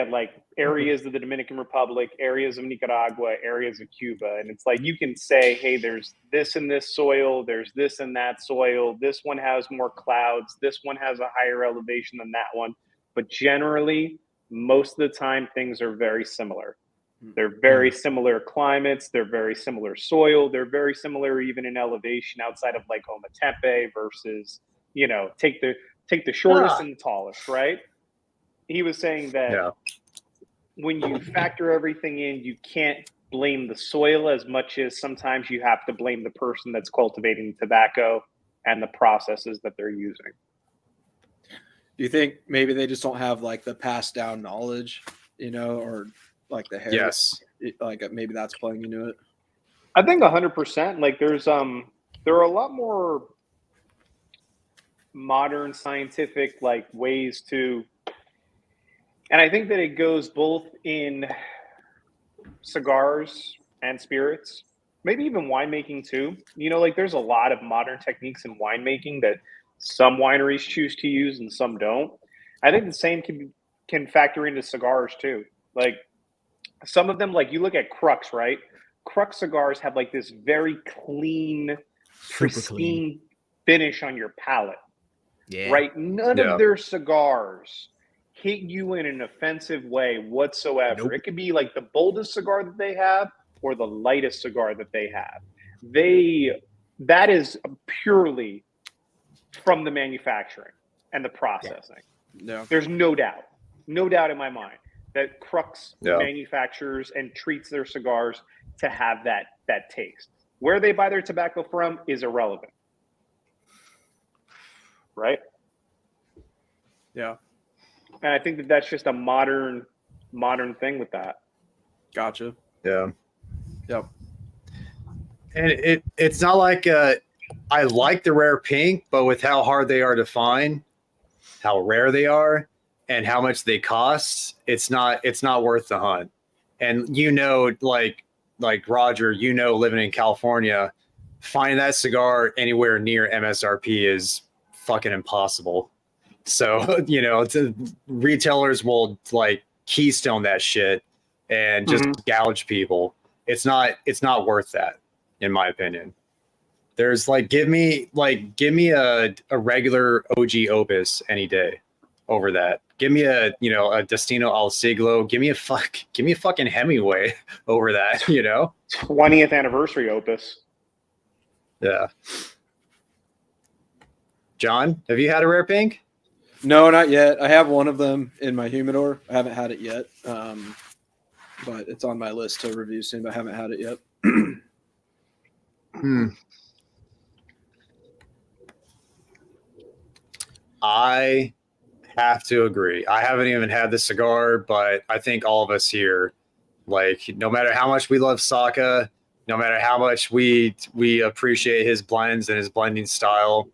like areas of the Dominican Republic, areas of Nicaragua, areas of Cuba. And it's like, you can say, hey, there's this in this soil, there's this in that soil. This one has more clouds. This one has a higher elevation than that one. But generally, most of the time, things are very similar. They're very similar climates. They're very similar soil. They're very similar even in elevation outside of like Ometepe versus, take the shortest and the tallest, right? He was saying that when you factor everything in, you can't blame the soil as much as sometimes you have to blame the person that's cultivating tobacco and the processes that they're using. Do you think maybe they just don't have like the passed down knowledge, or like the hair? Yes. Like maybe that's playing into it. I think 100%. Like there are a lot more modern scientific like ways to And I think that it goes both in cigars and spirits, maybe even winemaking too. You know, like there's a lot of modern techniques in winemaking that some wineries choose to use and some don't. I think the same can factor into cigars too. Like some of them, like you look at Crux, right? Crux cigars have like this very clean, pristine finish on your palate. Yeah. Right? None of their cigars hit you in an offensive way whatsoever. Nope. It could be like the boldest cigar that they have or the lightest cigar that they have. That is purely from the manufacturing and the processing. Yeah. There's no doubt in my mind that Crux manufactures and treats their cigars to have that taste. Where they buy their tobacco from is irrelevant. Right? Yeah. And I think that that's just a modern thing with that. Gotcha. Yeah. Yep. And it's not like I like the rare pink, but with how hard they are to find, how rare they are, and how much they cost, it's not worth the hunt. And you know, like Roger, you know, living in California, finding that cigar anywhere near MSRP is fucking impossible. So, you know, retailers will like keystone that shit and just gouge people. It's not worth that, in my opinion. There's like give me a regular OG Opus any day over that. Give me a Destino Al Siglo. Give me a fucking Hemingway over that, you know? 20th anniversary Opus. Yeah. John, have you had a rare pink? No, not yet. I have one of them in my humidor. I haven't had it yet, but it's on my list to review soon. But I haven't had it yet. I have to agree. I haven't even had the cigar, but I think all of us here, like, no matter how much we love Saka, no matter how much we appreciate his blends and his blending style,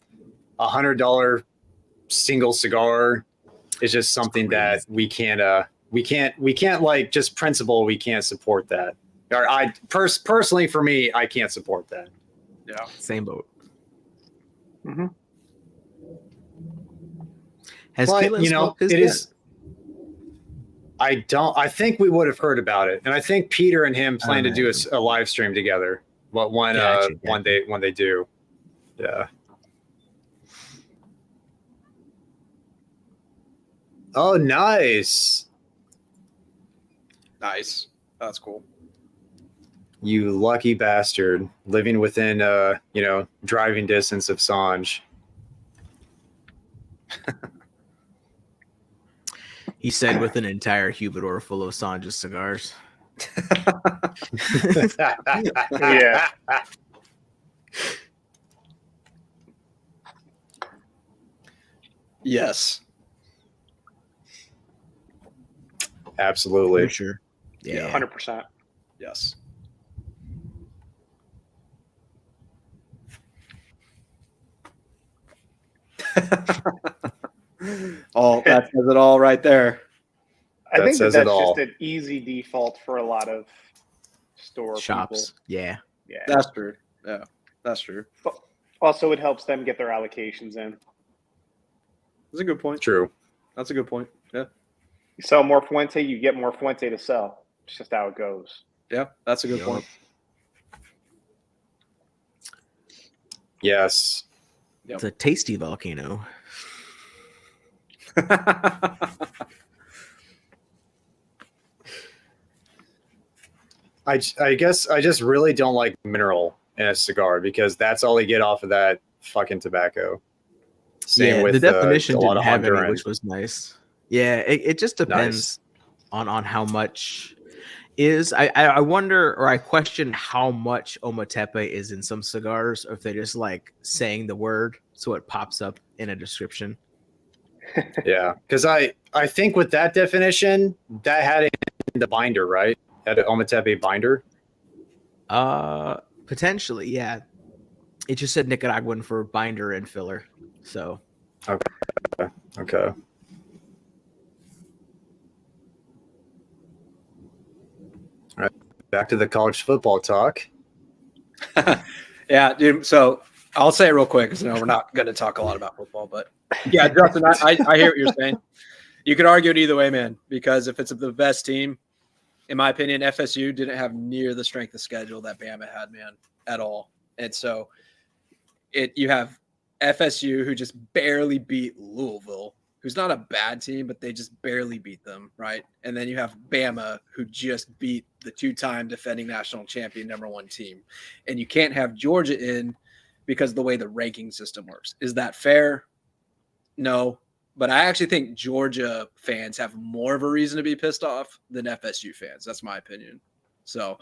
$100 single cigar is just something that we can't like just principle. We can't support that. Or personally for me, I can't support that. Yeah. Same boat. Mm-hmm. Has But, Keelan you know, smoked his it yet? is. I think we would have heard about it, and I think Peter and him plan to do a live stream together. When they do, yeah. Oh, nice! Nice. That's cool. You lucky bastard, living within driving distance of Sanj. He said with an entire humidor full of Sanja's cigars. Yeah. Yes. Absolutely. For sure. Yeah. 100%. Yes. That says it all right there. I think says that's it all. just an easy default for a lot of store Shops. people. Yeah. Yeah. That's true. Yeah, that's true. But also, it helps them get their allocations in. That's a good point. True. That's a good point. Yeah. You sell more Fuente, you get more Fuente to sell. It's just how it goes. Yeah, that's a good point. Yes. It's a tasty volcano. I guess I just really don't like mineral in a cigar because that's all they get off of that fucking tobacco. Same with the definition a lot didn't of have any, Honduran. which was nice. Yeah, it just depends on how much is. I wonder, or I question how much Ometepe is in some cigars, or if they just like saying the word so it pops up in a description. Yeah, because I think with that definition, that had it in the binder, right? Had an Ometepe binder. Potentially, yeah. It just said Nicaraguan for binder and filler. So Okay. Back to the college football talk. Yeah, dude. So I'll say it real quick because we're not going to talk a lot about football. But yeah, Justin, I hear what you're saying. You could argue it either way, man, because if it's the best team, in my opinion, FSU didn't have near the strength of schedule that Bama had, man, at all. And so you have FSU who just barely beat Louisville, who's not a bad team, but they just barely beat them, right? And then you have Bama who just beat the 2-time defending national champion #1 team. And you can't have Georgia in because of the way the ranking system works. Is that fair? No. But I actually think Georgia fans have more of a reason to be pissed off than FSU fans. That's my opinion. So,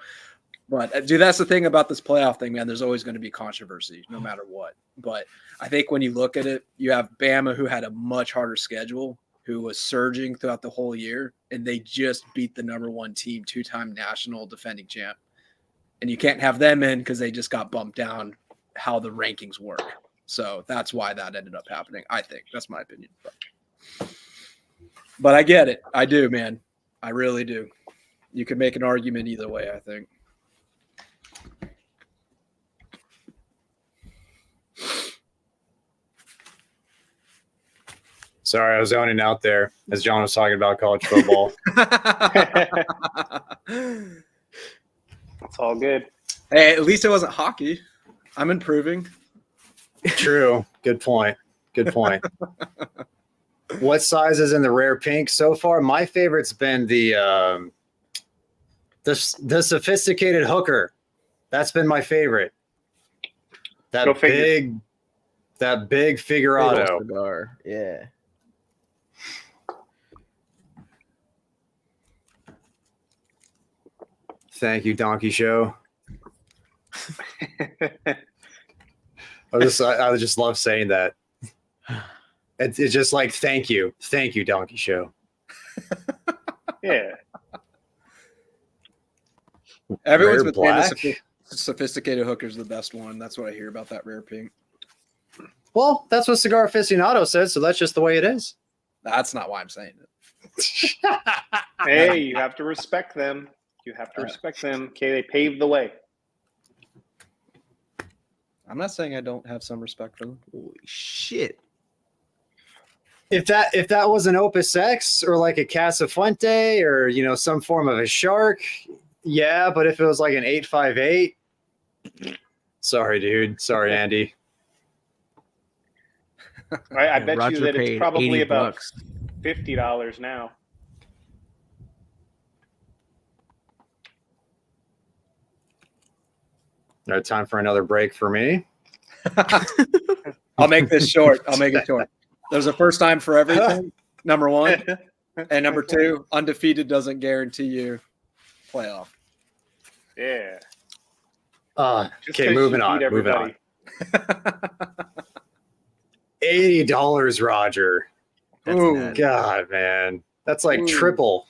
but dude, that's the thing about this playoff thing, man. There's always going to be controversy no matter what. But I think when you look at it, you have Bama who had a much harder schedule, who was surging throughout the whole year, and they just beat the #1 team, 2-time national defending champ. And you can't have them in because they just got bumped down how the rankings work. So that's why that ended up happening. I think that's my opinion. But I get it. I do, man. I really do. You can make an argument either way, I think. Sorry, I was zoning out there as John was talking about college football. It's all good. Hey, at least it wasn't hockey. I'm improving. True. Good point. Good point. What size is in the rare pink so far? My favorite's been the sophisticated hooker. That's been my favorite. That big figurado cigar. Yeah. Thank you, Donkey Show. I just love saying that. It's just like thank you, Donkey Show. Yeah. Everyone's Rare been saying black? the sophisticated hooker's the best one. That's what I hear about that rare pink. Well, that's what Cigar Aficionado says, so that's just the way it is. That's not why I'm saying it. Hey, you have to respect them. You have to respect them. Okay, they paved the way. I'm not saying I don't have some respect for them. Holy shit. If that was an Opus X or like a Casa Fuente or some form of a shark, yeah, but if it was like an 858, sorry, dude. Sorry, Andy. I bet Roger you that it's paid probably about $80. $50 now. No time for another break for me. I'll make this short. I'll make it short. There's a first time for everything, #1. And #2, undefeated doesn't guarantee you playoff. Yeah. Just Okay, 'cause moving you on. beat Moving on. everybody. $80, Roger. That's Ooh, nuts. God, man. That's like Ooh. triple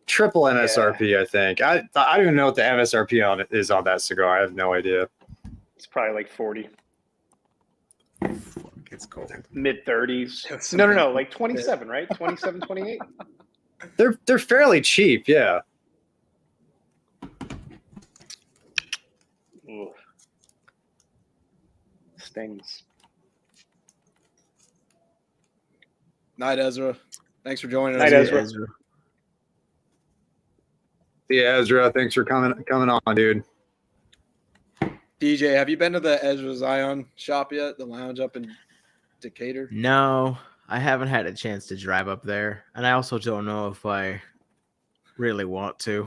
MSRP, I think. I don't even know what the MSRP on it is on that cigar. I have no idea. It's probably like 40. It's cold. Mid-30s. No, like 27, right? 27, 28. They're fairly cheap, yeah. Ooh. Stings. Night, Ezra. Thanks for joining Night, us. Ezra. Yeah, Ezra, thanks for coming on, dude. DJ, have you been to the Ezra Zion shop yet? The lounge up in Decatur? No, I haven't had a chance to drive up there. And I also don't know if I really want to.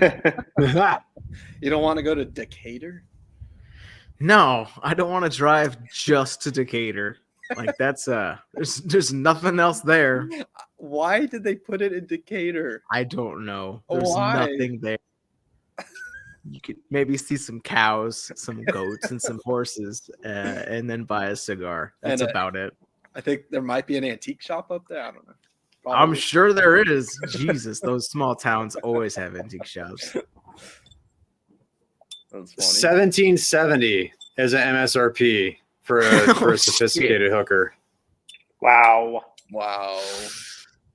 You don't want to go to Decatur? No, I don't want to drive just to Decatur. Like that's there's nothing else there. Why did they put it in Decatur? I don't know. There's Why? nothing there. You could maybe see some cows, some goats, and some horses, and then buy a cigar. That's And, about it. I think there might be an antique shop up there. I don't know. I'm Probably. sure there is. Jesus, those small towns always have antique shops. That's funny. 1770 as an MSRP for a sophisticated hooker. Wow. Wow.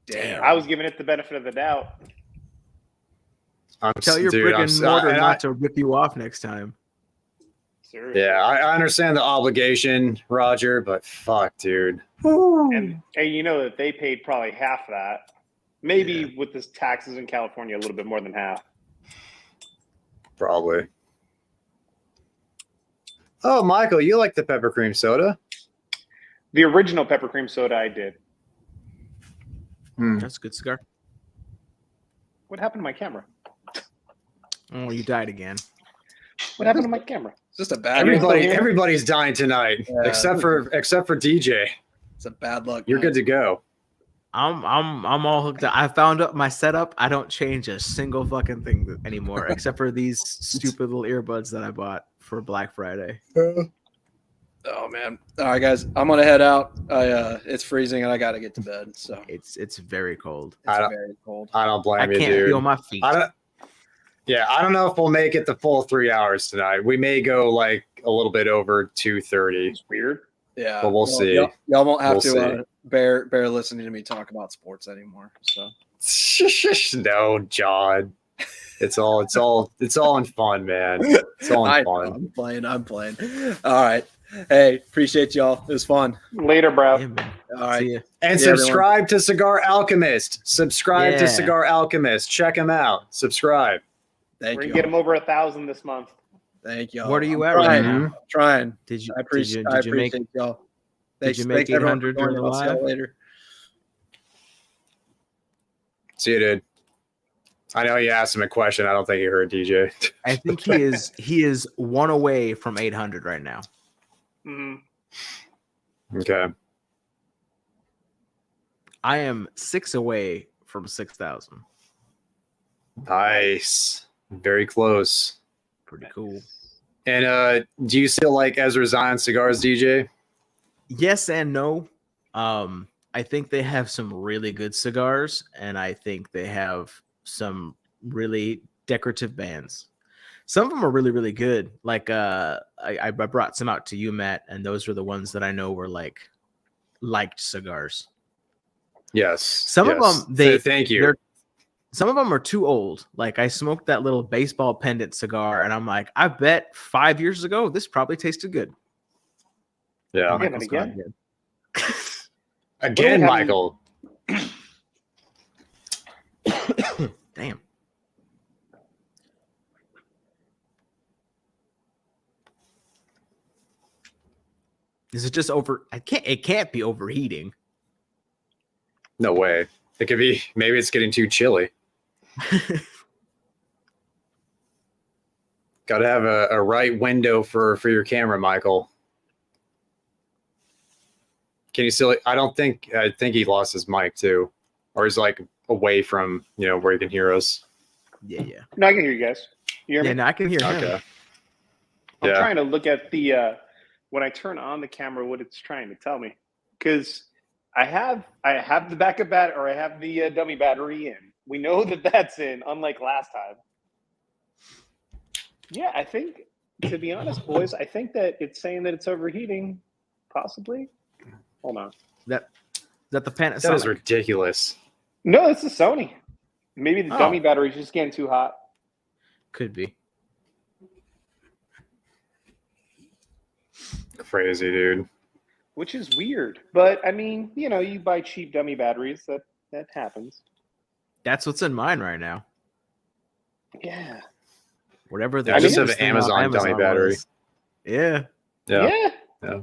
Damn. I was giving it the benefit of the doubt. Tell your brick and mortar not to rip you off next time. Seriously. Yeah, I understand the obligation, Roger, but fuck, dude. And you know that they paid probably half that. Maybe with the taxes in California, a little bit more than half. Probably. Oh, Michael, you like the pepper cream soda? The original pepper cream soda I did. That's a good cigar. What happened to my camera? Oh, you died again. What happened to my camera? It's just a bad. Everybody's dying tonight, except for DJ. It's a bad luck. You're good to go. I'm all hooked up. I found up my setup. I don't change a single fucking thing anymore, except for these stupid little earbuds that I bought for Black Friday. Oh man! All right, guys, I'm gonna head out. It's freezing and I gotta get to bed. So it's very cold. It's very cold. I don't blame I you, can't dude. feel my feet. I don't know if we'll make it the full 3 hours tonight. We may go like a little bit over 2:30. It's weird. Yeah, but we'll see. Y'all won't have We'll to bear listening to me talk about sports anymore. So no, John. It's all in fun, man. It's all in fun. I'm playing. All right. Hey, appreciate y'all. It was fun. Later, bro. Yeah, man. All right. See ya. And subscribe to Cigar Alchemist. Subscribe to Cigar Alchemist. Check him out. Subscribe. Thank We're you. gonna get him over 1,000 this month. Thank y'all. What are you I'm at trying, right now? Trying. Did you I appreciate y'all. Did you make 800 during the I'll see y'all live? later. See you, dude. I know you asked him a question. I don't think he heard DJ. I think he is one away from 800 right now. Mm-hmm. Okay. I am 6 away from 6,000. Nice. Very close. Pretty cool. And do you still like Ezra Zion cigars, DJ? Yes and no. I think they have some really good cigars, and I think they have some really decorative bands. Some of them are really, really good. Like I brought some out to you, Matt, and those were the ones that I know were like liked cigars. Yes. Some of them thank you. Some of them are too old. Like I smoked that little baseball pendant cigar, and I'm like, I bet 5 years ago this probably tasted good. Yeah. Yeah, but again. Again, Michael. Damn. Is it just over? It can't be overheating. No way. It could be. Maybe it's getting too chilly. Got to have a right window for your camera, Michael. Can you still? I think he lost his mic too, or he's like away from where you can hear us. Yeah. No, I can hear you guys. You hear me? Yeah, no, I can hear him. Okay. I'm trying to look at the when I turn on the camera, what it's trying to tell me, because I have the backup or I have the dummy battery in. We know that that's in, unlike last time. Yeah, I think, to be honest, boys, I think that it's saying that it's overheating, possibly. Hold on. Is that the Panasonic? That is ridiculous. No, it's the Sony. Maybe the dummy battery's just getting too hot. Could be. Crazy, dude. Which is weird. But, I mean, you buy cheap dummy batteries. That happens. That's what's in mine right now. Yeah. Whatever. I just have an Amazon dummy battery. Was. Yeah. Yeah.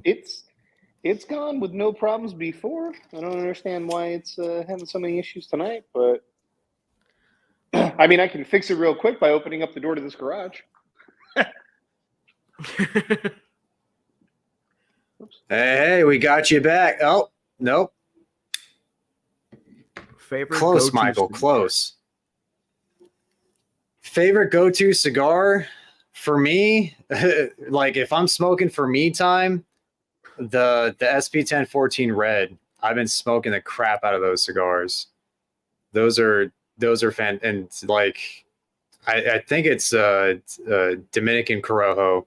It's gone with no problems before. I don't understand why it's having so many issues tonight, but I mean, I can fix it real quick by opening up the door to this garage. Hey, we got you back. Oh, nope. Favorite close, go-to Michael. cigar? Close. Favorite go-to cigar for me, like if I'm smoking for me time, the SP 1014 Red. I've been smoking the crap out of those cigars. Those are fan, and like I think it's Dominican Corojo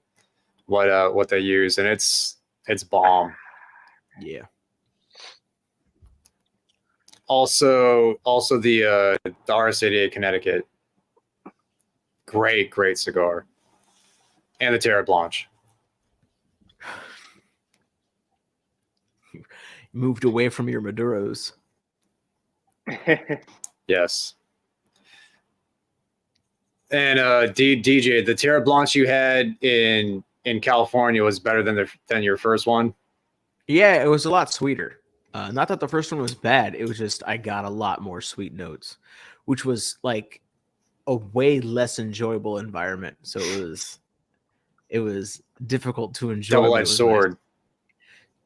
what they use, and it's bomb. Yeah. Also the RS88 Connecticut. Great cigar. And the Terra Blanche. Moved away from your Maduros. Yes. And DJ, the Terra Blanche you had in California was better than your first one. Yeah, it was a lot sweeter. Not that the first one was bad. It was just I got a lot more sweet notes, which was like a way less enjoyable environment. So it was difficult to enjoy. Double-edged sword. Nice.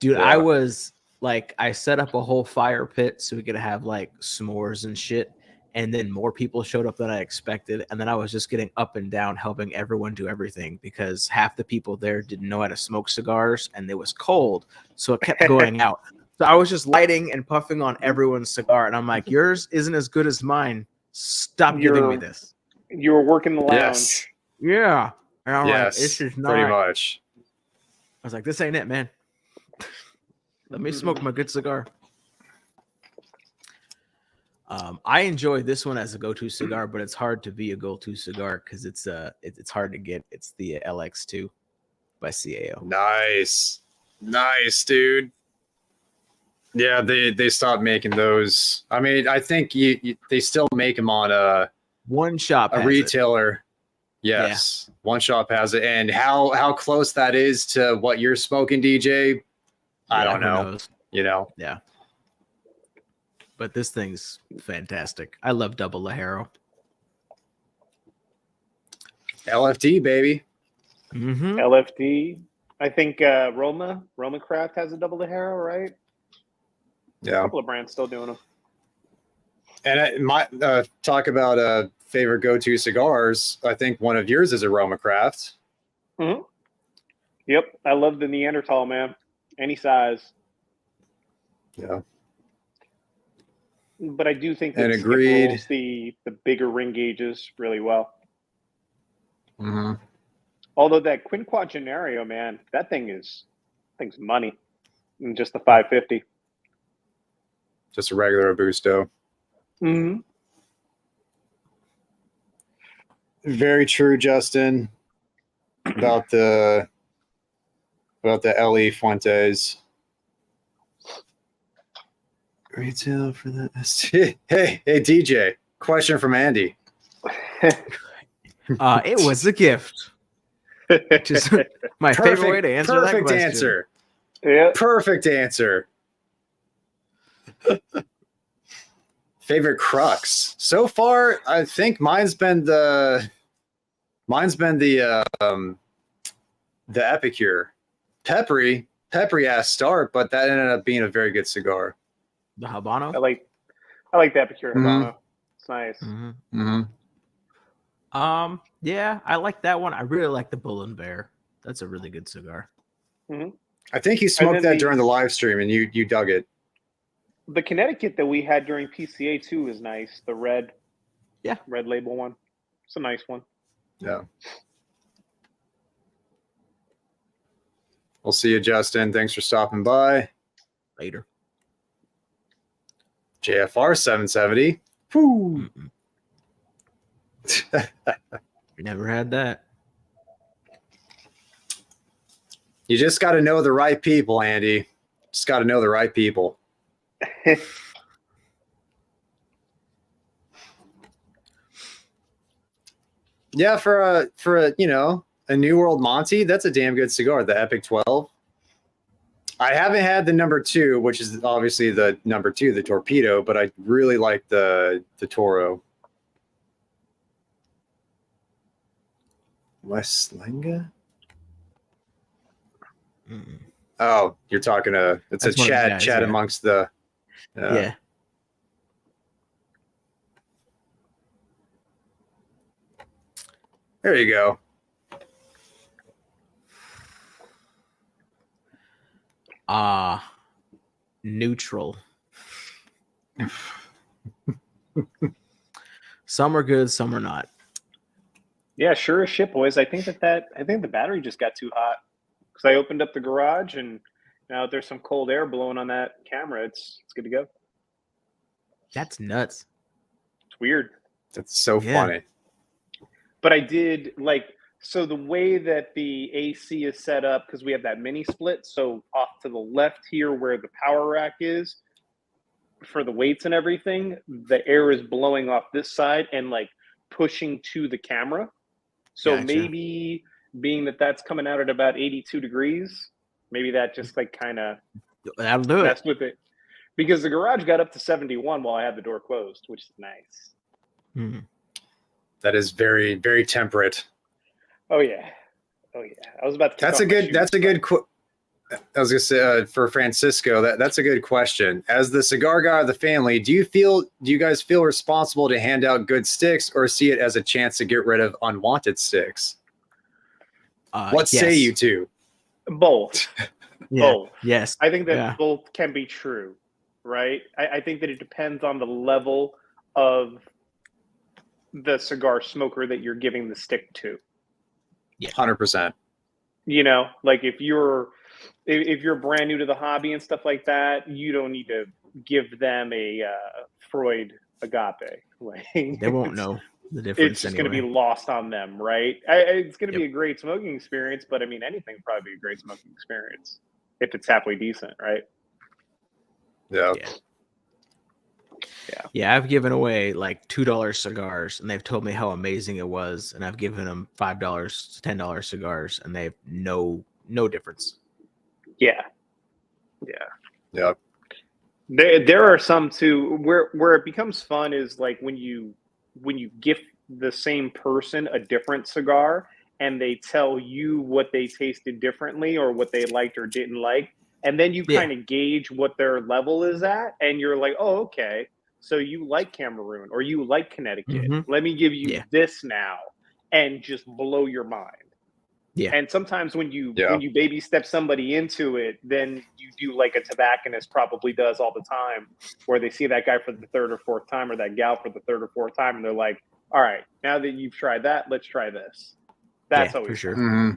Dude, Yeah. I was like, I set up a whole fire pit so we could have like s'mores and shit. And then more people showed up than I expected. And then I was just getting up and down, helping everyone do everything because half the people there didn't know how to smoke cigars and it was cold. So it kept going out. So I was just lighting and puffing on everyone's cigar. And I'm like, yours isn't as good as mine. Stop giving me this. You were working the lounge. Yes. Yeah. And I'm like, Yes. this is not. Pretty much. I was like, this ain't it, man. Let me smoke my good cigar. I enjoy this one as a go-to cigar, but it's hard to be a go-to cigar because it's hard to get. It's the LX2 by CAO. Nice, dude. Yeah, they stopped making those. I mean, I think they still make them on One shop, a has retailer. It. Yes, yeah. One shop has it, and how close that is to what you're smoking, DJ, I don't know. Knows? You know, yeah. But this thing's fantastic. I love Double Lajero. LFD, baby. Mm-hmm. LFD. I think Roma Craft has a Double Lajero, right? Yeah. A couple of brands still doing them. And my talk about favorite go-to cigars. I think one of yours is a Roma Craft. Mm-hmm. Yep, I love the Neanderthal, man. Any size. Yeah. But I do think that and it agreed. rolls the bigger ring gauges really well. Mm-hmm. Although that Quinquagenario, man, that thing's money. And just the 550. Just a regular Robusto. Mm-hmm. Very true, Justin. About the LE Fuentes. Retail for that. Hey, DJ. Question from Andy. It was a gift. Just my favorite way to answer that question. Perfect answer. Yeah. Perfect answer. Favorite crux. So far, I think mine's been the Epicure. Peppery ass start, but that ended up being a very good cigar. The Habano. I like the Epicure Habano. Mm-hmm. It's nice. Mm-hmm. Mm-hmm. Yeah, I like that one. I really like the Bull and Bear. That's a really good cigar. Mm-hmm. I think you smoked that during the live stream and you dug it. The Connecticut that we had during PCA too is nice. The red label one. It's a nice one. Yeah. We'll see you, Justin. Thanks for stopping by. Later. JFR 770. Woo. Never had that. You just got to know the right people, Andy. Just got to know the right people. Yeah, for a a New World Monty, that's a damn good cigar. The Epic 12. I haven't had the number 2, which is obviously the number 2, the Torpedo, but I really like the Toro. West Lenga? Mm-mm. Oh, you're talking it's That's a chat guys, yeah. amongst the Yeah. There you go. Neutral. Some are good, some are not. Yeah, sure as shit, boys. I think the battery just got too hot because I opened up the garage and now there's some cold air blowing on that camera. It's good to go. That's nuts. It's weird. That's so funny. But I did like, so the way that the AC is set up, because we have that mini split, so off to the left here where the power rack is for the weights and everything, the air is blowing off this side and like pushing to the camera. So Gotcha. maybe being that that's coming out at about 82 degrees, maybe that just like kind of That'll do it. messed with it. Because the garage got up to 71 while I had the door closed, which is nice. Hmm. That is very, very temperate. Oh yeah. I was about to. That's a good. I was gonna say for Francisco, that's a good question. As the cigar guy of the family, do you guys feel responsible to hand out good sticks, or see it as a chance to get rid of unwanted sticks? What say you two? Both. Yeah. Both. Yes. I think that both can be true, right? I think that it depends on the level of the cigar smoker that you're giving the stick to. 100%. You know, like if you're brand new to the hobby and stuff like that, you don't need to give them a Freud agape. Like, They won't know the difference. It's just going to be lost on them, right? It's going to be a great smoking experience, but I mean, anything would probably be a great smoking experience if it's halfway decent, right? Yeah. Yeah, I've given away like $2 cigars, and they've told me how amazing it was, and I've given them $5, $10 cigars, and they have no difference. Yeah. There are some too where it becomes fun is like when you gift the same person a different cigar and they tell you what they tasted differently or what they liked or didn't like, and then you kind of gauge what their level is at, and you're like, oh, okay. So you like Cameroon or you like Connecticut. Mm-hmm. Let me give you this now and just blow your mind. Yeah. And sometimes when you baby step somebody into it, then you do like a tobacconist probably does all the time, where they see that guy for the third or fourth time or that gal for the third or fourth time, and they're like, all right, now that you've tried that, let's try this. That's always for sure. Mm-hmm.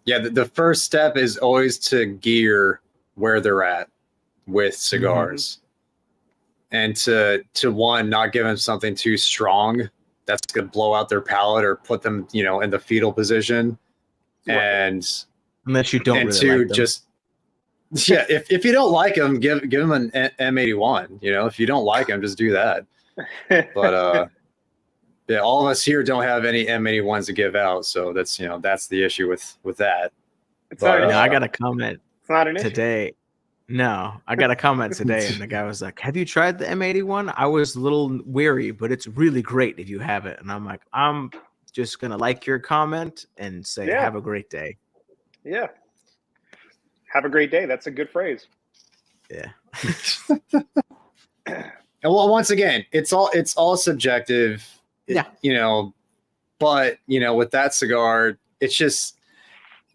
Yeah, the first step is always to gear where they're at with cigars, and to one, not give them something too strong that's going to blow out their palate or put them, in the fetal position. And unless you don't, and really two, like them. just if you don't like them, give them an M81. If you don't like them, just do that. But all of us here don't have any M81s to give out, so that's that's the issue with that. I got a comment. It's not an today. No, I got a comment today, and the guy was like, "Have you tried the M81? I was a little weary, but it's really great if you have it." And I'm like, "I'm just gonna like your comment and say have a great day." Yeah, have a great day. That's a good phrase. Yeah. And well, once again, it's all subjective. Yeah. But with that cigar, it's just.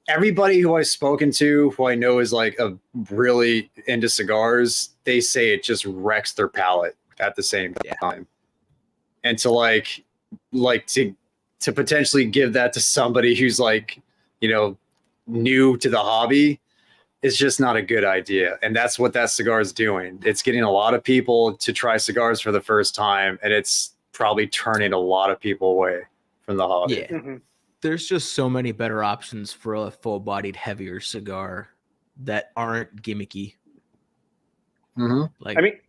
Everybody who I've spoken to, who I know is like a really into cigars, they say it just wrecks their palate at the same time. And to like to potentially give that to somebody who's like, new to the hobby is just not a good idea. And that's what that cigar is doing. It's getting a lot of people to try cigars for the first time, and it's probably turning a lot of people away from the hobby. Yeah. Mm-hmm. There's just so many better options for a full-bodied, heavier cigar that aren't gimmicky. Mm-hmm. Like, I mean,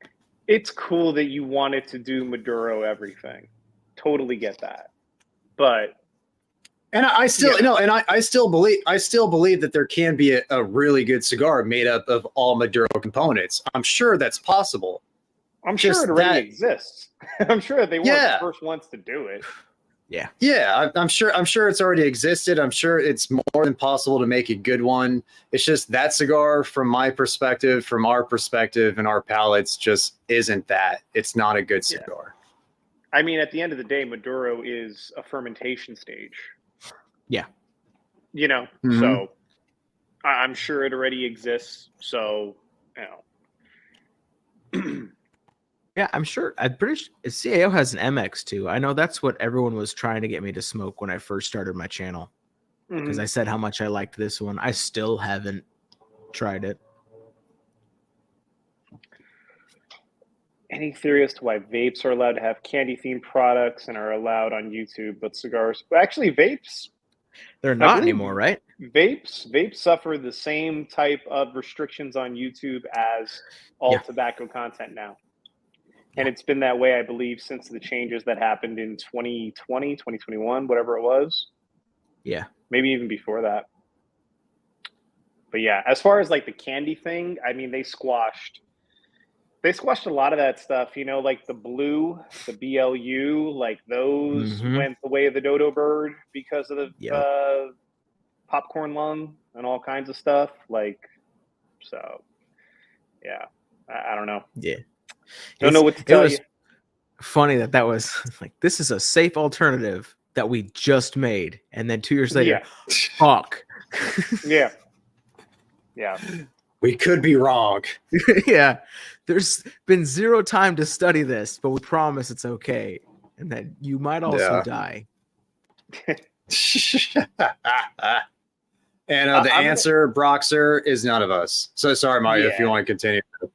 it's cool that you wanted to do Maduro everything. Totally get that, but I still I still believe that there can be a really good cigar made up of all Maduro components. I'm sure that's possible. I'm sure it already exists. I'm sure they weren't the first ones to do it. Yeah, I'm sure it's already existed. I'm sure it's more than possible to make a good one. It's just that cigar, from my perspective, from our perspective and our palates, just isn't that. It's not a good cigar. I mean, at the end of the day, Maduro is a fermentation stage. Yeah. So I'm sure it already exists. So, Yeah, I'm sure. I'm pretty sure CAO has an MX too. I know that's what everyone was trying to get me to smoke when I first started my channel, because I said how much I liked this one. I still haven't tried it. Any theory as to why vapes are allowed to have candy-themed products and are allowed on YouTube, but cigars? Well, actually, vapes. They're not anymore, right? Vapes suffer the same type of restrictions on YouTube as all tobacco content now. And it's been that way, I believe, since the changes that happened in 2020, 2021, whatever it was. Yeah. Maybe even before that. But yeah, as far as like the candy thing, I mean, they squashed a lot of that stuff, you know, like the blue, the BLU, like those went the way of the dodo bird because of the popcorn lung and all kinds of stuff. Like, so yeah, I don't know. Yeah. Don't know what to tell you. Funny that was like, this is a safe alternative that we just made. And then 2 years later, fuck. Yeah. We could be wrong. Yeah. There's been zero time to study this, but we promise it's okay. And that you might also die. And the answer, Broxer, is none of us. So sorry, Mario, if you want to continue to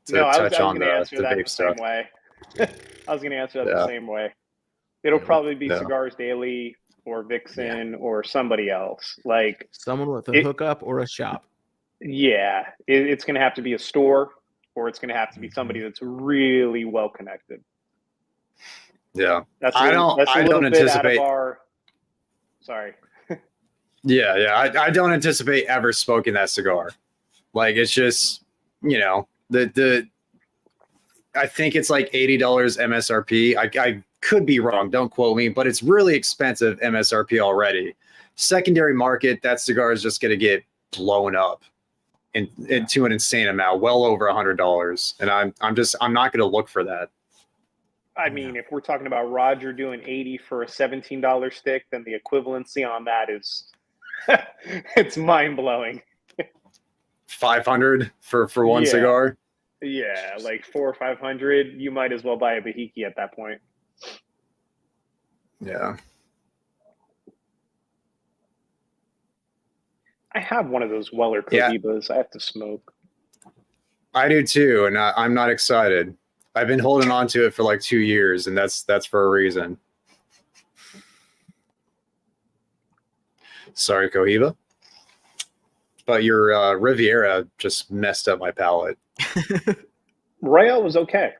touch on the vape stuff. Way. I was going to answer that the same way. It'll probably be Cigars Daily or Vixen or somebody else. Like someone with a hookup or a shop. Yeah. It's going to have to be a store, or it's going to have to be somebody that's really well connected. Yeah. I don't anticipate sorry. I don't anticipate ever smoking that cigar. Like, it's just, you know, I think it's like $80 MSRP. I could be wrong, don't quote me, but it's really expensive MSRP already. Secondary market, that cigar is just going to get blown up into an insane amount, well over $100. And I'm not going to look for that. I mean, if we're talking about Roger doing 80 for a $17 stick, then the equivalency on that is it's mind blowing. 500 for one cigar. Yeah, like 400 or 500. You might as well buy a Bahiki at that point. Yeah. I have one of those Weller Cohibas. I have to smoke. I do too, and I'm not excited. I've been holding on to it for like 2 years, and that's for a reason. Sorry, Cohiba. But your Riviera just messed up my palate. Royale was okay.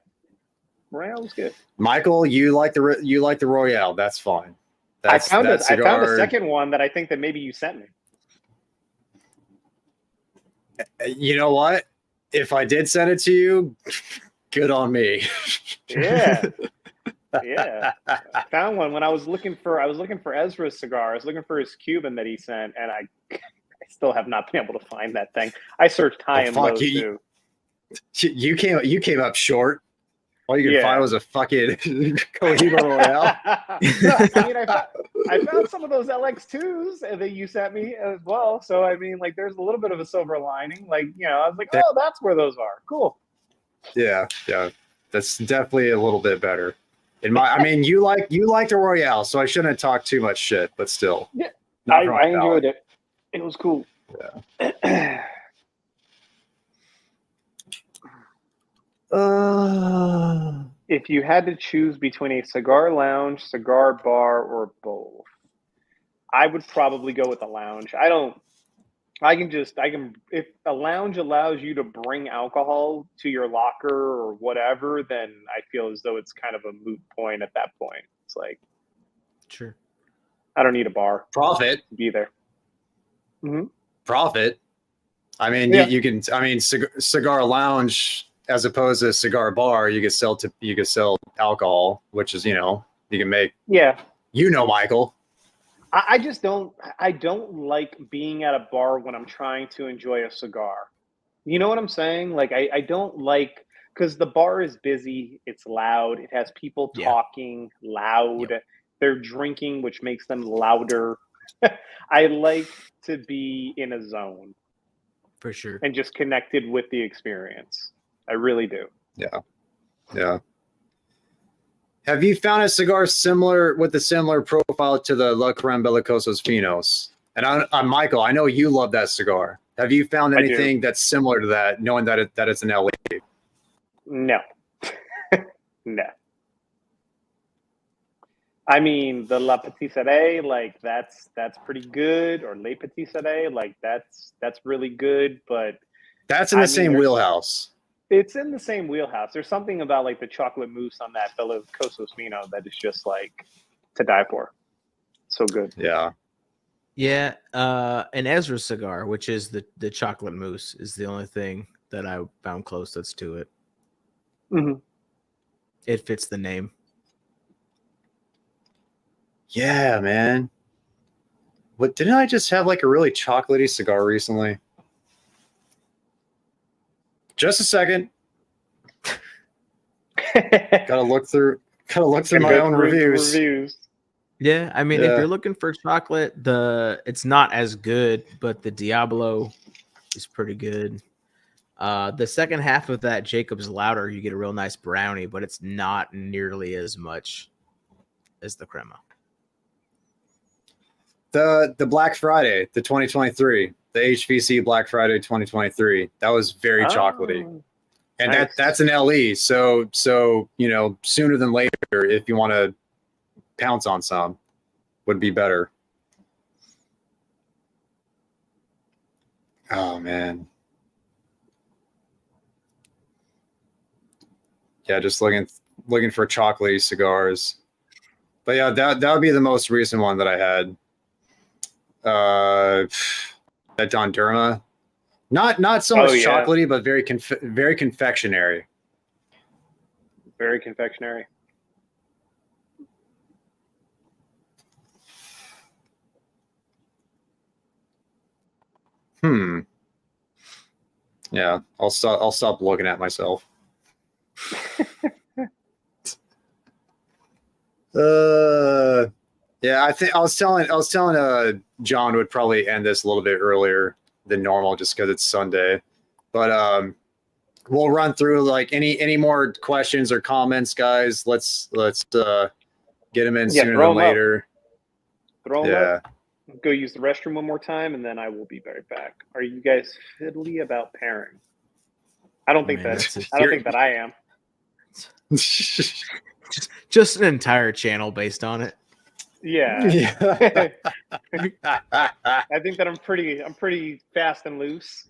Royale was good. Michael, you like the Royale. That's fine. I found a second one that I think that maybe you sent me. You know what? If I did send it to you, good on me. Yeah. I found one when I was looking for Ezra's cigar. I was looking for his Cuban that he sent, and I still have not been able to find that thing. I searched high and low too. You came up short. All you could find was a fucking Cohiba Royale. I mean, I found some of those LX2s that you sent me as well. So I mean, like, there's a little bit of a silver lining. Like, you know, I was like, oh, that's where those are. Cool. Yeah, that's definitely a little bit better. I mean, you like the Royale, so I shouldn't talk too much shit, but still. Yeah, I enjoyed it. It was cool. Yeah. If you had to choose between a cigar lounge, cigar bar, or both, I would probably go with the lounge. If a lounge allows you to bring alcohol to your locker or whatever, then I feel as though it's kind of a moot point at that point. It's like, sure, I don't need a bar. Profit. To be there. Mm-hmm. Profit. I mean, you can. I mean, cigar lounge as opposed to cigar bar, you could sell alcohol, which is, you know, you can make. Yeah. You know, Michael. I don't like being at a bar when I'm trying to enjoy a cigar. You know what I'm saying? Like, I don't like, because the bar is busy, it's loud, it has people talking loud, they're drinking, which makes them louder. I like to be in a zone. For sure. And just connected with the experience. I really do. Yeah. Have you found a cigar with a similar profile to the La Creme Bellicosos Finos? And I'm Michael, I know you love that cigar. Have you found anything that's similar to that, knowing that it's an LE? No. No. I mean, the La Patisserie, like that's pretty good, or Le Patisserie, like that's really good, but That's in the same wheelhouse. It's in the same wheelhouse. There's something about like the chocolate mousse on that Bella Cosos Fino that is just like to die for. So good. Yeah. Yeah, an Ezra cigar, which is the chocolate mousse, is the only thing that I found close that's to it. Mm-hmm. It fits the name. Yeah, man. What didn't I just have like a really chocolatey cigar recently? Just a second. Gotta look through my own reviews. Yeah, I mean, if you're looking for chocolate, it's not as good, but the Diablo is pretty good. The second half of that Jacob's Louder, you get a real nice brownie, but it's not nearly as much as the crema. The Black Friday, the 2023, the HVC Black Friday 2023, that was very chocolatey. And nice. that's an LE, so you know, sooner than later, if you want to pounce on some, would be better. Oh man, yeah, just looking for chocolatey cigars. But yeah, that would be the most recent one that I had. That Don Derma, not so much chocolatey, but very confectionery. Very confectionery. Yeah, I'll stop looking at myself. Yeah, I think I was telling John would probably end this a little bit earlier than normal just because it's Sunday. But we'll run through like any more questions or comments, guys. Let's get them in sooner than later. Throw them up. Go use the restroom one more time, and then I will be right back. Are you guys fiddly about pairing? I don't think that I am. just an entire channel based on it. Yeah. I think that I'm pretty fast and loose.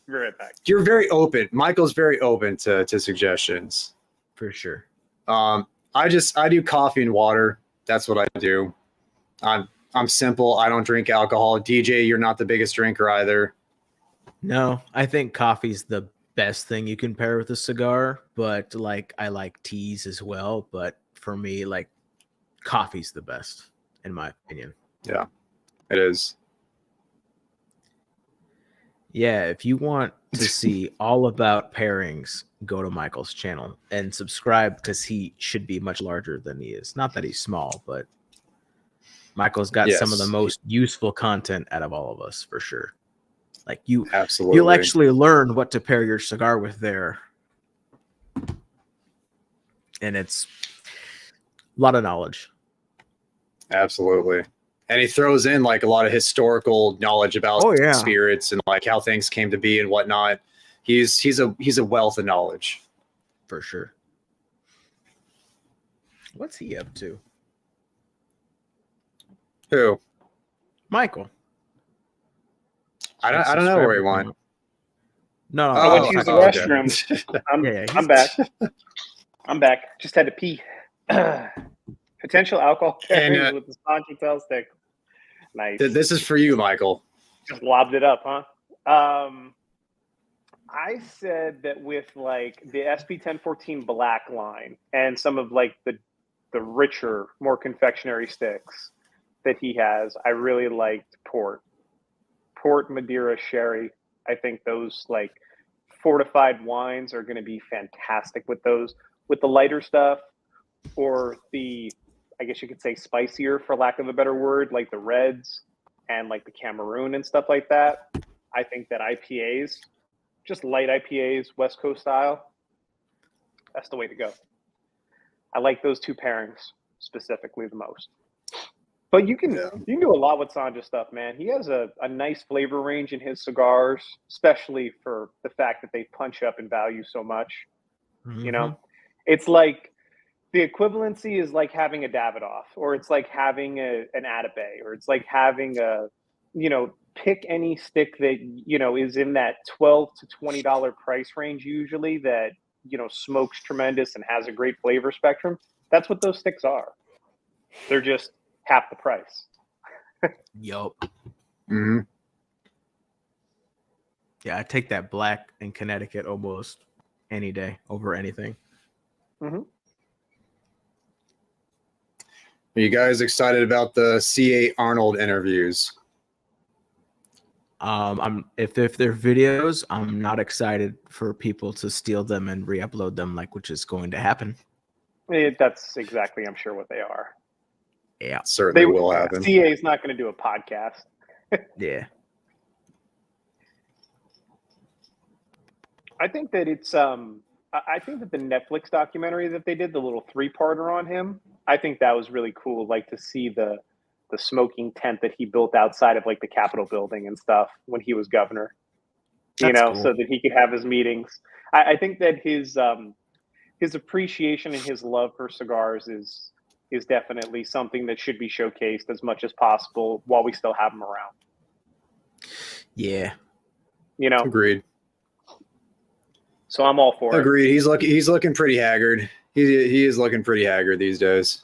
Be right back. You're very open. Michael's very open to suggestions. For sure. I do coffee and water. That's what I do. I'm simple. I don't drink alcohol. DJ, you're not the biggest drinker either. No, I think coffee's the best thing you can pair with a cigar, but like I like teas as well, but for me, like coffee's the best in my opinion. Yeah, it is. Yeah, if you want to see all about pairings, go to Michael's channel and subscribe because he should be much larger than he is. Not that he's small, but Michael's got some of the most useful content out of all of us for sure. Like you'll actually learn what to pair your cigar with there. And it's a lot of knowledge. Absolutely. And he throws in like a lot of historical knowledge about spirits and like how things came to be and whatnot. He's a wealth of knowledge. For sure. What's he up to? Who? Michael. I don't know where he went. No, I went to use the restroom. I'm back. I'm back. Just had to pee. Potential alcohol pairing with the spongy tail stick. Nice. This is for you, Michael. Just lobbed it up, huh? I said that with like the SP1014 Black line and some of like the richer, more confectionery sticks that he has, I really liked Port, Madeira, Sherry. I think those like fortified wines are going to be fantastic with those. With the lighter stuff, or the, I guess you could say spicier, for lack of a better word, like the reds and like the Cameroon and stuff like that. I think that IPAs, just light IPAs, West Coast style, that's the way to go. I like those two pairings specifically the most. But you can do a lot with Sanja's stuff, man. He has a nice flavor range in his cigars, especially for the fact that they punch up in value so much. Mm-hmm. You know, It's like the equivalency is like having a Davidoff, or it's like having an Atabay, or it's like having a, pick any stick that, is in that $12 to $20 price range usually that, smokes tremendous and has a great flavor spectrum. That's what those sticks are. They're just half the price. Yup. Mm-hmm. Yeah, I take that black in Connecticut almost any day over anything. Mm-hmm. Are you guys excited about the C.A. Arnold interviews? If they're videos, I'm not excited for people to steal them and re-upload them, which is going to happen. That's exactly, I'm sure, what they are. Yeah, Certainly will happen. CA is not going to do a podcast. Yeah. I think that it's I think that the Netflix documentary that they did, the little 3-parter on him, I think that was really cool. Like to see the smoking tent that he built outside of like the Capitol building and stuff when he was governor. That's cool. So that he could have his meetings. I think that his appreciation and his love for cigars is definitely something that should be showcased as much as possible while we still have him around. Yeah. Agreed. So I'm all for it. Agreed. He's looking pretty haggard. He is looking pretty haggard these days.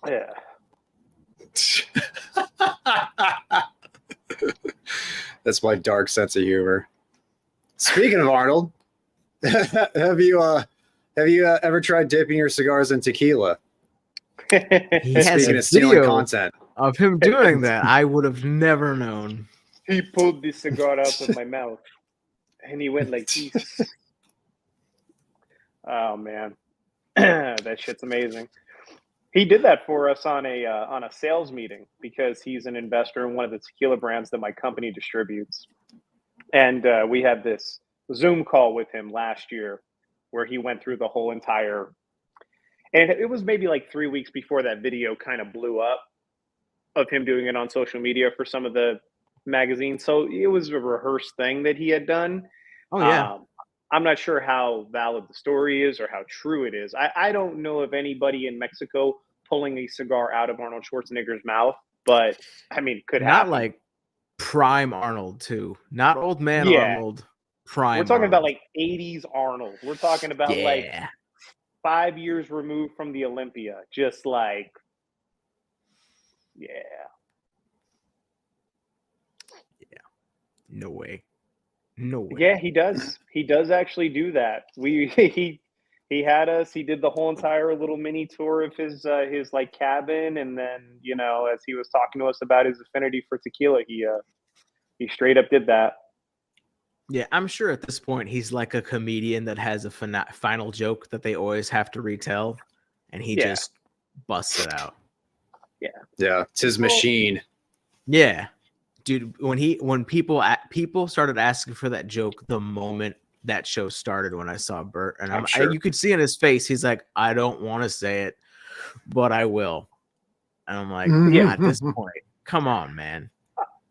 Yeah. That's my dark sense of humor. Speaking of Arnold, have you ever tried dipping your cigars in tequila? He has Speaking a of stealing video content. of him doing that. I would have never known. He pulled the cigar out of my mouth, and he went like this. Oh man, that shit's amazing. He did that for us on a sales meeting because he's an investor in one of the tequila brands that my company distributes, and we had this Zoom call with him last year where he went through the whole entire. And it was maybe like 3 weeks before that video kind of blew up of him doing it on social media for some of the magazines. So it was a rehearsed thing that he had done. Oh yeah. I'm not sure how valid the story is or how true it is. I don't know of anybody in Mexico pulling a cigar out of Arnold Schwarzenegger's mouth, but I mean, could Not happen. like prime Arnold too. Not old man Yeah. Arnold. Prime. We're talking Arnold. about like 80s Arnold. We're talking about like Yeah. 5 years removed from the Olympia. Just like, yeah. No way. No way. Yeah, he does. He does actually do that. He had us. He did the whole entire little mini tour of his like cabin, and then as he was talking to us about his affinity for tequila, he straight up did that. Yeah, I'm sure at this point he's like a comedian that has a final joke that they always have to retell, and he just busts it out. Yeah, it's his machine. Yeah, dude. When people started asking for that joke the moment that show started, when I saw Bert, and you could see in his face, he's like, I don't want to say it, but I will. And I'm like, yeah, at this point, come on, man.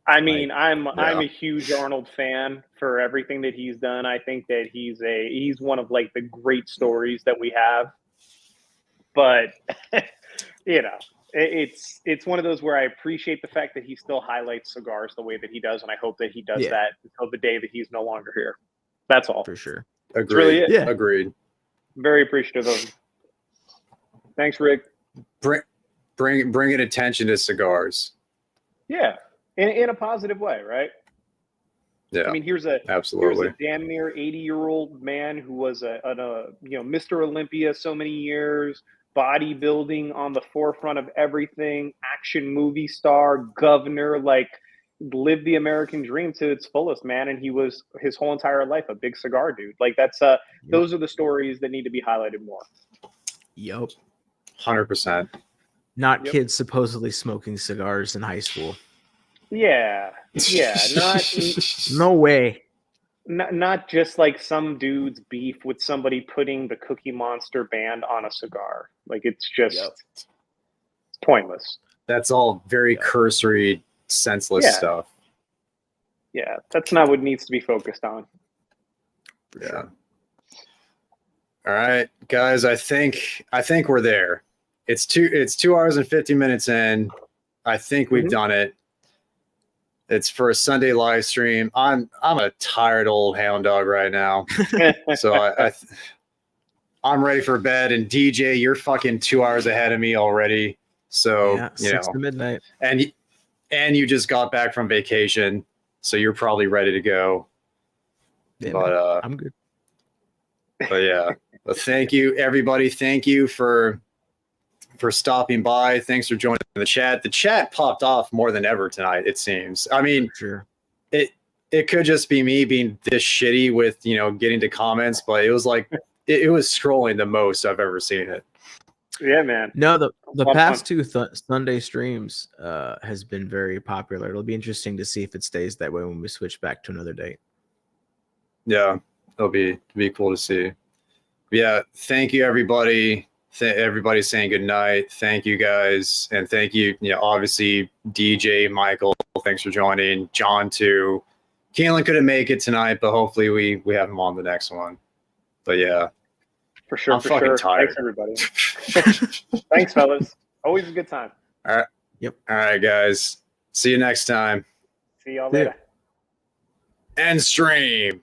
I mean, I'm a huge Arnold fan for everything that he's done. I think that he's one of like the great stories that we have. But it's one of those where I appreciate the fact that he still highlights cigars the way that he does, and I hope that he does that until the day that he's no longer here. That's all. For sure. Agreed. That's really it. Yeah. Agreed. Very appreciative of him. Thanks, Rick. Bringing attention to cigars. Yeah. In a positive way, right? Yeah. I mean, here's absolutely a damn near 80-year-old man who was a Mr. Olympia so many years, bodybuilding on the forefront of everything, action movie star, governor, like lived the American dream to its fullest, man. And he was his whole entire life a big cigar dude. Like that's those are the stories that need to be highlighted more. Yep. 100%. Not kids supposedly smoking cigars in high school. Yeah. No way. Not just like some dude's beef with somebody putting the Cookie Monster band on a cigar. Like it's just it's pointless. That's all very cursory, senseless stuff. Yeah, that's not what needs to be focused on. Yeah. All right, guys. I think we're there. It's 2 hours and 50 minutes in. I think we've done it. It's for a Sunday live stream. I'm a tired old hound dog right now, so I'm ready for bed. And DJ, you're fucking 2 hours ahead of me already. So Yeah, 6 to midnight. and you just got back from vacation, so you're probably ready to go. Yeah, But I'm good. But yeah, but thank you everybody. Thank you for stopping by. Thanks for joining the chat. The chat popped off more than ever tonight, it seems. I mean, Sure. It could just be me being this shitty with, getting to comments, but it was like it was scrolling the most I've ever seen it. Yeah, man. No, the Lot of past fun. 2 Sunday streams has been very popular. It'll be interesting to see if it stays that way when we switch back to another date. Yeah, it'll be cool to see. Yeah, thank you everybody. Everybody's saying good night. Thank you guys, and thank you. Obviously DJ Michael, thanks for joining. John too. Keelan couldn't make it tonight, but hopefully we have him on the next one. But yeah, For sure. I'm for fucking sure. tired. Thanks, everybody. Thanks, fellas. Always a good time. All right. Yep. All right, guys. See you next time. See y'all See ya. later. End stream.